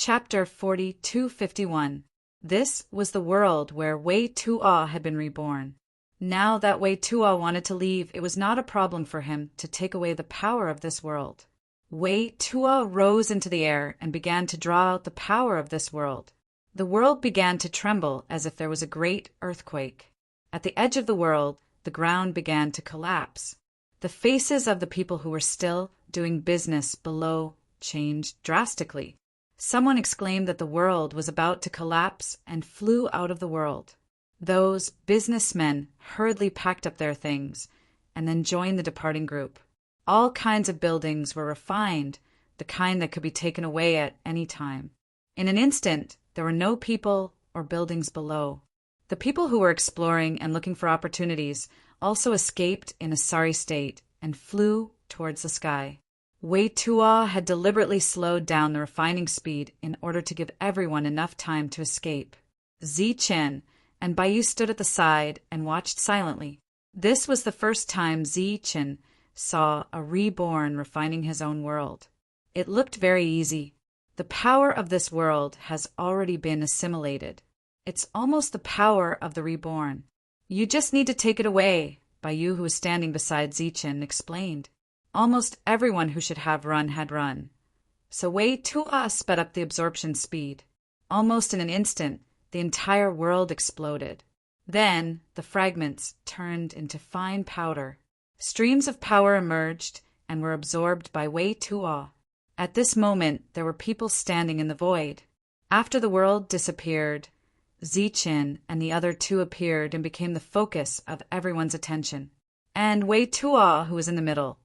Chapter 4251. This was the world where Wei Tuo had been reborn. Now that Wei Tuo wanted to leave, it was not a problem for him to take away the power of this world. Wei Tuo rose into the air and began to draw out the power of this world. The world began to tremble as if there was a great earthquake. At the edge of the world, the ground began to collapse. The faces of the people who were still doing business below changed drastically. Someone exclaimed that the world was about to collapse and flew out of the world. Those businessmen hurriedly packed up their things and then joined the departing group. All kinds of buildings were refined, the kind that could be taken away at any time. In an instant, there were no people or buildings below. The people who were exploring and looking for opportunities also escaped in a sorry state and flew towards the sky. Wei Tuo had deliberately slowed down the refining speed in order to give everyone enough time to escape. Zichen and Baiyu stood at the side and watched silently. This was the first time Zichen saw a reborn refining his own world. It looked very easy. The power of this world has already been assimilated. It's almost the power of the reborn. You just need to take it away, Baiyu, who was standing beside Zichen, explained. Almost everyone who should have run had run. So Wei Tuo sped up the absorption speed. Almost in an instant, the entire world exploded. Then the fragments turned into fine powder. Streams of power emerged and were absorbed by Wei Tuo. At this moment, there were people standing in the void. After the world disappeared, Zichen and the other two appeared and became the focus of everyone's attention. And Wei Tuo, who was in the middle,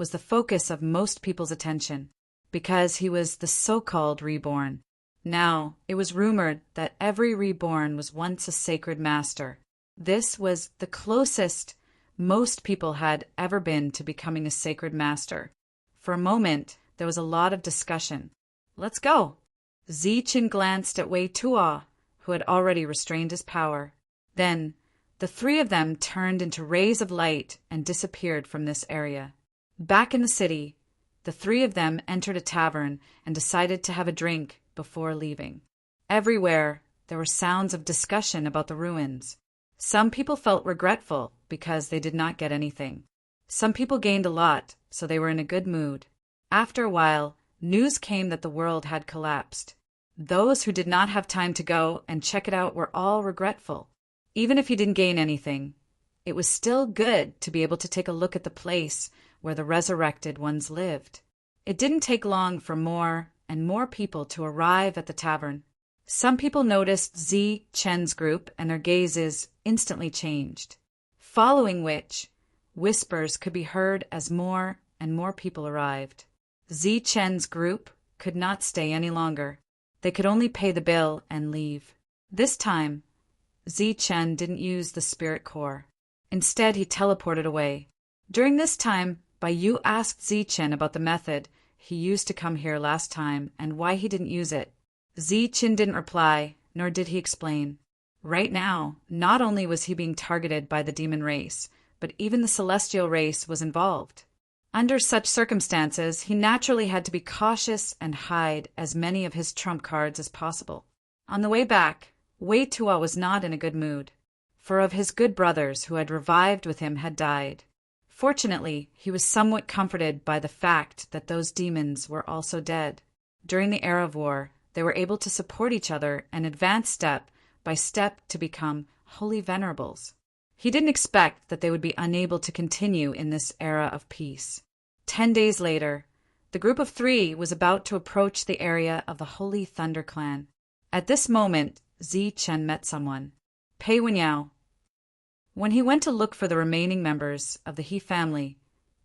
was the focus of most people's attention, because he was the so-called reborn. Now, it was rumored that every reborn was once a sacred master. This was the closest most people had ever been to becoming a sacred master. For a moment, there was a lot of discussion. Let's go. Zichen glanced at Wei Tuo, who had already restrained his power. Then, the three of them turned into rays of light and disappeared from this area. Back in the city, the three of them entered a tavern and decided to have a drink before leaving. Everywhere, there were sounds of discussion about the ruins. Some people felt regretful because they did not get anything. Some people gained a lot, so they were in a good mood. After a while, news came that the world had collapsed. Those who did not have time to go and check it out were all regretful. Even if you didn't gain anything, it was still good to be able to take a look at the place where the resurrected ones lived. It didn't take long for more and more people to arrive at the tavern. Some people noticed Zichen's group and their gazes instantly changed, following which whispers could be heard as more and more people arrived. Zichen's group could not stay any longer. They could only pay the bill and leave. This time, Zichen didn't use the spirit core. Instead, he teleported away. During this time, Baiyu asked Zichen about the method he used to come here last time and why he didn't use it. Zichen didn't reply, nor did he explain. Right now, not only was he being targeted by the demon race, but even the celestial race was involved. Under such circumstances, he naturally had to be cautious and hide as many of his trump cards as possible. On the way back, Wei Tuo was not in a good mood, for of his good brothers who had revived with him had died. Fortunately, he was somewhat comforted by the fact that those demons were also dead. During the era of war, they were able to support each other and advance step by step to become holy venerables. He didn't expect that they would be unable to continue in this era of peace. 10 days later, the group of three was about to approach the area of the Holy Thunder Clan. At this moment, Zichen met someone, Pei Wenyao. When he went to look for the remaining members of the He family,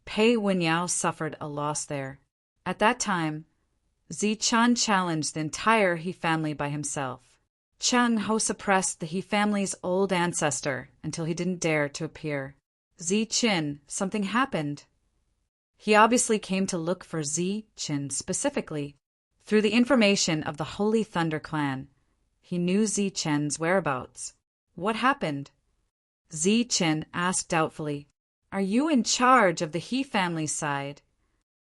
Pei Wenyao suffered a loss there. At that time, Zichen challenged the entire He family by himself. Cheng Ho suppressed the He family's old ancestor until he didn't dare to appear. Zichen, something happened. He obviously came to look for Zichen specifically. Through the information of the Holy Thunder Clan, he knew Zichen's whereabouts. What happened? Zichen asked doubtfully. Are you in charge of the He family's side?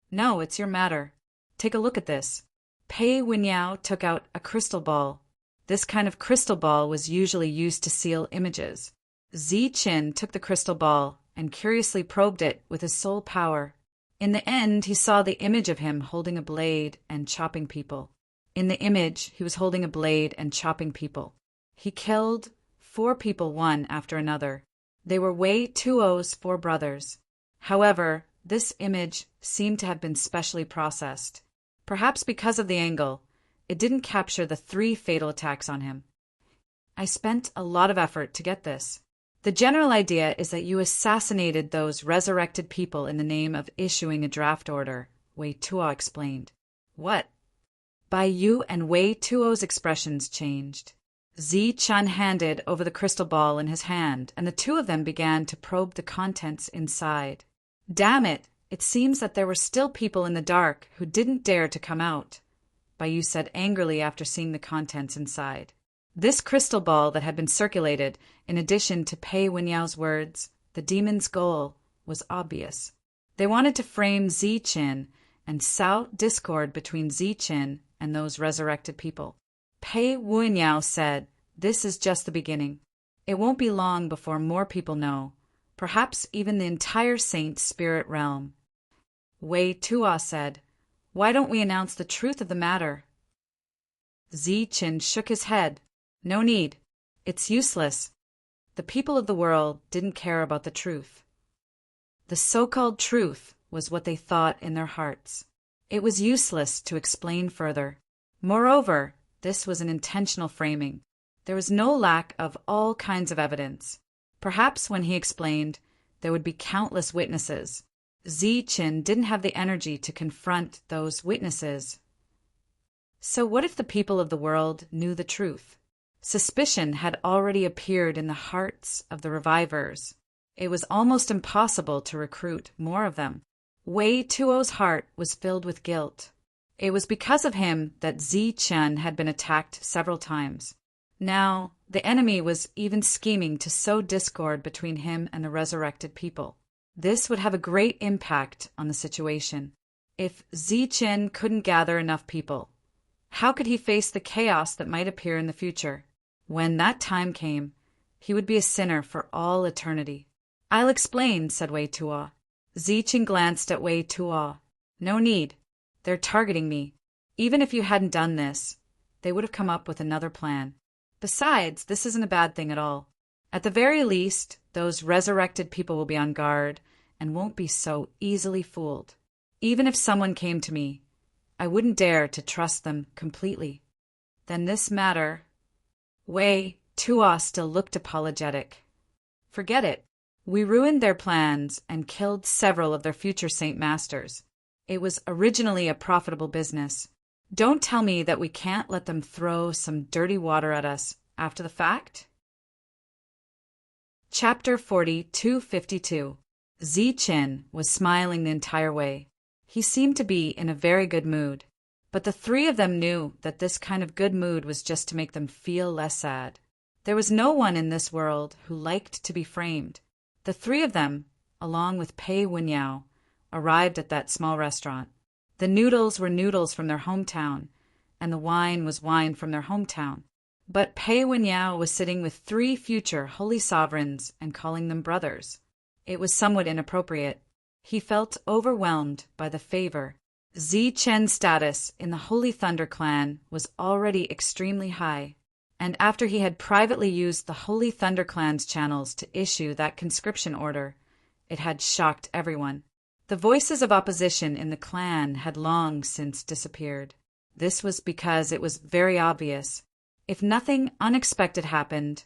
No, it's your matter. Take a look at this. Pei Winyao took out a crystal ball. This kind of crystal ball was usually used to seal images. Ziqin took the crystal ball and curiously probed it with his soul power. In the end, he saw the image of him holding a blade and chopping people. In the image, he was holding a blade and chopping people. He killed 4 people one after another. They were Wei Tuo's 4 brothers. However, this image seemed to have been specially processed. Perhaps because of the angle, it didn't capture the 3 fatal attacks on him. I spent a lot of effort to get this. The general idea is that you assassinated those resurrected people in the name of issuing a draft order, Wei Tuo explained. What? Bai Yu and Wei Tuo's expressions changed. Ziqin handed over the crystal ball in his hand, and the 2 of them began to probe the contents inside. Damn it! It seems that there were still people in the dark who didn't dare to come out, Bai Yu said angrily after seeing the contents inside. This crystal ball that had been circulated, in addition to Pei Winyao's words, the demon's goal, was obvious. They wanted to frame Ziqin and sow discord between Ziqin and those resurrected people. Pei Winyao said, "This is just the beginning. It won't be long before more people know, perhaps even the entire saint spirit realm." Wei Tuo said, "Why don't we announce the truth of the matter?" Ziqin shook his head. "No need. It's useless. The people of the world didn't care about the truth. The so-called truth was what they thought in their hearts. It was useless to explain further. Moreover, this was an intentional framing. There was no lack of all kinds of evidence. Perhaps when he explained, there would be countless witnesses. Ziqin didn't have the energy to confront those witnesses. So what if the people of the world knew the truth? Suspicion had already appeared in the hearts of the revivers. It was almost impossible to recruit more of them. Wei Tuo's heart was filled with guilt. It was because of him that Ziqin had been attacked several times. Now, the enemy was even scheming to sow discord between him and the resurrected people. This would have a great impact on the situation. If Ziqin couldn't gather enough people, how could he face the chaos that might appear in the future? When that time came, he would be a sinner for all eternity. "I'll explain," said Wei Tuo. Ziqin glanced at Wei Tuo. "No need. They're targeting me. Even if you hadn't done this, they would have come up with another plan. Besides, this isn't a bad thing at all. At the very least, those resurrected people will be on guard and won't be so easily fooled. Even if someone came to me, I wouldn't dare to trust them completely. Then this matter..." Wei Tuo still looked apologetic. "Forget it. We ruined their plans and killed several of their future Saint Masters. It was originally a profitable business. Don't tell me that we can't let them throw some dirty water at us after the fact?" Chapter 42:52. Ziqin was smiling the entire way. He seemed to be in a very good mood. But the 3 of them knew that this kind of good mood was just to make them feel less sad. There was no one in this world who liked to be framed. The 3 of them, along with Pei Winyao, arrived at that small restaurant. The noodles were noodles from their hometown, and the wine was wine from their hometown. But Pei Winyao was sitting with 3 future holy sovereigns and calling them brothers. It was somewhat inappropriate. He felt overwhelmed by the favor. Ziqin's status in the Holy Thunder clan was already extremely high, and after he had privately used the Holy Thunder clan's channels to issue that conscription order, it had shocked everyone. The voices of opposition in the clan had long since disappeared. This was because it was very obvious. If nothing unexpected happened,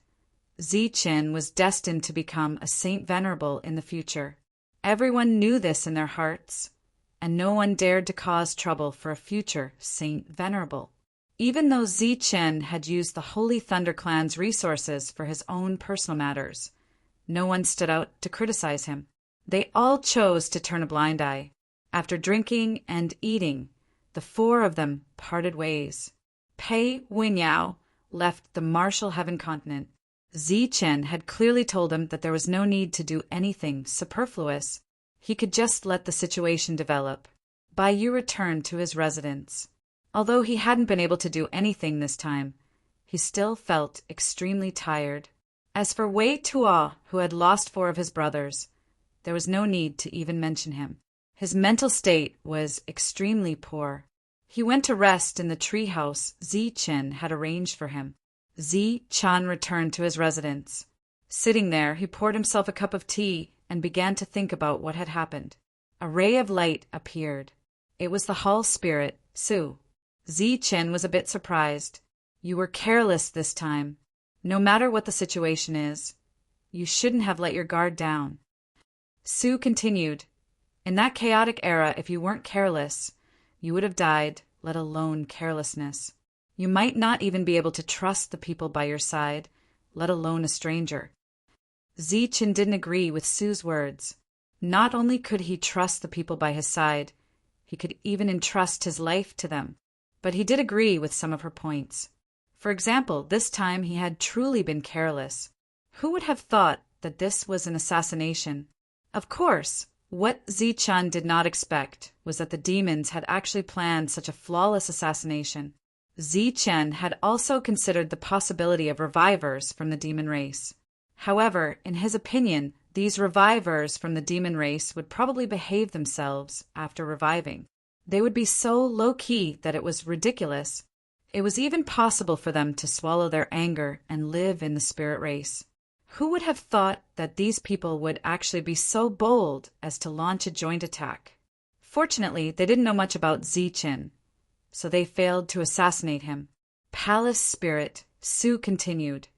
Ziqin was destined to become a Saint Venerable in the future. Everyone knew this in their hearts, and no one dared to cause trouble for a future Saint Venerable. Even though Ziqin had used the Holy Thunder clan's resources for his own personal matters, no one stood out to criticize him. They all chose to turn a blind eye. After drinking and eating, the 4 of them parted ways. Pei Winyao left the martial heaven continent. Ziqin had clearly told him that there was no need to do anything superfluous. He could just let the situation develop. Bai Yu returned to his residence. Although he hadn't been able to do anything this time, he still felt extremely tired. As for Wei Tuo, who had lost 4 of his brothers, there was no need to even mention him. His mental state was extremely poor. He went to rest in the tree house Zi Chen had arranged for him. Zi Chen returned to his residence. Sitting there, he poured himself a cup of tea and began to think about what had happened. A ray of light appeared. It was the hall spirit, Su. Zi Chen was a bit surprised. You were careless this time. No matter what the situation is, you shouldn't have let your guard down. Su continued, in that chaotic era, if you weren't careless, you would have died, let alone carelessness. You might not even be able to trust the people by your side, let alone a stranger. Zi Chen didn't agree with Su's words. Not only could he trust the people by his side, he could even entrust his life to them. But he did agree with some of her points. For example, this time he had truly been careless. Who would have thought that this was an assassination? Of course, what Zi Chen did not expect was that the demons had actually planned such a flawless assassination. Zi Chen had also considered the possibility of revivers from the demon race. However, in his opinion, these revivers from the demon race would probably behave themselves after reviving. They would be so low-key that it was ridiculous. It was even possible for them to swallow their anger and live in the spirit race. Who would have thought that these people would actually be so bold as to launch a joint attack? Fortunately, they didn't know much about Zi Chen, so they failed to assassinate him. Palace spirit, Su continued.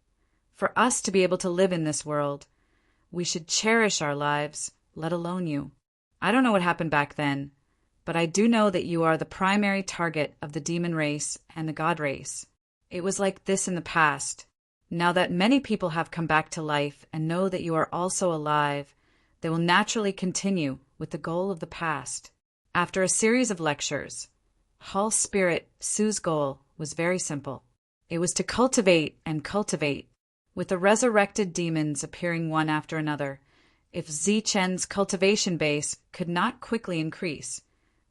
For us to be able to live in this world, we should cherish our lives, let alone you. I don't know what happened back then, but I do know that you are the primary target of the demon race and the god race. It was like this in the past. Now that many people have come back to life and know that you are also alive, they will naturally continue with the goal of the past. After a series of lectures, Hall Spirit Su's goal was very simple. It was to cultivate and cultivate, with the resurrected demons appearing one after another. If Zi Chen's cultivation base could not quickly increase,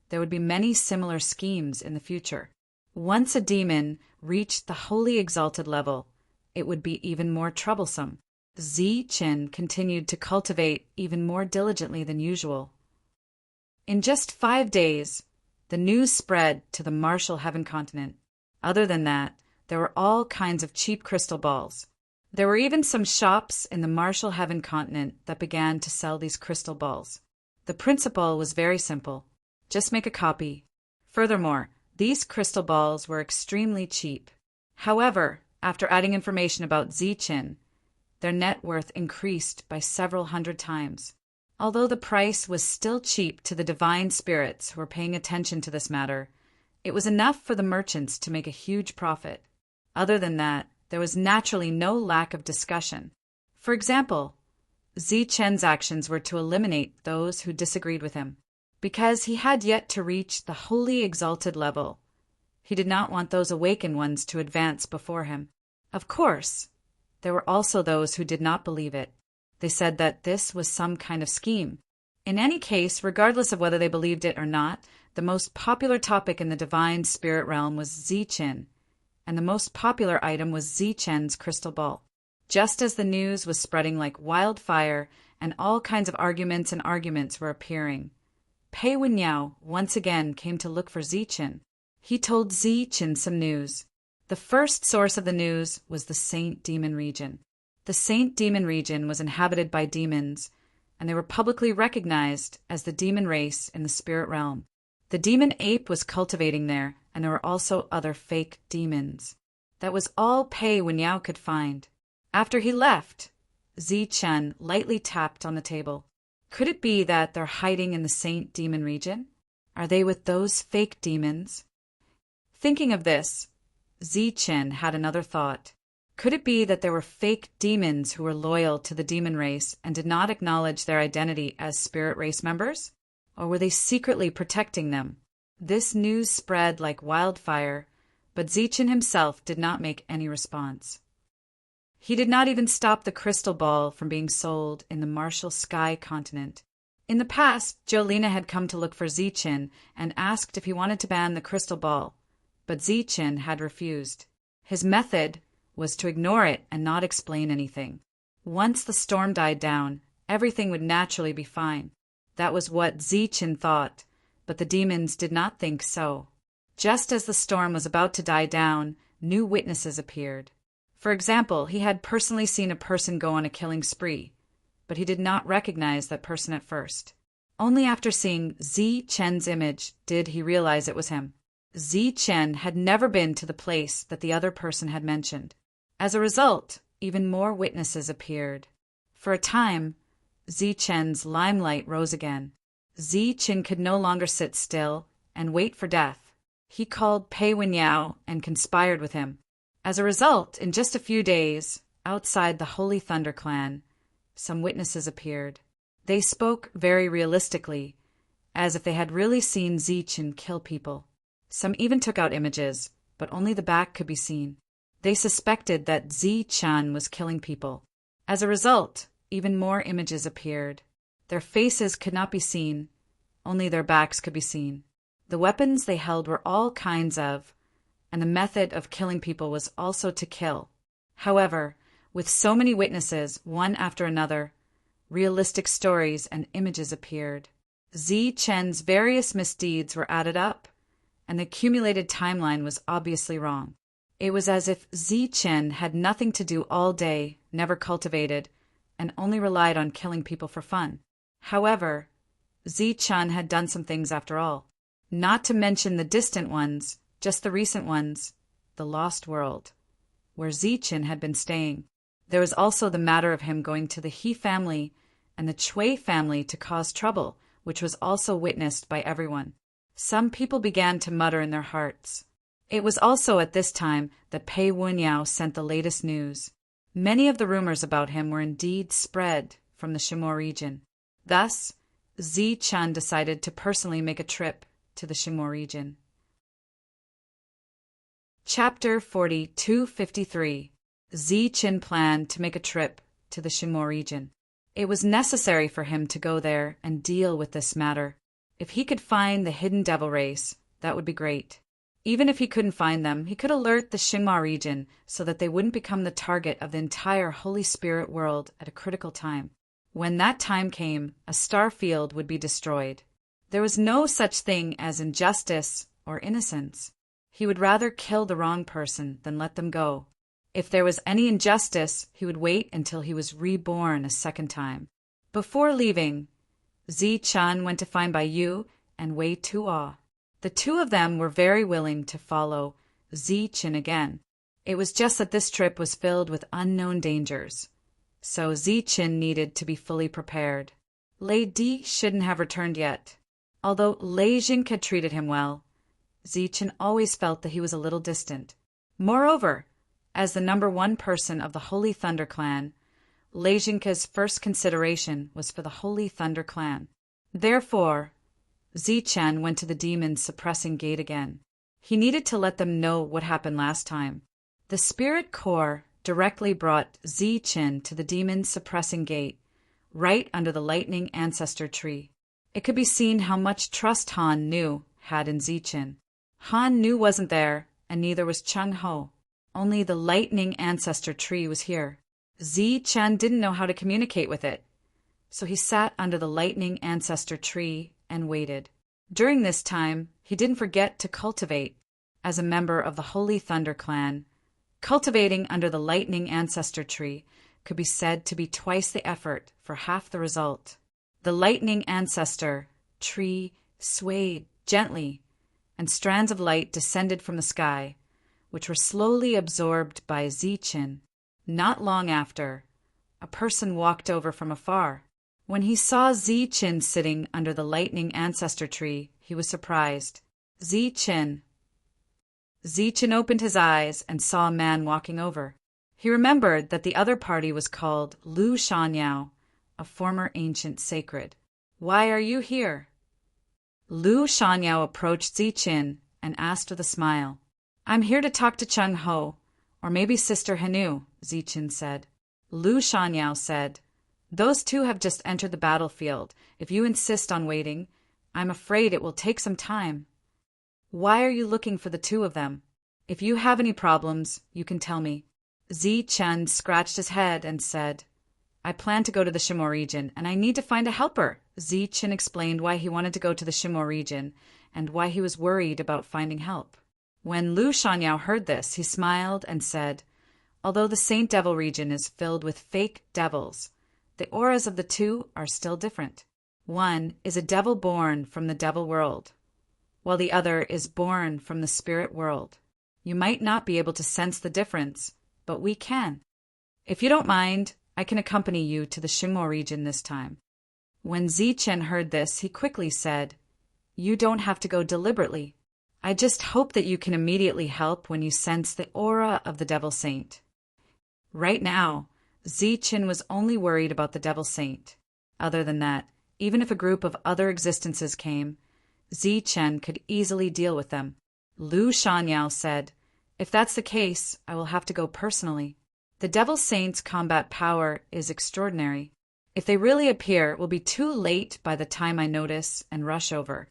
there would be many similar schemes in the future. Once a demon reached the wholly exalted level, it would be even more troublesome. Zi Chen continued to cultivate even more diligently than usual. In just 5 days, the news spread to the Martial Heaven continent. Other than that, there were all kinds of cheap crystal balls. There were even some shops in the Martial Heaven continent that began to sell these crystal balls. The principle was very simple. Just make a copy. Furthermore, these crystal balls were extremely cheap. However, after adding information about Zi Chen, their net worth increased by several hundred times. Although the price was still cheap to the divine spirits who were paying attention to this matter, it was enough for the merchants to make a huge profit. Other than that, there was naturally no lack of discussion. For example, Zi Chen's actions were to eliminate those who disagreed with him. Because he had yet to reach the wholly exalted level, he did not want those awakened ones to advance before him. Of course, there were also those who did not believe it. They said that this was some kind of scheme. In any case, regardless of whether they believed it or not, the most popular topic in the divine spirit realm was Zi Chen, and the most popular item was Zi Chen's crystal ball. Just as the news was spreading like wildfire and all kinds of arguments were appearing, Pei Wenyao once again came to look for Zi Chen. He told Zi Chen some news. The first source of the news was the Saint Demon region. The Saint Demon region was inhabited by demons, and they were publicly recognized as the demon race in the spirit realm. The demon ape was cultivating there, and there were also other fake demons. That was all Pei Wenyao could find. After he left, Zi Chen lightly tapped on the table. Could it be that they're hiding in the Saint Demon region? Are they with those fake demons? Thinking of this, Zi Chen had another thought. Could it be that there were fake demons who were loyal to the demon race and did not acknowledge their identity as spirit race members? Or were they secretly protecting them? This news spread like wildfire, but Zi Chen himself did not make any response. He did not even stop the crystal ball from being sold in the Martial Sky continent. In the past, Jolina had come to look for Zi Chen and asked if he wanted to ban the crystal ball, but Zichen had refused. His method was to ignore it and not explain anything. Once the storm died down, everything would naturally be fine. That was what Zichen thought, but the demons did not think so. Just as the storm was about to die down, new witnesses appeared. For example, he had personally seen a person go on a killing spree, but he did not recognize that person at first. Only after seeing Zichen's image did he realize it was him. Zichen had never been to the place that the other person had mentioned. As a result, even more witnesses appeared. For a time, Zichen's limelight rose again. Zichen could no longer sit still and wait for death. He called Pei Wenyao and conspired with him. As a result, in just a few days, outside the Holy Thunder Clan, some witnesses appeared. They spoke very realistically, as if they had really seen Zichen kill people. Some even took out images, but only the back could be seen. They suspected that Zichen was killing people. As a result, even more images appeared. Their faces could not be seen, only their backs could be seen. The weapons they held were all kinds of, and the method of killing people was also to kill. However, with so many witnesses, one after another, realistic stories and images appeared. Zichen's various misdeeds were added up, and the accumulated timeline was obviously wrong. It was as if Zichen had nothing to do all day, never cultivated, and only relied on killing people for fun. However, Zichen had done some things after all. Not to mention the distant ones, just the recent ones, the Lost World, where Zichen had been staying. There was also the matter of him going to the He family and the Chui family to cause trouble, which was also witnessed by everyone. Some people began to mutter in their hearts. It was also at this time that Pei Wenyao sent the latest news. Many of the rumors about him were indeed spread from the Shimo region. Thus, Zichen decided to personally make a trip to the Shimo region. Chapter 4253. Zichen planned to make a trip to the Shimo region. It was necessary for him to go there and deal with this matter. If he could find the hidden devil race, that would be great. Even if he couldn't find them, he could alert the Xingma region so that they wouldn't become the target of the entire Holy Spirit world at a critical time. When that time came, a star field would be destroyed. There was no such thing as injustice or innocence. He would rather kill the wrong person than let them go. If there was any injustice, he would wait until he was reborn a second time. Before leaving, Zichen went to find Bai Yu and Wei Tuo. The two of them were very willing to follow Zichen again. It was just that this trip was filled with unknown dangers, so Zichen needed to be fully prepared. Lei Di shouldn't have returned yet. Although Lei Jing had treated him well, Zichen always felt that he was a little distant. Moreover, as the number one person of the Holy Thunder Clan, Lei Jing's first consideration was for the Holy Thunder Clan. Therefore, Zichen went to the demons' suppressing gate again. He needed to let them know what happened last time. The spirit core directly brought Zichen to the demons' suppressing gate, right under the lightning ancestor tree. It could be seen how much trust Han Nu had in Zichen. Han Nu wasn't there, and neither was Chung Ho. Only the lightning ancestor tree was here. Zichen didn't know how to communicate with it, so he sat under the lightning ancestor tree and waited. During this time, he didn't forget to cultivate. As a member of the Holy Thunder Clan, cultivating under the lightning ancestor tree could be said to be twice the effort for half the result. The lightning ancestor tree swayed gently, and strands of light descended from the sky, which were slowly absorbed by Zichen. Not long after, a person walked over from afar. When he saw Zichen sitting under the lightning ancestor tree, he was surprised. Zichen opened his eyes and saw a man walking over. He remembered that the other party was called Lu Shanyao, a former ancient sacred. "Why are you here?" Lu Shanyao approached Zichen and asked with a smile. "I'm here to talk to Chung Ho, or maybe Sister Hanu," Zichen said. Lu Shanyao said, "Those two have just entered the battlefield. If you insist on waiting, I'm afraid it will take some time." "Why are you looking for the two of them?" If you have any problems, you can tell me. Chen scratched his head and said, I plan to go to the Shimo region, and I need to find a helper. Chen explained why he wanted to go to the Shimo region and why he was worried about finding help. When Lu Shangyao heard this, he smiled and said, although the Saint Devil region is filled with fake devils, the auras of the two are still different. One is a devil born from the devil world, while the other is born from the spirit world. You might not be able to sense the difference, but we can. If you don't mind, I can accompany you to the Shimo region this time. When Chen heard this, he quickly said, you don't have to go deliberately. I just hope that you can immediately help when you sense the aura of the Devil Saint. Right now, Chen was only worried about the Devil Saint. Other than that, even if a group of other existences came, Chen could easily deal with them. Lu Shangyao said, if that's the case, I will have to go personally. The Devil Saint's combat power is extraordinary. If they really appear, it will be too late by the time I notice and rush over.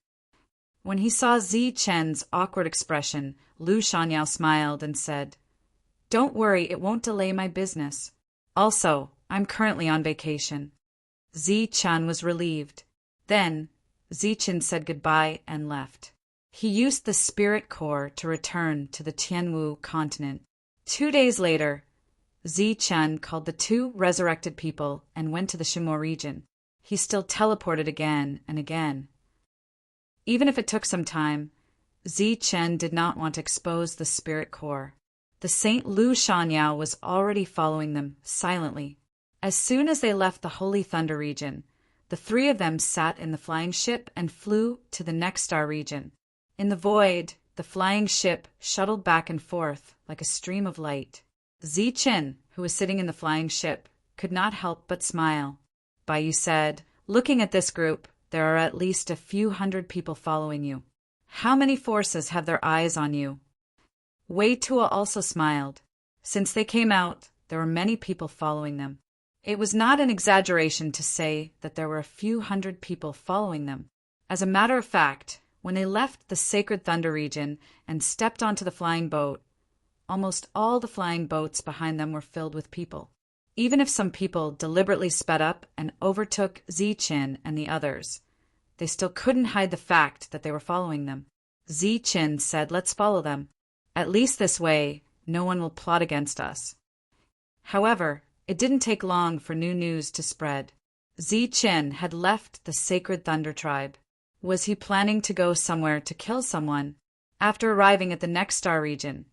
When he saw Chen's awkward expression, Lu Shangyao smiled and said, don't worry, it won't delay my business. Also, I'm currently on vacation. Chen was relieved. Then, Chen said goodbye and left. He used the spirit core to return to the Tianwu continent. 2 days later, Chen called the 2 resurrected people and went to the Shimo region. He still teleported again and again. Even if it took some time, Chen did not want to expose the spirit core. The Saint Lu Shangyao was already following them silently. As soon as they left the Holy Thunder region, the 3 of them sat in the flying ship and flew to the next star region. In the void, the flying ship shuttled back and forth like a stream of light. Chen, who was sitting in the flying ship, could not help but smile. Bai Yu said, looking at this group, there are at least a few hundred people following you. How many forces have their eyes on you? Wei Tuo also smiled. Since they came out, there were many people following them. It was not an exaggeration to say that there were a few hundred people following them. As a matter of fact, when they left the Sacred Thunder region and stepped onto the flying boat, almost all the flying boats behind them were filled with people. Even if some people deliberately sped up and overtook Chen and the others, they still couldn't hide the fact that they were following them. Chen said, let's follow them. At least this way, no one will plot against us. However, it didn't take long for new news to spread. Chen had left the Sacred Thunder tribe. Was he planning to go somewhere to kill someone? After arriving at the next star region,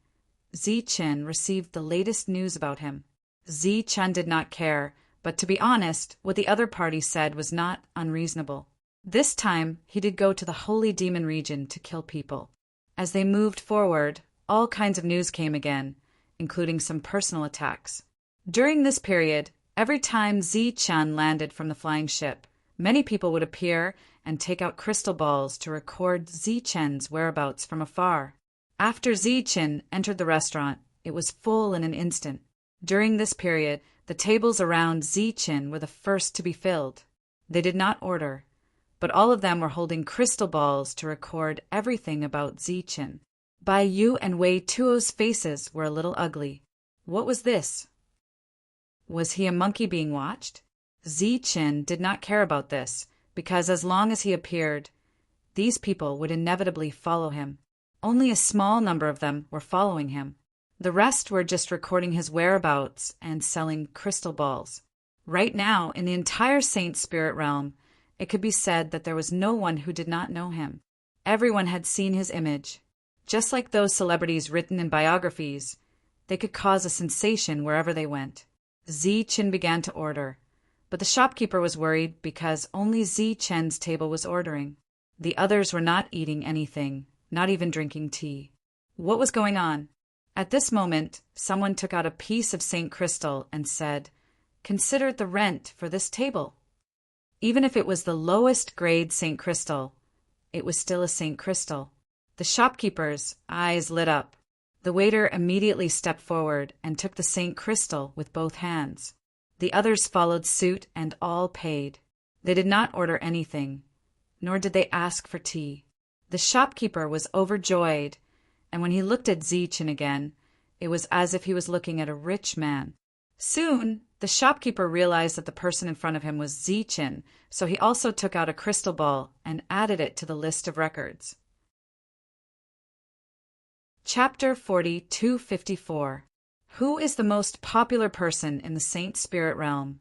Chen received the latest news about him. Chen did not care, but to be honest, what the other party said was not unreasonable. This time, he did go to the Holy Demon region to kill people. As they moved forward, all kinds of news came again, including some personal attacks. During this period, every time Chen landed from the flying ship, many people would appear and take out crystal balls to record Chen's whereabouts from afar. After Chen entered the restaurant, it was full in an instant. During this period, the tables around Chen were the first to be filled. They did not order, but all of them were holding crystal balls to record everything about Chen. Bai Yu and Wei Tuo's faces were a little ugly. What was this? Was he a monkey being watched? Chen did not care about this, because as long as he appeared, these people would inevitably follow him. Only a small number of them were following him. The rest were just recording his whereabouts and selling crystal balls. Right now, in the entire Saint Spirit realm, it could be said that there was no one who did not know him. Everyone had seen his image. Just like those celebrities written in biographies, they could cause a sensation wherever they went. Chen began to order, but the shopkeeper was worried because only Chen's table was ordering. The others were not eating anything, not even drinking tea. What was going on? At this moment, someone took out a piece of Saint Crystal and said, "Consider the rent for this table." Even if it was the lowest grade Saint Crystal, it was still a Saint Crystal. The shopkeeper's eyes lit up. The waiter immediately stepped forward and took the Saint Crystal with both hands. The others followed suit and all paid. They did not order anything, nor did they ask for tea. The shopkeeper was overjoyed and when he looked at Zichen again, it was as if he was looking at a rich man. Soon, the shopkeeper realized that the person in front of him was Zichen, so he also took out a crystal ball and added it to the list of records. Chapter 4254. Who is the most popular person in the Saint Spirit realm?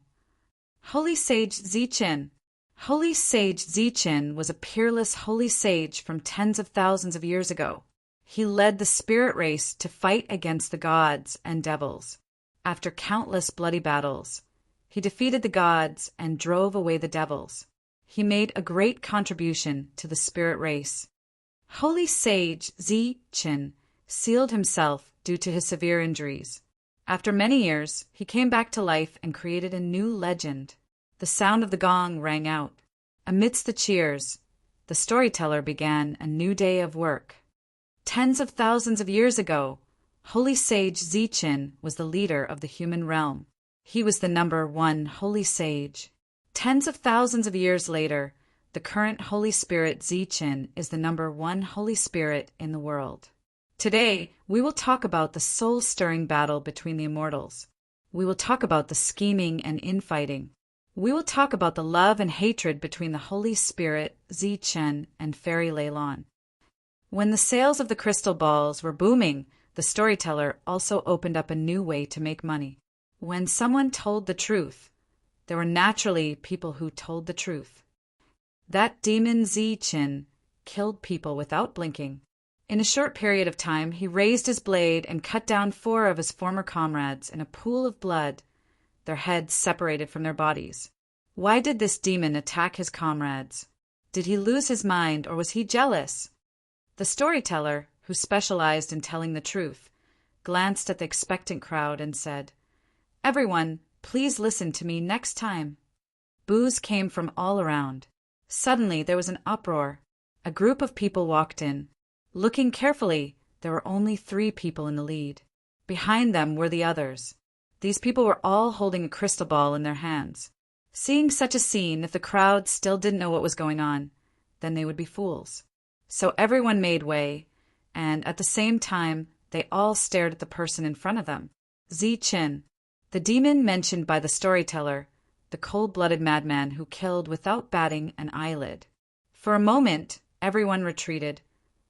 Holy Sage Zichen. Holy Sage Zichen was a peerless holy sage from tens of thousands of years ago. He led the spirit race to fight against the gods and devils. After countless bloody battles, he defeated the gods and drove away the devils. He made a great contribution to the spirit race. Holy Sage Zichen sealed himself due to his severe injuries. After many years, he came back to life and created a new legend. The sound of the gong rang out. Amidst the cheers, the storyteller began a new day of work. Tens of thousands of years ago, Holy Sage Zichen was the leader of the human realm. He was the number one Holy Sage. Tens of thousands of years later, the current Holy Spirit Zichen is the number one Holy Spirit in the world. Today, we will talk about the soul-stirring battle between the immortals. We will talk about the scheming and infighting. We will talk about the love and hatred between the Holy Spirit Zichen and Fairy Leilon. When the sales of the crystal balls were booming, the storyteller also opened up a new way to make money. When someone told the truth, there were naturally people who told the truth. That demon Zichen killed people without blinking. In a short period of time, he raised his blade and cut down 4 of his former comrades in a pool of blood, their heads separated from their bodies. Why did this demon attack his comrades? Did he lose his mind, or was he jealous? The storyteller, who specialized in telling the truth, glanced at the expectant crowd and said, "Everyone, please listen to me next time." Boos came from all around. Suddenly there was an uproar. A group of people walked in. Looking carefully, there were only 3 people in the lead. Behind them were the others. These people were all holding a crystal ball in their hands. Seeing such a scene, if the crowd still didn't know what was going on, then they would be fools. So everyone made way, and at the same time, they all stared at the person in front of them, Zichen, the demon mentioned by the storyteller, the cold-blooded madman who killed without batting an eyelid. For a moment, everyone retreated,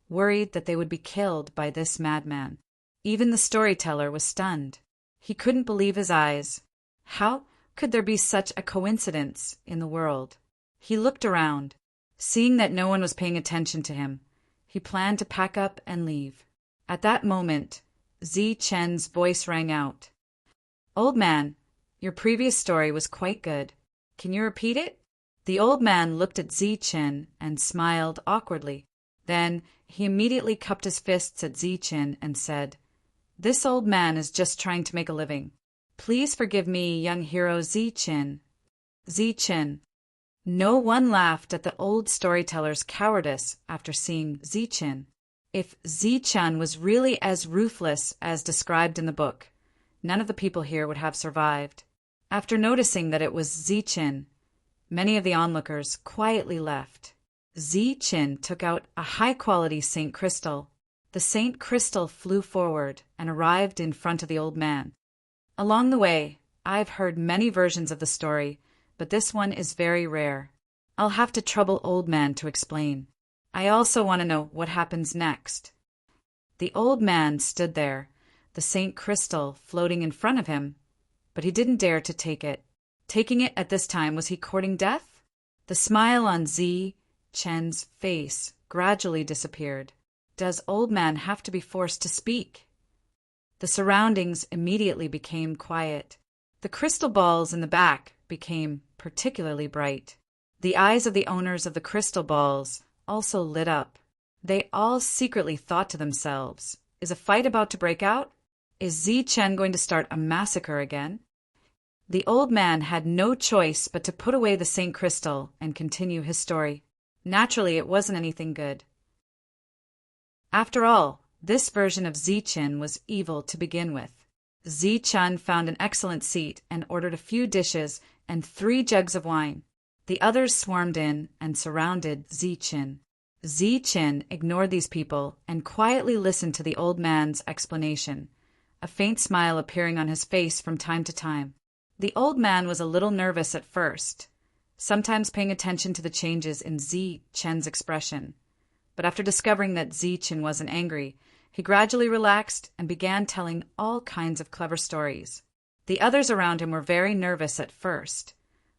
worried that they would be killed by this madman. Even the storyteller was stunned. He couldn't believe his eyes. How could there be such a coincidence in the world? He looked around. Seeing that no one was paying attention to him, he planned to pack up and leave. At that moment, Zichen's voice rang out. "Old man, your previous story was quite good. Can you repeat it?" The old man looked at Zichen and smiled awkwardly. Then he immediately cupped his fists at Zichen and said, "This old man is just trying to make a living. Please forgive me, young hero Zichen." Zichen. No one laughed at the old storyteller's cowardice after seeing Zichen. If Zichen was really as ruthless as described in the book, none of the people here would have survived. After noticing that it was Zichen, many of the onlookers quietly left. Zichen took out a high-quality Saint Crystal. The Saint Crystal flew forward and arrived in front of the old man. Along the way, I've heard many versions of the story, but this one is very rare. I'll have to trouble old man to explain. I also want to know what happens next. The old man stood there, the Saint Crystal floating in front of him, but he didn't dare to take it. Taking it at this time, was he courting death? The smile on Zichen's face gradually disappeared. Does old man have to be forced to speak? The surroundings immediately became quiet. The crystal balls in the back became particularly bright. The eyes of the owners of the crystal balls also lit up. They all secretly thought to themselves, is a fight about to break out? Is Zichen going to start a massacre again? The old man had no choice but to put away the Saint Crystal and continue his story. Naturally, it wasn't anything good. After all, this version of Zichen was evil to begin with. Zichen found an excellent seat and ordered a few dishes and 3 jugs of wine. The others swarmed in and surrounded Zichen. Zi-Chin ignored these people and quietly listened to the old man's explanation, a faint smile appearing on his face from time to time. The old man was a little nervous at first, sometimes paying attention to the changes in Zi-Chen's expression. But after discovering that Zi-Chen wasn't angry, he gradually relaxed and began telling all kinds of clever stories. The others around him were very nervous at first,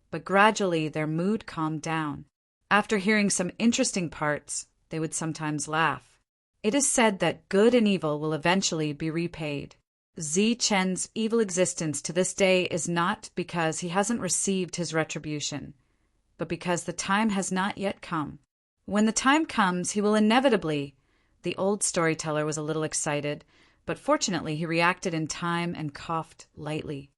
but gradually their mood calmed down. After hearing some interesting parts, they would sometimes laugh. It is said that good and evil will eventually be repaid. Zi-Chen's evil existence to this day is not because he hasn't received his retribution, but because the time has not yet come. When the time comes, he will inevitably— The old storyteller was a little excited, but fortunately he reacted in time and coughed lightly.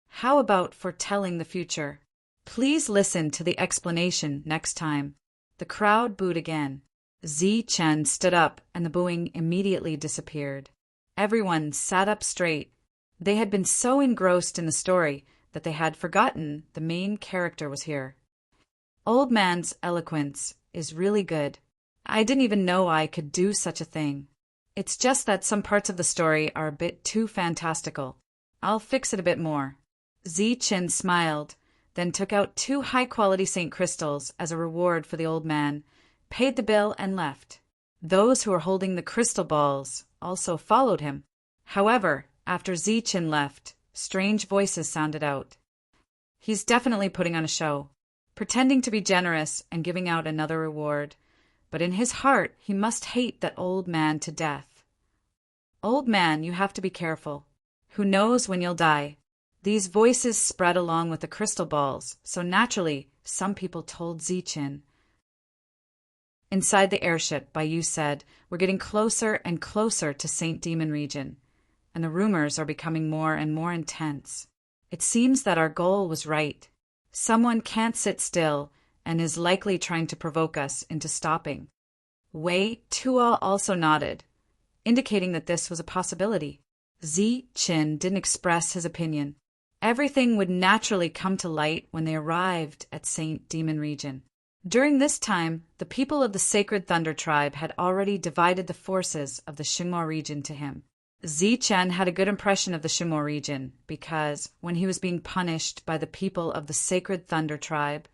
How about foretelling the future? Please listen to the explanation next time. The crowd booed again. Zi-Chen stood up and the booing immediately disappeared. Everyone sat up straight. They had been so engrossed in the story that they had forgotten the main character was here. Old man's eloquence is really good. I didn't even know I could do such a thing. It's just that some parts of the story are a bit too fantastical. I'll fix it a bit more. Zi-Chin smiled, then took out 2 high-quality St. Crystals as a reward for the old man, paid the bill, and left. Those who were holding the crystal balls also followed him. However, after Zi-Chin left, strange voices sounded out. He's definitely putting on a show, pretending to be generous and giving out another reward. But in his heart, he must hate that old man to death. Old man, you have to be careful. Who knows when you'll die? These voices spread along with the crystal balls, so naturally, some people told Zi-Chin. Inside the airship, Baiyu said, we're getting closer and closer to Saint Demon region, and the rumors are becoming more and more intense. It seems that our goal was right. Someone can't sit still and is likely trying to provoke us into stopping. Wei Tuo also nodded, indicating that this was a possibility. Zi-Chin didn't express his opinion. Everything would naturally come to light when they arrived at Saint Demon region. During this time, the people of the Sacred Thunder Tribe had already divided the forces of the Xingmo region to him. Zi-Chen had a good impression of the Xingmo region because, when he was being punished by the people of the Sacred Thunder Tribe,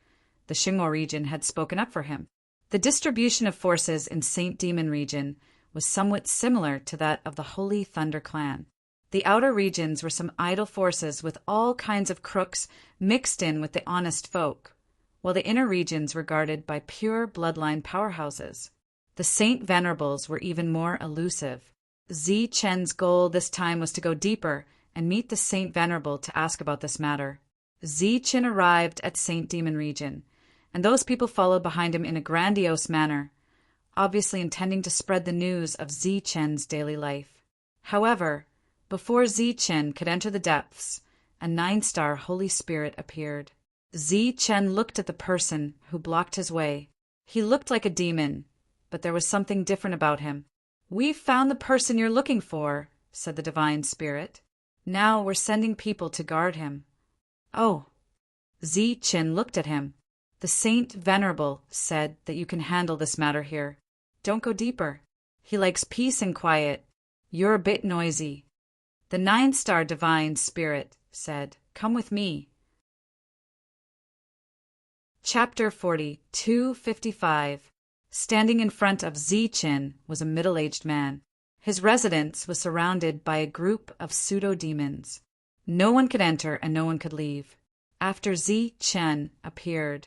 the Xingmo region had spoken up for him. The distribution of forces in Saint Demon region was somewhat similar to that of the Holy Thunder Clan. The outer regions were some idle forces with all kinds of crooks mixed in with the honest folk, while the inner regions were guarded by pure bloodline powerhouses. The Saint Venerables were even more elusive. Zi-Chen's goal this time was to go deeper and meet the Saint Venerable to ask about this matter. Zi-Chen arrived at Saint Demon region, and those people followed behind him in a grandiose manner, obviously intending to spread the news of Zi-Chen's daily life. However, before Zi-Chen could enter the depths, a 9-star Holy Spirit appeared. Zi-Chen looked at the person who blocked his way. He looked like a demon, but there was something different about him. "We've found the person you're looking for," said the Divine Spirit. "Now we're sending people to guard him." "Oh." Zi-Chen looked at him. "The Saint Venerable said that you can handle this matter here. Don't go deeper. He likes peace and quiet. You're a bit noisy." The 9-star Divine Spirit said, "Come with me." Chapter 40, 255. Standing in front of Zi-Chen was a middle-aged man. His residence was surrounded by a group of pseudo-demons. No one could enter and no one could leave. After Zi-Chen appeared,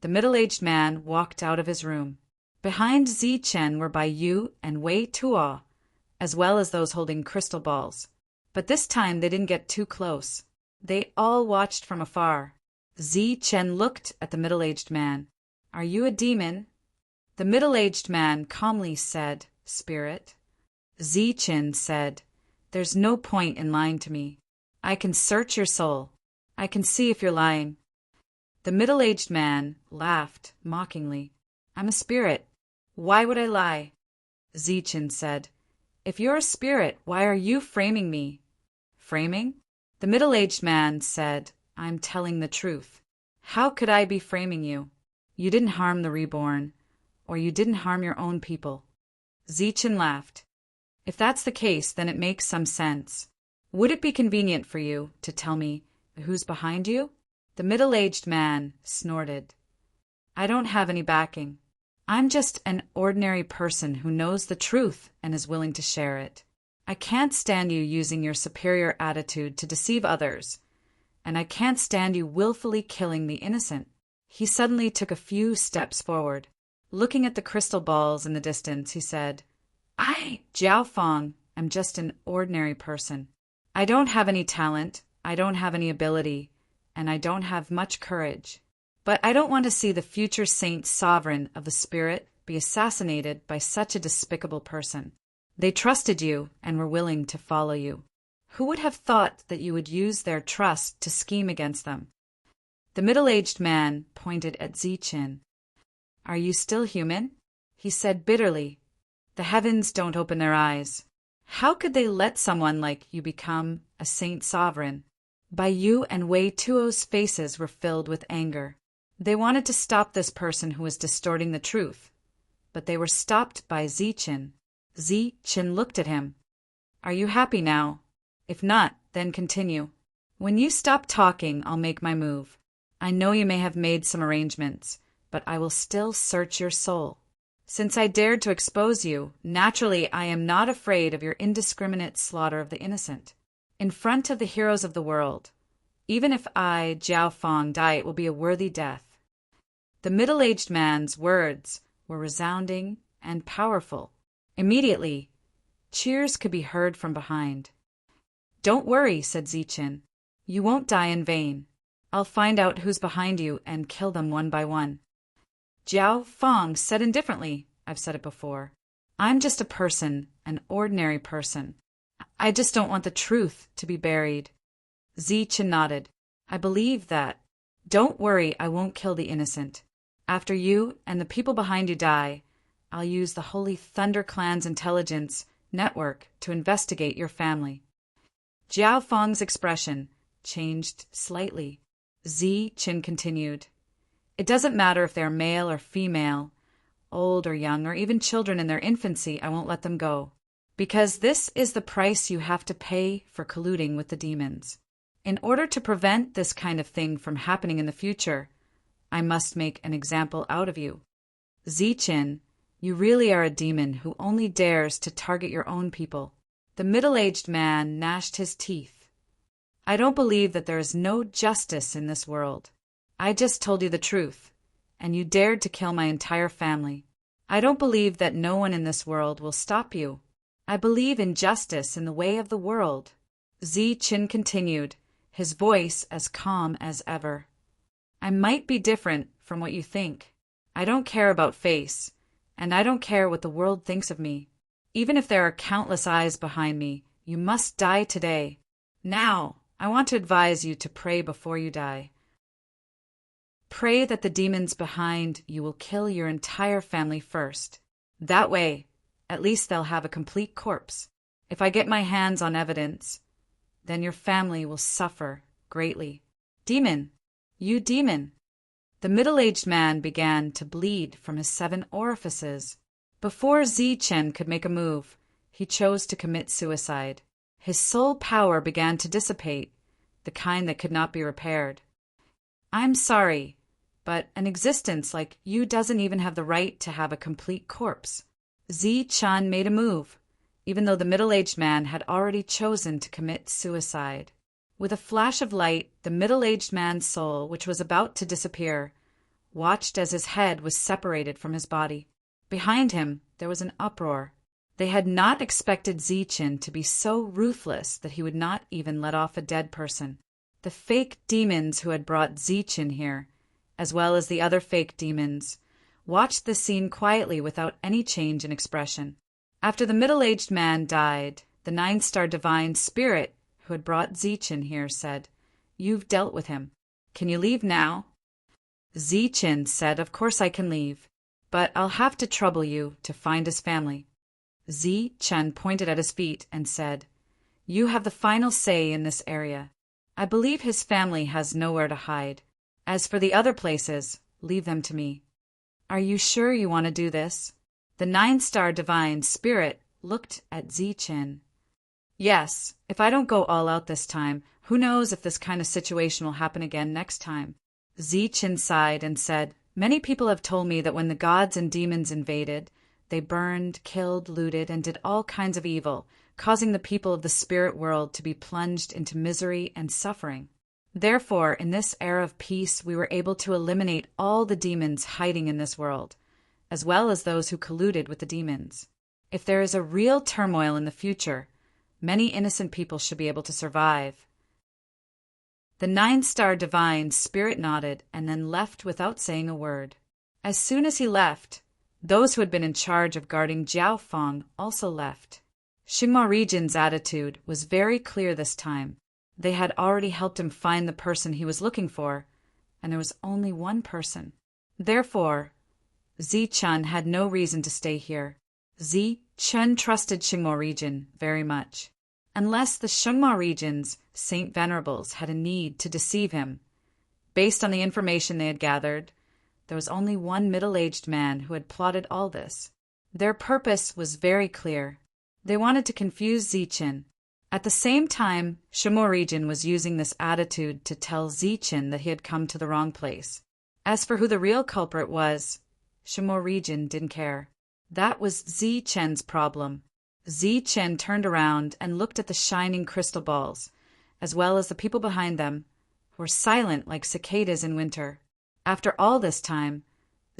the middle-aged man walked out of his room. Behind Zi-Chen were Baiyu and Wei Tuo, as well as those holding crystal balls. But this time they didn't get too close. They all watched from afar. Zi-Chen looked at the middle-aged man. "Are you a demon?" The middle-aged man calmly said, "Spirit." Zi-Chen said, "There's no point in lying to me. I can search your soul. I can see if you're lying." The middle-aged man laughed mockingly. "I'm a spirit. Why would I lie?" Zi-Chen said, "If you're a spirit, why are you framing me?" "Framing?" The middle-aged man said, "I'm telling the truth. How could I be framing you? You didn't harm the reborn. or you didn't harm your own people. Zichin laughed. If that's the case, then it makes some sense. Would it be convenient for you to tell me who's behind you? The middle-aged man snorted. I don't have any backing. I'm just an ordinary person who knows the truth and is willing to share it. I can't stand you using your superior attitude to deceive others, and I can't stand you willfully killing the innocent. He suddenly took a few steps forward. Looking at the crystal balls in the distance, he said, I, Jiao Fong, am just an ordinary person. I don't have any talent, I don't have any ability, and I don't have much courage. But I don't want to see the future saint sovereign of the spirit be assassinated by such a despicable person. They trusted you and were willing to follow you. Who would have thought that you would use their trust to scheme against them? The middle-aged man pointed at Zichin. Are you still human? He said bitterly. The heavens don't open their eyes. How could they let someone like you become a saint sovereign? Bai Yu and Wei Tuo's faces were filled with anger. They wanted to stop this person who was distorting the truth, but they were stopped by Zichin. Zichin looked at him. Are you happy now? If not, then continue. When you stop talking, I'll make my move. I know you may have made some arrangements, but I will still search your soul. Since I dared to expose you, naturally I am not afraid of your indiscriminate slaughter of the innocent. In front of the heroes of the world, even if I, Jiao Fong, die, it will be a worthy death. The middle-aged man's words were resounding and powerful. Immediately, cheers could be heard from behind. Don't worry, said Zichin. You won't die in vain. I'll find out who's behind you and kill them one by one. Jiao Fong said indifferently, I've said it before. I'm just a person, an ordinary person. I just don't want the truth to be buried. Zichin nodded. I believe that. Don't worry, I won't kill the innocent. After you and the people behind you die, I'll use the Holy Thunder Clan's intelligence network to investigate your family. Jiao Fong's expression changed slightly. Zichin continued. It doesn't matter if they're male or female, old or young, or even children in their infancy, I won't let them go. Because this is the price you have to pay for colluding with the demons. In order to prevent this kind of thing from happening in the future, I must make an example out of you. Zichin, you really are a demon who only dares to target your own people. The middle-aged man gnashed his teeth. I don't believe that there is no justice in this world. I just told you the truth, and you dared to kill my entire family. I don't believe that no one in this world will stop you. I believe in justice in the way of the world. Zichin continued, his voice as calm as ever. I might be different from what you think. I don't care about face, and I don't care what the world thinks of me. Even if there are countless eyes behind me, you must die today. Now, I want to advise you to pray before you die. Pray that the demons behind you will kill your entire family first. That way, at least they'll have a complete corpse. If I get my hands on evidence, then your family will suffer greatly. Demon! You demon! The middle-aged man began to bleed from his 7 orifices. Before Zichin could make a move, he chose to commit suicide. His soul power began to dissipate, the kind that could not be repaired. I'm sorry, but an existence like you doesn't even have the right to have a complete corpse. Zichin made a move, even though the middle-aged man had already chosen to commit suicide. With a flash of light, the middle-aged man's soul, which was about to disappear, watched as his head was separated from his body. Behind him, there was an uproar. They had not expected Zichin to be so ruthless that he would not even let off a dead person. The fake demons who had brought Zichin here, as well as the other fake demons, watched the scene quietly without any change in expression. After the middle-aged man died, the 9-star divine spirit who had brought Zichin here said, You've dealt with him. Can you leave now? Zichin said, Of course I can leave, but I'll have to trouble you to find his family. Zichin pointed at his feet and said, You have the final say in this area. I believe his family has nowhere to hide. As for the other places, leave them to me. Are you sure you want to do this? The 9-star divine spirit looked at Zichen. Yes, if I don't go all out this time, who knows if this kind of situation will happen again next time. Zichen sighed and said, Many people have told me that when the gods and demons invaded, they burned, killed, looted, and did all kinds of evil, causing the people of the spirit world to be plunged into misery and suffering. Therefore, in this era of peace, we were able to eliminate all the demons hiding in this world, as well as those who colluded with the demons. If there is a real turmoil in the future, many innocent people should be able to survive. The 9-star divine spirit nodded and then left without saying a word. As soon as he left, those who had been in charge of guarding Jiaofeng also left. Xingmao region's attitude was very clear this time. They had already helped him find the person he was looking for, and there was only one person. Therefore, Zichen had no reason to stay here. Zichen trusted Xingmao region very much. Unless the Xingmao region's Saint Venerables had a need to deceive him. Based on the information they had gathered, there was only one middle-aged man who had plotted all this. Their purpose was very clear. They wanted to confuse Zichen. At the same time, Xingmao region was using this attitude to tell Zichen that he had come to the wrong place. As for who the real culprit was, Xingmao region didn't care. That was Zichen's problem. Zichen turned around and looked at the shining crystal balls, as well as the people behind them, who were silent like cicadas in winter. After all this time,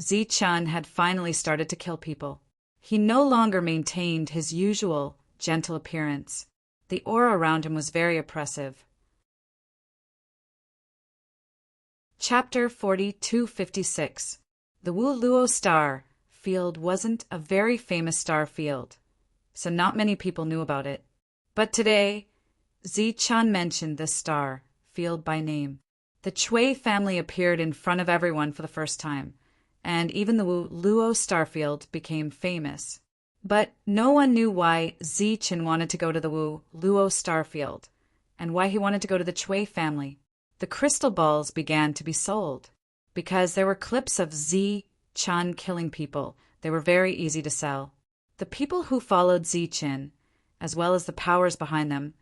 Zichen had finally started to kill people. He no longer maintained his usual gentle appearance. The aura around him was very oppressive. Chapter 4256. The Wu Luo star field wasn't a very famous star field, so not many people knew about it. But today, Zichen mentioned this star field by name. The Chui family appeared in front of everyone for the first time, and even the Wu Luo starfield became famous. But no one knew why Zichen wanted to go to the Wu Luo starfield, and why he wanted to go to the Chui family. The crystal balls began to be sold. Because there were clips of Zichen killing people, they were very easy to sell. The people who followed Zichen, as well as the powers behind them,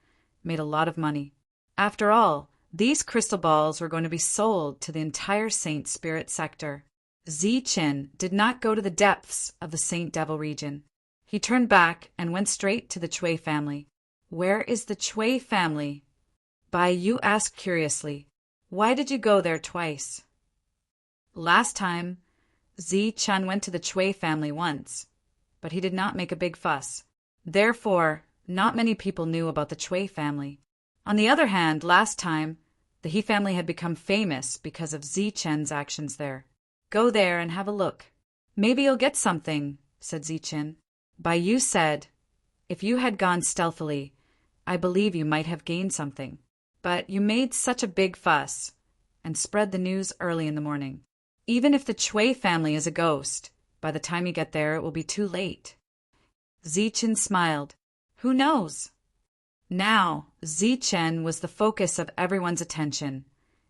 made a lot of money. After all, these crystal balls were going to be sold to the entire Saint Spirit sector. Zichen did not go to the depths of the Saint Devil region. He turned back and went straight to the Chui family. Where is the Chui family? Bai Yu asked curiously. Why did you go there twice? Last time, Zichen went to the Chui family once, but he did not make a big fuss. Therefore, not many people knew about the Chui family. On the other hand, last time, the He family had become famous because of Zichen's actions there. Go there and have a look. Maybe you'll get something, said Zichen. Bai Yu said, if you had gone stealthily, I believe you might have gained something. But you made such a big fuss and spread the news early in the morning. Even if the Chui family is a ghost, by the time you get there it will be too late. Zichen smiled. Who knows? Now, Zichen was the focus of everyone's attention,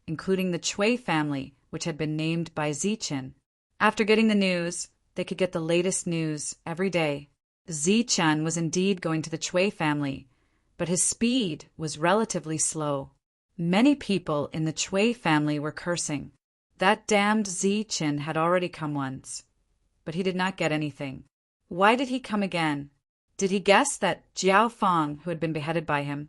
including the Chui family, which had been named by Zichen. After getting the news, they could get the latest news every day. Zichen was indeed going to the Chui family, but his speed was relatively slow. Many people in the Chui family were cursing. That damned Zichen had already come once, but he did not get anything. Why did he come again? Did he guess that Jiaofeng, who had been beheaded by him,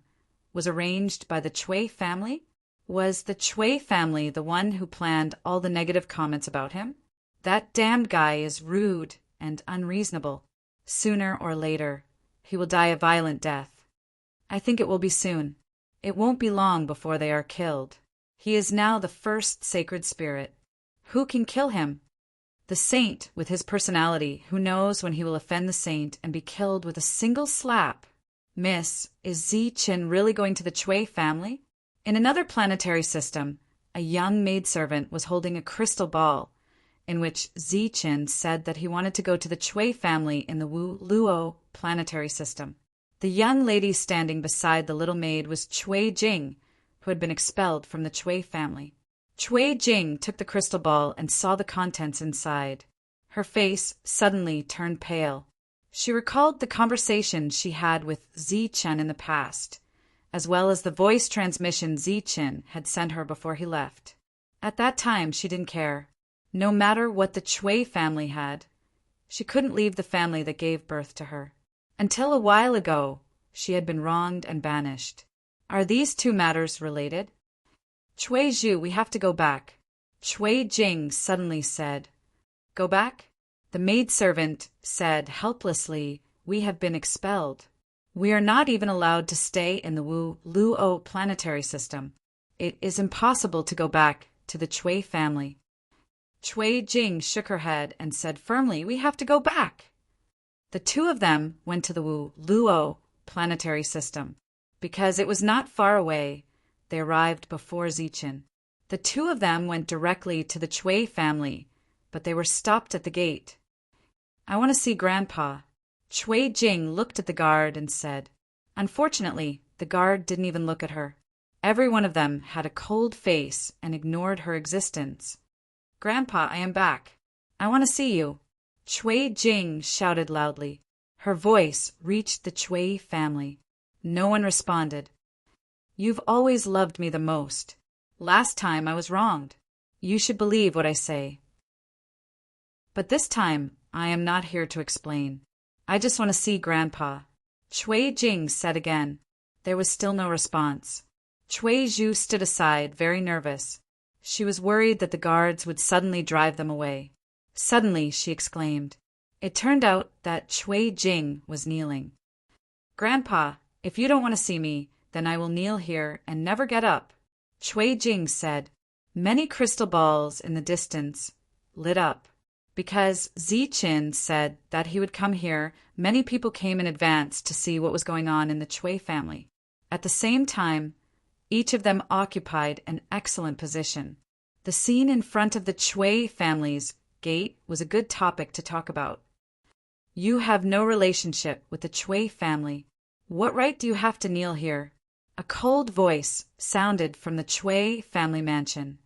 was arranged by the Chui family? Was the Chui family the one who planned all the negative comments about him? That damned guy is rude and unreasonable. Sooner or later, he will die a violent death. I think it will be soon. It won't be long before they are killed. He is now the first sacred spirit. Who can kill him? The saint, with his personality, who knows when he will offend the saint and be killed with a single slap. Miss, is Zichen really going to the Chui family? In another planetary system, a young maidservant was holding a crystal ball, in which Zichen said that he wanted to go to the Chui family in the Wu Luo planetary system. The young lady standing beside the little maid was Cui Jing, who had been expelled from the Chui family. Cui Jing took the crystal ball and saw the contents inside. Her face suddenly turned pale. She recalled the conversation she had with Zichen in the past, as well as the voice transmission Zichen had sent her before he left. At that time, she didn't care. No matter what the Chui family had, she couldn't leave the family that gave birth to her. Until a while ago, she had been wronged and banished. Are these two matters related? Chui Zhu, we have to go back, Chui Jing suddenly said. Go back? The maidservant said helplessly, we have been expelled. We are not even allowed to stay in the Wu Luo planetary system. It is impossible to go back to the Chui family. Chui Jing shook her head and said firmly, we have to go back. The two of them went to the Wu Luo planetary system. Because it was not far away, they arrived before Zichen. The two of them went directly to the Chui family, but they were stopped at the gate. I want to see Grandpa. Chui Jing looked at the guard and said. Unfortunately, the guard didn't even look at her. Every one of them had a cold face and ignored her existence. Grandpa, I am back. I want to see you. Chui Jing shouted loudly. Her voice reached the Chui family. No one responded. You've always loved me the most. Last time I was wronged. You should believe what I say. But this time, I am not here to explain. I just want to see Grandpa. Chui Jing said again. There was still no response. Chui Zhu stood aside, very nervous. She was worried that the guards would suddenly drive them away. Suddenly, she exclaimed. It turned out that Chui Jing was kneeling. Grandpa, if you don't want to see me, then I will kneel here and never get up, Chui Jing said. Many crystal balls in the distance lit up. Because Zichen said that he would come here, many people came in advance to see what was going on in the Chui family. At the same time, each of them occupied an excellent position. The scene in front of the Chui family's gate was a good topic to talk about. You have no relationship with the Chui family. What right do you have to kneel here? A cold voice sounded from the Chui family mansion.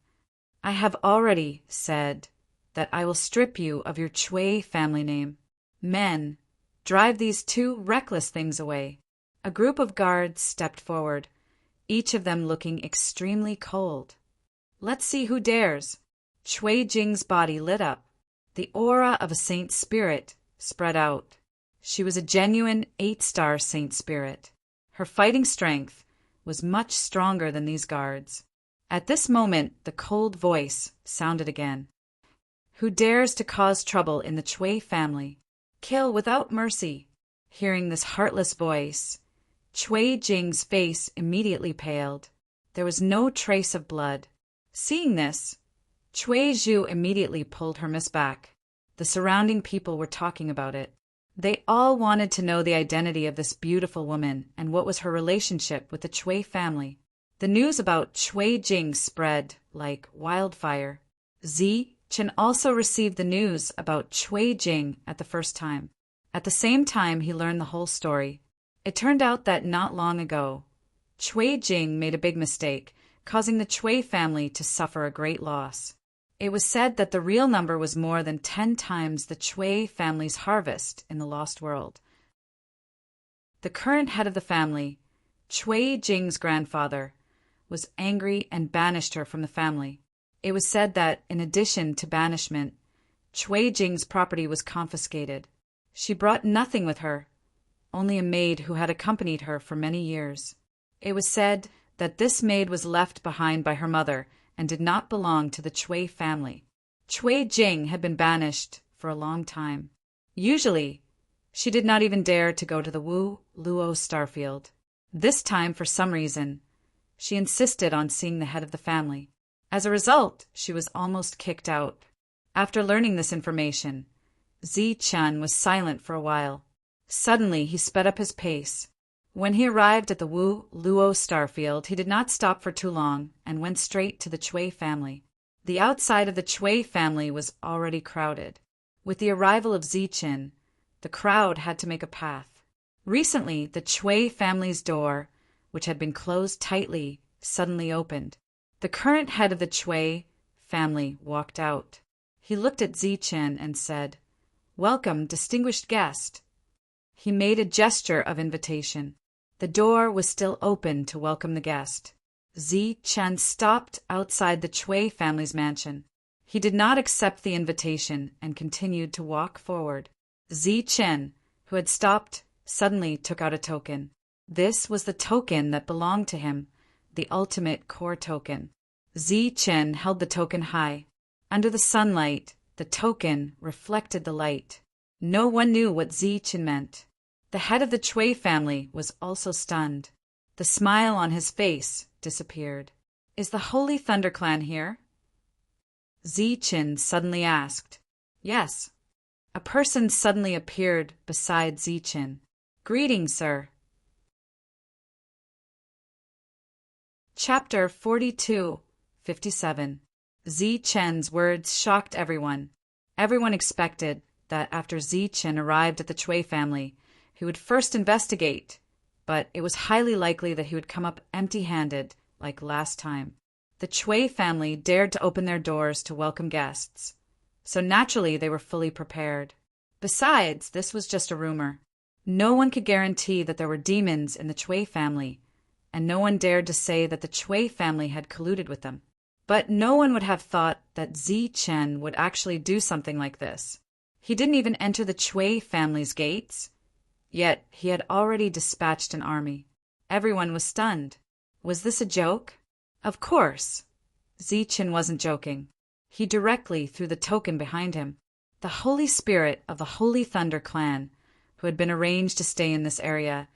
I have already said that I will strip you of your Chui family name. Men, drive these two reckless things away. A group of guards stepped forward, each of them looking extremely cold. Let's see who dares. Chui Jing's body lit up. The aura of a saint spirit spread out. She was a genuine 8-star saint spirit. Her fighting strength was much stronger than these guards. At this moment, the cold voice sounded again. Who dares to cause trouble in the Chui family? Kill without mercy. Hearing this heartless voice, Chui Jing's face immediately paled. There was no trace of blood. Seeing this, Chui Zhu immediately pulled her mist back. The surrounding people were talking about it. They all wanted to know the identity of this beautiful woman and what was her relationship with the Chui family. The news about Chui Jing spread like wildfire. Chen also received the news about Chui Jing at the first time. At the same time, he learned the whole story. It turned out that not long ago, Chui Jing made a big mistake, causing the Chui family to suffer a great loss. It was said that the real number was more than 10 times the Chui family's harvest in the Lost World. The current head of the family, Chui Jing's grandfather, was angry and banished her from the family. It was said that, in addition to banishment, Chui Jing's property was confiscated. She brought nothing with her, only a maid who had accompanied her for many years. It was said that this maid was left behind by her mother and did not belong to the Chui family. Chui Jing had been banished for a long time. Usually, she did not even dare to go to the Wu Luo starfield. This time, for some reason, she insisted on seeing the head of the family. As a result, she was almost kicked out. After learning this information, Zichen was silent for a while. Suddenly, he sped up his pace. When he arrived at the Wu Luo starfield, he did not stop for too long and went straight to the Chui family. The outside of the Chui family was already crowded. With the arrival of Zichen, the crowd had to make a path. Recently, the Chui family's door, which had been closed tightly, suddenly opened. The current head of the Chui family walked out. He looked at Zichen and said, "Welcome, distinguished guest." He made a gesture of invitation. The door was still open to welcome the guest. Zichen stopped outside the Chui family's mansion. He did not accept the invitation and continued to walk forward. Zichen, who had stopped, suddenly took out a token. This was the token that belonged to him, the ultimate core token. Zichen held the token high. Under the sunlight, the token reflected the light. No one knew what Zichen meant. The head of the Chui family was also stunned. The smile on his face disappeared. "Is the Holy Thunder Clan here?" Zichen suddenly asked. "Yes." A person suddenly appeared beside Zichen. "Greetings, sir." Chapter 42:57. Zichen's words shocked everyone. Everyone expected that after Zichen arrived at the Chui family, he would first investigate, but it was highly likely that he would come up empty-handed like last time. The Chui family dared to open their doors to welcome guests, so naturally they were fully prepared. Besides, this was just a rumor. No one could guarantee that there were demons in the Chui family, and no one dared to say that the Chui family had colluded with them. But no one would have thought that Zichen would actually do something like this. He didn't even enter the Chui family's gates, yet he had already dispatched an army. Everyone was stunned. Was this a joke? Of course. Zichen wasn't joking. He directly threw the token behind him. The Holy Spirit of the Holy Thunder Clan, who had been arranged to stay in this area,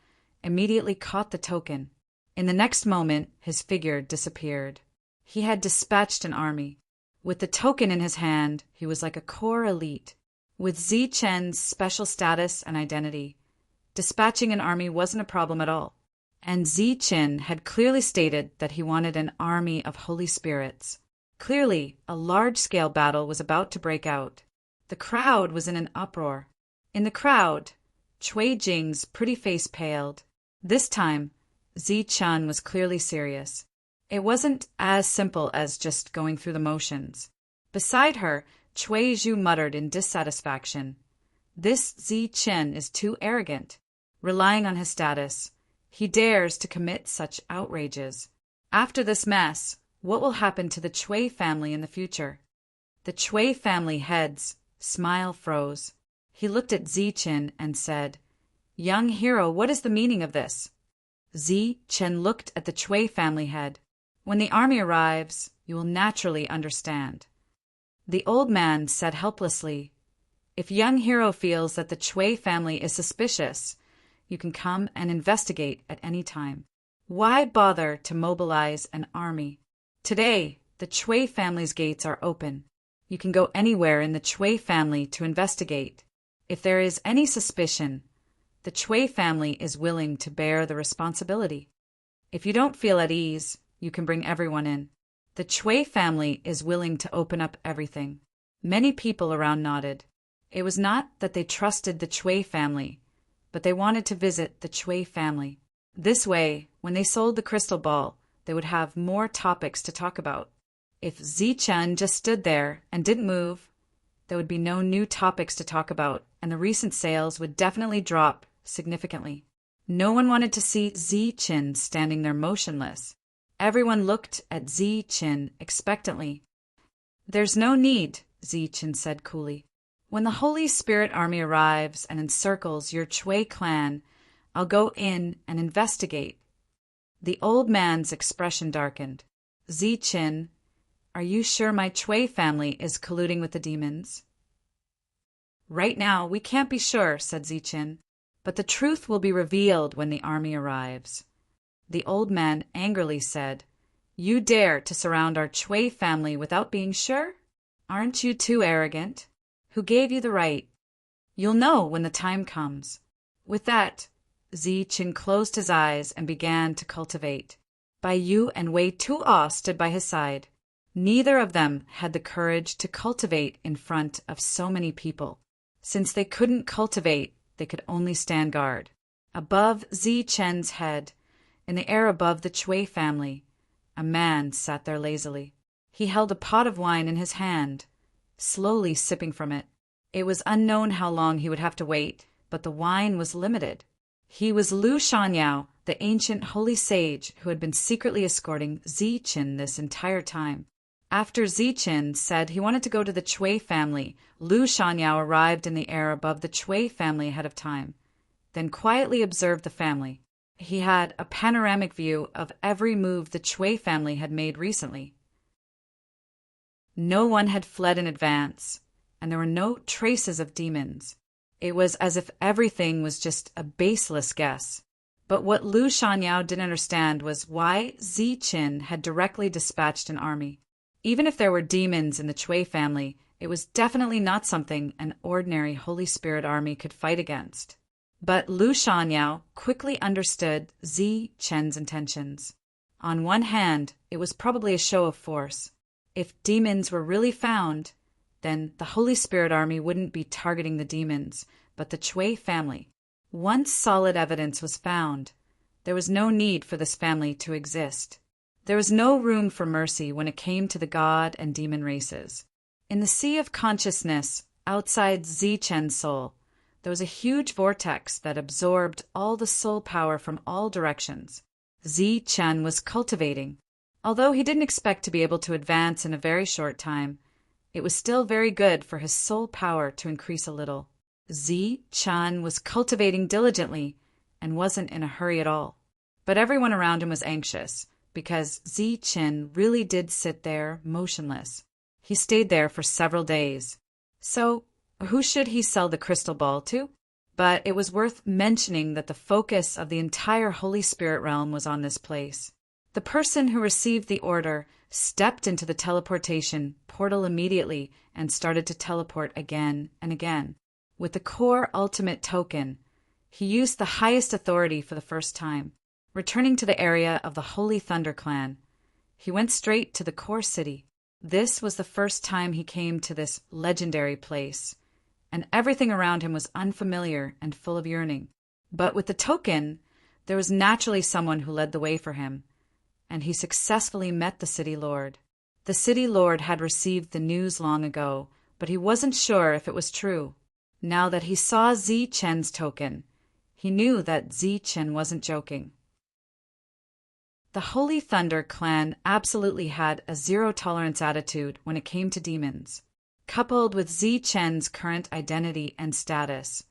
immediately caught the token. In the next moment, his figure disappeared. He had dispatched an army. With the token in his hand, he was like a core elite. With Zichen's special status and identity, dispatching an army wasn't a problem at all. And Zichen had clearly stated that he wanted an army of holy spirits. Clearly, a large-scale battle was about to break out. The crowd was in an uproar. In the crowd, Cui Jing's pretty face paled. This time, Zichen was clearly serious. It wasn't as simple as just going through the motions. Beside her, Cui Zhu muttered in dissatisfaction. "This Zichen is too arrogant. Relying on his status, he dares to commit such outrages. After this mess, what will happen to the Cui family in the future?" The Cui family head's smile froze. He looked at Zichen and said, "Young hero, what is the meaning of this?" Zichen looked at the Cui family head. "When the army arrives, you will naturally understand." The old man said helplessly, "If young hero feels that the Cui family is suspicious, you can come and investigate at any time. Why bother to mobilize an army? Today, the Cui family's gates are open. You can go anywhere in the Cui family to investigate. If there is any suspicion, the Cui family is willing to bear the responsibility. If you don't feel at ease, you can bring everyone in. The Cui family is willing to open up everything." Many people around nodded. It was not that they trusted the Cui family, but they wanted to visit the Cui family. This way, when they sold the crystal ball, they would have more topics to talk about. If Zichen just stood there and didn't move, there would be no new topics to talk about, and the recent sales would definitely drop significantly. No one wanted to see Zichen standing there motionless. Everyone looked at Zichen expectantly. "There's no need," Zichen said coolly. "When the Holy Spirit army arrives and encircles your Chui clan, I'll go in and investigate." The old man's expression darkened. "Zichen, are you sure my Chui family is colluding with the demons?" "Right now, we can't be sure," said Zichen, "but the truth will be revealed when the army arrives." The old man angrily said, "You dare to surround our Chui family without being sure? Aren't you too arrogant? Who gave you the right? You'll know when the time comes." With that, Zichen closed his eyes and began to cultivate. Bai Yu and Wei Tuo stood by his side. Neither of them had the courage to cultivate in front of so many people. Since they couldn't cultivate, they could only stand guard. Above Zichen's head, in the air above the Chui family, a man sat there lazily. He held a pot of wine in his hand, slowly sipping from it. It was unknown how long he would have to wait, but the wine was limited. He was Lu Shangyao, the ancient holy sage who had been secretly escorting Zichen this entire time. After Zichen said he wanted to go to the Chui family, Lu Shangyao arrived in the air above the Chui family ahead of time, then quietly observed the family. He had a panoramic view of every move the Chui family had made recently. No one had fled in advance, and there were no traces of demons. It was as if everything was just a baseless guess. But what Lu Shangyao didn't understand was why Zichen had directly dispatched an army. Even if there were demons in the Chui family, it was definitely not something an ordinary Holy Spirit army could fight against. But Lu Shangyao quickly understood Zichen's intentions. On one hand, it was probably a show of force. If demons were really found, then the Holy Spirit army wouldn't be targeting the demons, but the Chui family. Once solid evidence was found, there was no need for this family to exist. There was no room for mercy when it came to the god and demon races. In the sea of consciousness, outside Zichen's soul, there was a huge vortex that absorbed all the soul power from all directions. Zichen was cultivating. Although he didn't expect to be able to advance in a very short time, it was still very good for his soul power to increase a little. Zichen was cultivating diligently and wasn't in a hurry at all. But everyone around him was anxious, because Zichen really did sit there motionless. He stayed there for several days. So, who should he sell the crystal ball to? But it was worth mentioning that the focus of the entire Holy Spirit realm was on this place. The person who received the order stepped into the teleportation portal immediately and started to teleport again and again. With the core ultimate token, he used the highest authority for the first time. Returning to the area of the Holy Thunder Clan, he went straight to the core city. This was the first time he came to this legendary place, and everything around him was unfamiliar and full of yearning. But with the token, there was naturally someone who led the way for him, and he successfully met the city lord. The city lord had received the news long ago, but he wasn't sure if it was true. Now that he saw Zichen's token, he knew that Zichen wasn't joking. The Holy Thunder Clan absolutely had a zero-tolerance attitude when it came to demons. Coupled with Zichen's current identity and status,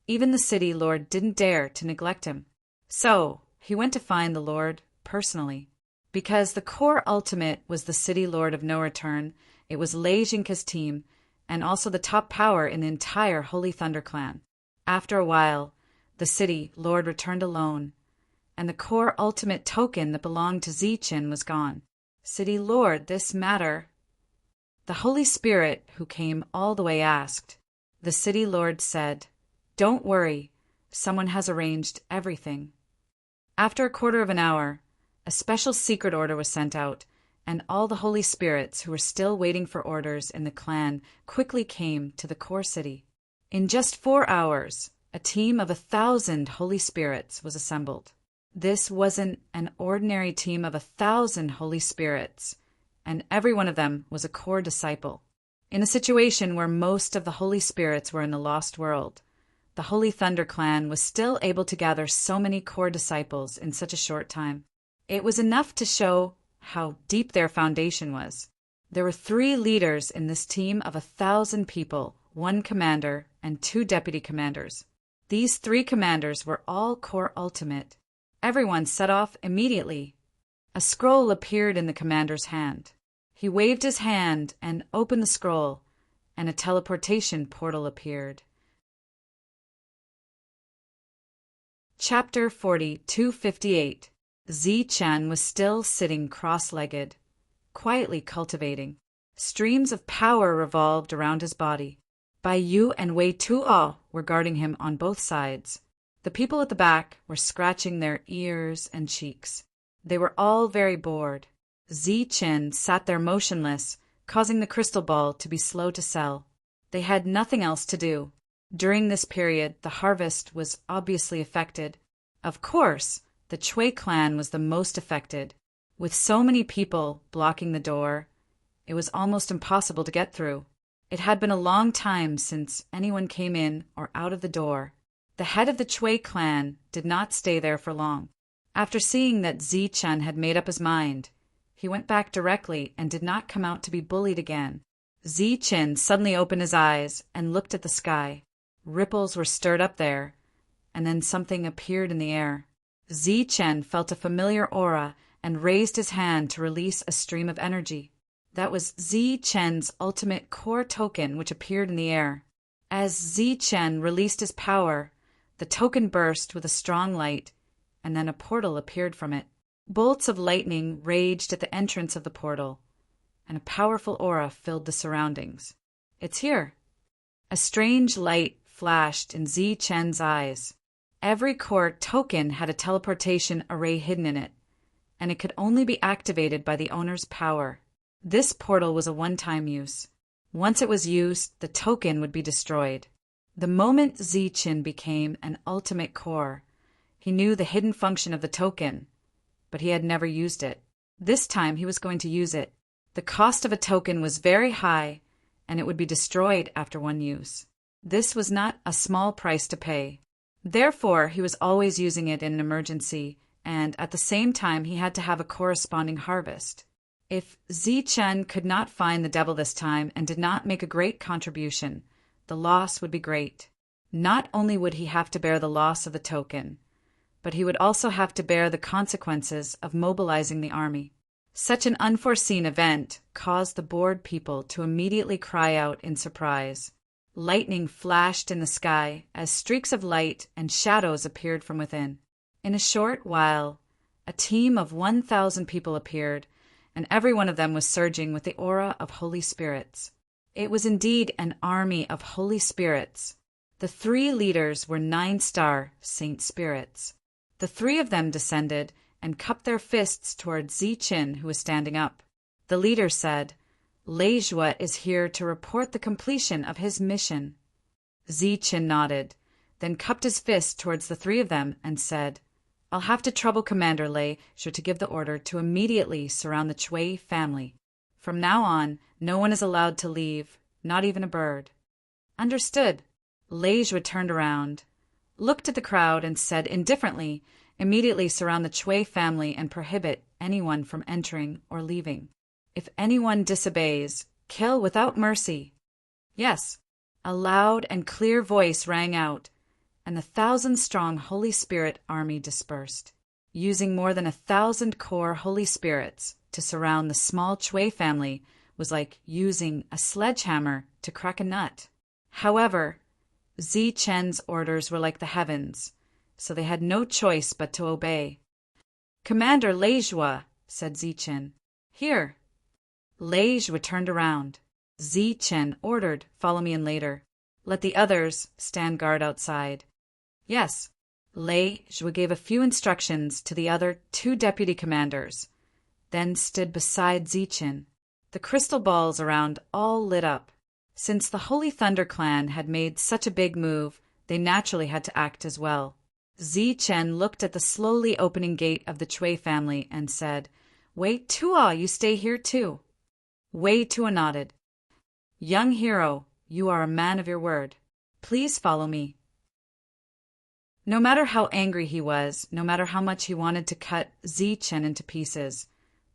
even the city lord didn't dare to neglect him. So, he went to find the lord personally. Because the core ultimate was the city lord of no return, it was Lei Jinka's team, and also the top power in the entire Holy Thunder Clan. After a while, the city lord returned alone, and the core ultimate token that belonged to Zichen was gone. City lord, this matter. The Holy Spirit, who came all the way, asked. The city lord said, "Don't worry, someone has arranged everything." After a quarter of an hour, a special secret order was sent out, and all the Holy Spirits who were still waiting for orders in the clan quickly came to the core city. In just 4 hours, a team of 1,000 Holy Spirits was assembled. This wasn't an ordinary team of 1,000 Holy Spirits, and every one of them was a core disciple. In a situation where most of the Holy Spirits were in the Lost World, the Holy Thunder Clan was still able to gather so many core disciples in such a short time. It was enough to show how deep their foundation was. There were 3 leaders in this team of 1,000 people, 1 commander and 2 deputy commanders. These 3 commanders were all core ultimate. Everyone set off immediately. A scroll appeared in the commander's hand. He waved his hand and opened the scroll, and a teleportation portal appeared. Chapter 4258. Zichen was still sitting cross-legged, quietly cultivating. Streams of power revolved around his body. Bai Yu and Wei Tuo were guarding him on both sides. The people at the back were scratching their ears and cheeks. They were all very bored. Zichen sat there motionless, causing the crystal ball to be slow to sell. They had nothing else to do. During this period, the harvest was obviously affected. Of course, the Chui clan was the most affected. With so many people blocking the door, it was almost impossible to get through. It had been a long time since anyone came in or out of the door. The head of the Chui clan did not stay there for long. After seeing that Zichen had made up his mind, he went back directly and did not come out to be bullied again. Zichen suddenly opened his eyes and looked at the sky. Ripples were stirred up there, and then something appeared in the air. Zichen felt a familiar aura and raised his hand to release a stream of energy. That was Zichen's ultimate core token, which appeared in the air. As Zichen released his power, the token burst with a strong light, and then a portal appeared from it. Bolts of lightning raged at the entrance of the portal, and a powerful aura filled the surroundings. "It's here." A strange light flashed in Zichen's eyes. Every core token had a teleportation array hidden in it, and it could only be activated by the owner's power. This portal was a one-time use. Once it was used, the token would be destroyed. The moment Zichen became an ultimate core, he knew the hidden function of the token, but he had never used it. This time he was going to use it. The cost of a token was very high, and it would be destroyed after one use. This was not a small price to pay. Therefore, he was always using it in an emergency, and at the same time he had to have a corresponding harvest. If Zichen could not find the devil this time and did not make a great contribution, the loss would be great. Not only would he have to bear the loss of the token, but he would also have to bear the consequences of mobilizing the army. Such an unforeseen event caused the bored people to immediately cry out in surprise. Lightning flashed in the sky as streaks of light and shadows appeared from within. In a short while, a team of 1,000 people appeared, and every one of them was surging with the aura of Holy Spirits. It was indeed an army of Holy Spirits. The 3 leaders were 9-star Saint Spirits. The 3 of them descended and cupped their fists toward Zichen, who was standing up. The leader said, "Leijua is here to report the completion of his mission." Zichen nodded, then cupped his fist towards the 3 of them and said, "I'll have to trouble Commander Leijua to give the order to immediately surround the Chui family. From now on, no one is allowed to leave, not even a bird." "Understood." Leijua turned around, looked at the crowd, and said indifferently, "Immediately surround the Chui family and prohibit anyone from entering or leaving. If anyone disobeys, kill without mercy." "Yes." A loud and clear voice rang out, and the 1,000-strong Holy Spirit army dispersed. Using more than 1,000 core Holy Spirits to surround the small Chui family was like using a sledgehammer to crack a nut. However, Zichen's orders were like the heavens, so they had no choice but to obey. "Commander Leijua," said Zichen. "Here." Leijua turned around. Zichen ordered, "Follow me in later. Let the others stand guard outside." "Yes." Leijua gave a few instructions to the other 2 deputy commanders, then stood beside Zichen. The crystal balls around all lit up. Since the Holy Thunder clan had made such a big move, they naturally had to act as well. Zichen looked at the slowly opening gate of the Chui family and said, "Wei Tuo, you stay here too." Wei Tuo nodded. "Young hero, you are a man of your word. Please follow me." No matter how angry he was, no matter how much he wanted to cut Zichen into pieces,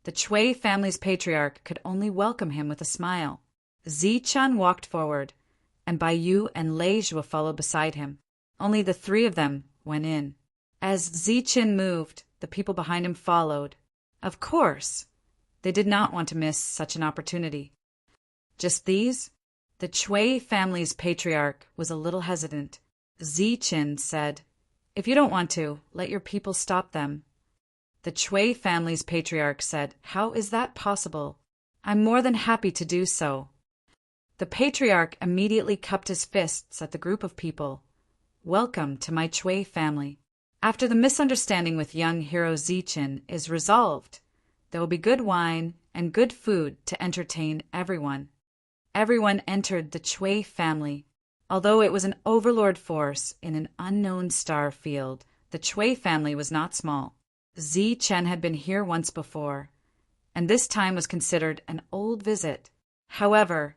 the Chui family's patriarch could only welcome him with a smile. Zichen walked forward, and Baiyu and Leijua followed beside him. Only the 3 of them went in. As Zichen moved, the people behind him followed. Of course, they did not want to miss such an opportunity. Just these? The Chui family's patriarch was a little hesitant. Zichen said, "If you don't want to, let your people stop them." The Chui family's patriarch said, "How is that possible? I'm more than happy to do so." The patriarch immediately cupped his fists at the group of people. "Welcome to my Chui family. After the misunderstanding with young hero Zichen is resolved, there will be good wine and good food to entertain everyone." Everyone entered the Chui family. Although it was an overlord force in an unknown star field, the Chui family was not small. Zichen had been here once before, and this time was considered an old visit. However,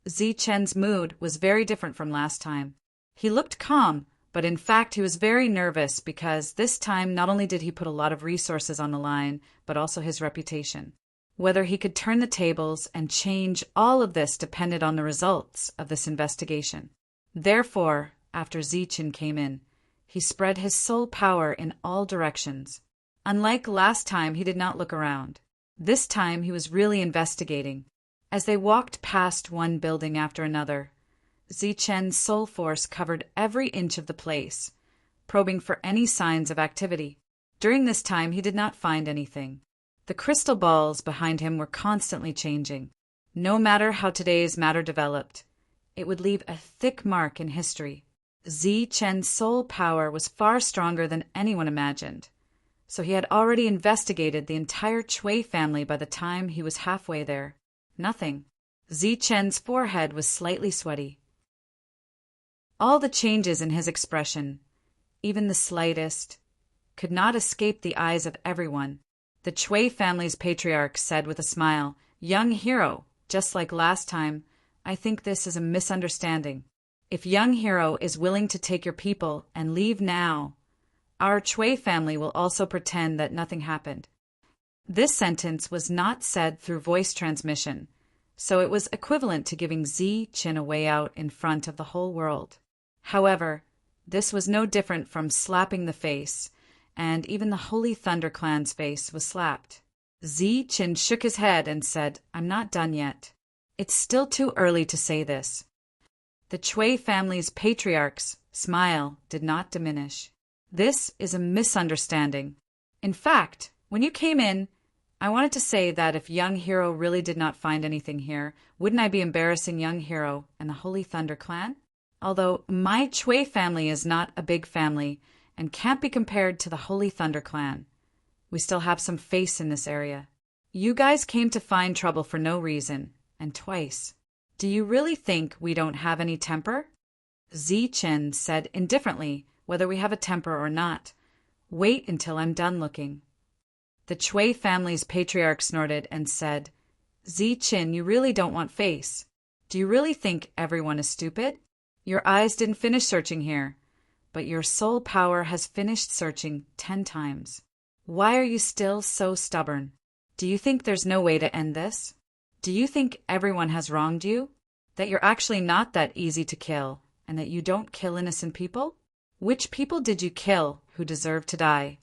Zichen's mood was very different from last time. He looked calm, but in fact he was very nervous because this time not only did he put a lot of resources on the line, but also his reputation. Whether he could turn the tables and change all of this depended on the results of this investigation. Therefore, after Zichen came in, he spread his soul power in all directions. Unlike last time, he did not look around. This time he was really investigating. As they walked past one building after another, Zichen's soul force covered every inch of the place, probing for any signs of activity. During this time he did not find anything. The crystal balls behind him were constantly changing. No matter how today's matter developed, it would leave a thick mark in history. Zichen's soul power was far stronger than anyone imagined, so he had already investigated the entire Chui family by the time he was halfway there. Nothing. Zichen's forehead was slightly sweaty. All the changes in his expression, even the slightest, could not escape the eyes of everyone. The Chui family's patriarch said with a smile, "Young hero, just like last time, I think this is a misunderstanding. If young hero is willing to take your people and leave now, our Chui family will also pretend that nothing happened." This sentence was not said through voice transmission, so it was equivalent to giving Zichen a way out in front of the whole world. However, this was no different from slapping the face, and even the Holy Thunder Clan's face was slapped. Zichen shook his head and said, "I'm not done yet. It's still too early to say this." The Chui family's patriarch's smile did not diminish. "This is a misunderstanding. In fact, when you came in, I wanted to say that if young hero really did not find anything here, wouldn't I be embarrassing young hero and the Holy Thunder Clan? Although my Chui family is not a big family and can't be compared to the Holy Thunder Clan, we still have some face in this area. You guys came to find trouble for no reason, and twice. Do you really think we don't have any temper?" Zichen said indifferently, "Whether we have a temper or not, wait until I'm done looking." The Chui family's patriarch snorted and said, "Zichen, you really don't want face. Do you really think everyone is stupid? Your eyes didn't finish searching here, but your soul power has finished searching 10 times. Why are you still so stubborn? Do you think there's no way to end this? Do you think everyone has wronged you? That you're actually not that easy to kill, and that you don't kill innocent people? Which people did you kill who deserve to die?"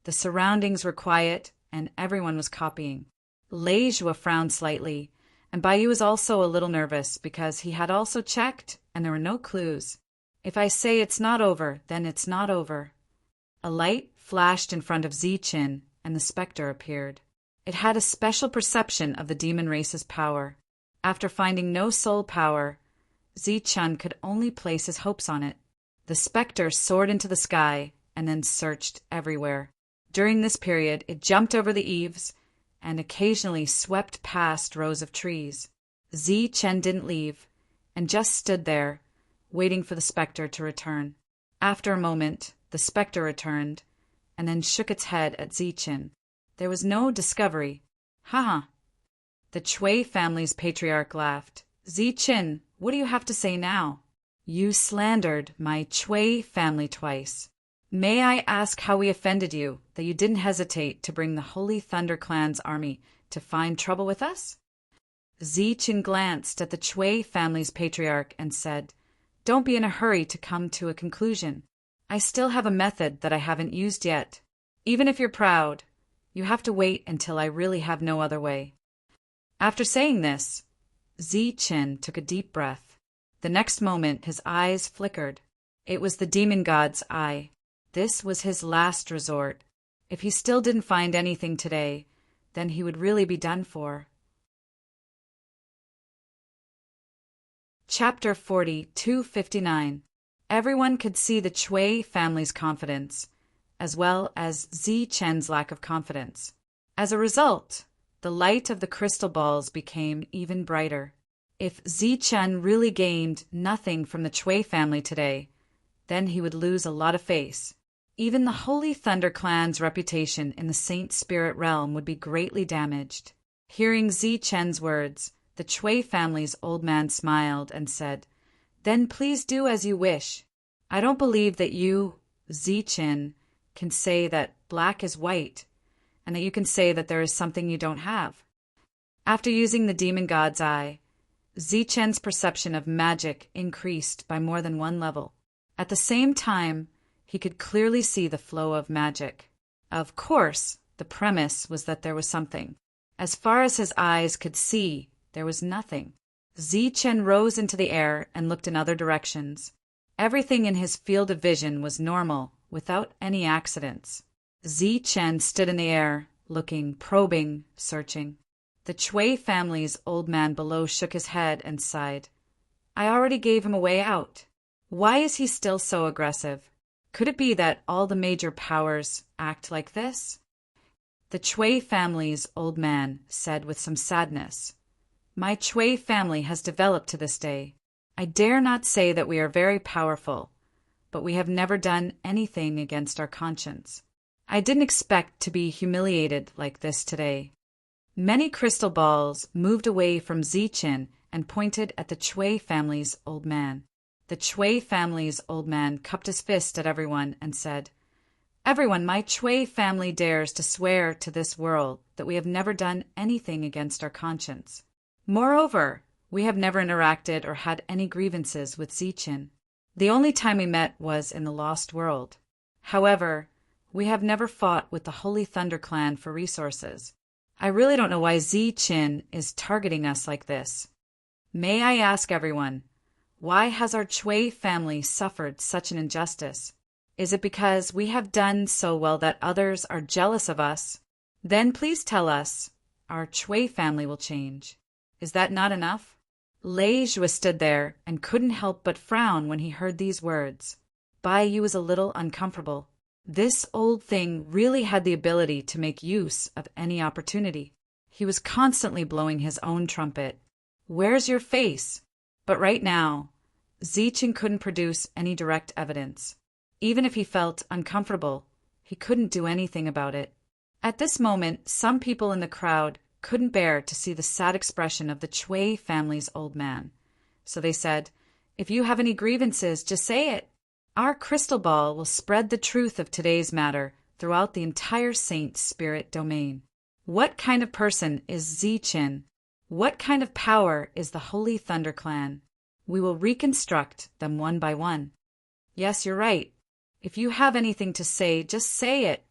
The surroundings were quiet, and everyone was copying. Leijua frowned slightly, and Baiyu was also a little nervous because he had also checked, and there were no clues. If I say it's not over, then it's not over. A light flashed in front of Zichen, and the specter appeared. It had a special perception of the demon race's power. After finding no soul power, Zichen could only place his hopes on it. The specter soared into the sky and then searched everywhere. During this period, it jumped over the eaves and occasionally swept past rows of trees. Zichen didn't leave and just stood there, waiting for the specter to return. After a moment, the specter returned and then shook its head at Zichen. There was no discovery. "Ha!" The Chui family's patriarch laughed. "Zichen, what do you have to say now? You slandered my Chui family twice. May I ask how we offended you, that you didn't hesitate to bring the Holy Thunder Clan's army to find trouble with us?" Zichen glanced at the Chui family's patriarch and said, "Don't be in a hurry to come to a conclusion. I still have a method that I haven't used yet. Even if you're proud, you have to wait until I really have no other way." After saying this, Zichen took a deep breath. The next moment his eyes flickered. It was the demon god's eye. This was his last resort. If he still didn't find anything today, then he would really be done for. Chapter 42:59. Everyone could see the Chui family's confidence, as well as Zichen's lack of confidence. As a result, the light of the crystal balls became even brighter. If Zichen really gained nothing from the Chui family today, then he would lose a lot of face. Even the Holy Thunder Clan's reputation in the Saint Spirit realm would be greatly damaged. Hearing Zichen's words, The Chui family's old man smiled and said, "Then please do as you wish. I don't believe that you, Zichin, can say that black is white, and that you can say that there is something you don't have." After using the demon god's eye, Zichen's perception of magic increased by more than one level. At the same time, he could clearly see the flow of magic. Of course, the premise was that there was something. As far as his eyes could see, there was nothing. Zichen rose into the air and looked in other directions. Everything in his field of vision was normal, without any accidents. Zichen stood in the air, looking, probing, searching. The Chui family's old man below shook his head and sighed. "I already gave him a way out. Why is he still so aggressive? Could it be that all the major powers act like this?" The Chui family's old man said with some sadness, "My Chui family has developed to this day. I dare not say that we are very powerful, but we have never done anything against our conscience. I didn't expect to be humiliated like this today." Many crystal balls moved away from Zichin and pointed at the Chui family's old man. The Chui family's old man cupped his fist at everyone and said, "Everyone, my Chui family dares to swear to this world that we have never done anything against our conscience. Moreover, we have never interacted or had any grievances with Zichin. The only time we met was in the Lost World. However, we have never fought with the Holy Thunder Clan for resources. I really don't know why Zichin is targeting us like this. May I ask everyone, why has our Chui family suffered such an injustice? Is it because we have done so well that others are jealous of us? Then please tell us. Our Chui family will change. Is that not enough?" Lei Zhua stood there and couldn't help but frown when he heard these words. Bai Yu was a little uncomfortable. This old thing really had the ability to make use of any opportunity. He was constantly blowing his own trumpet. "Where's your face?" But right now, Zichin couldn't produce any direct evidence. Even if he felt uncomfortable, he couldn't do anything about it. At this moment, some people in the crowd couldn't bear to see the sad expression of the Chui family's old man. So they said, "If you have any grievances, just say it. Our crystal ball will spread the truth of today's matter throughout the entire Saint Spirit domain. What kind of person is Zichin? What kind of power is the Holy Thunder Clan? We will reconstruct them one by one." "Yes, you're right. If you have anything to say, just say it."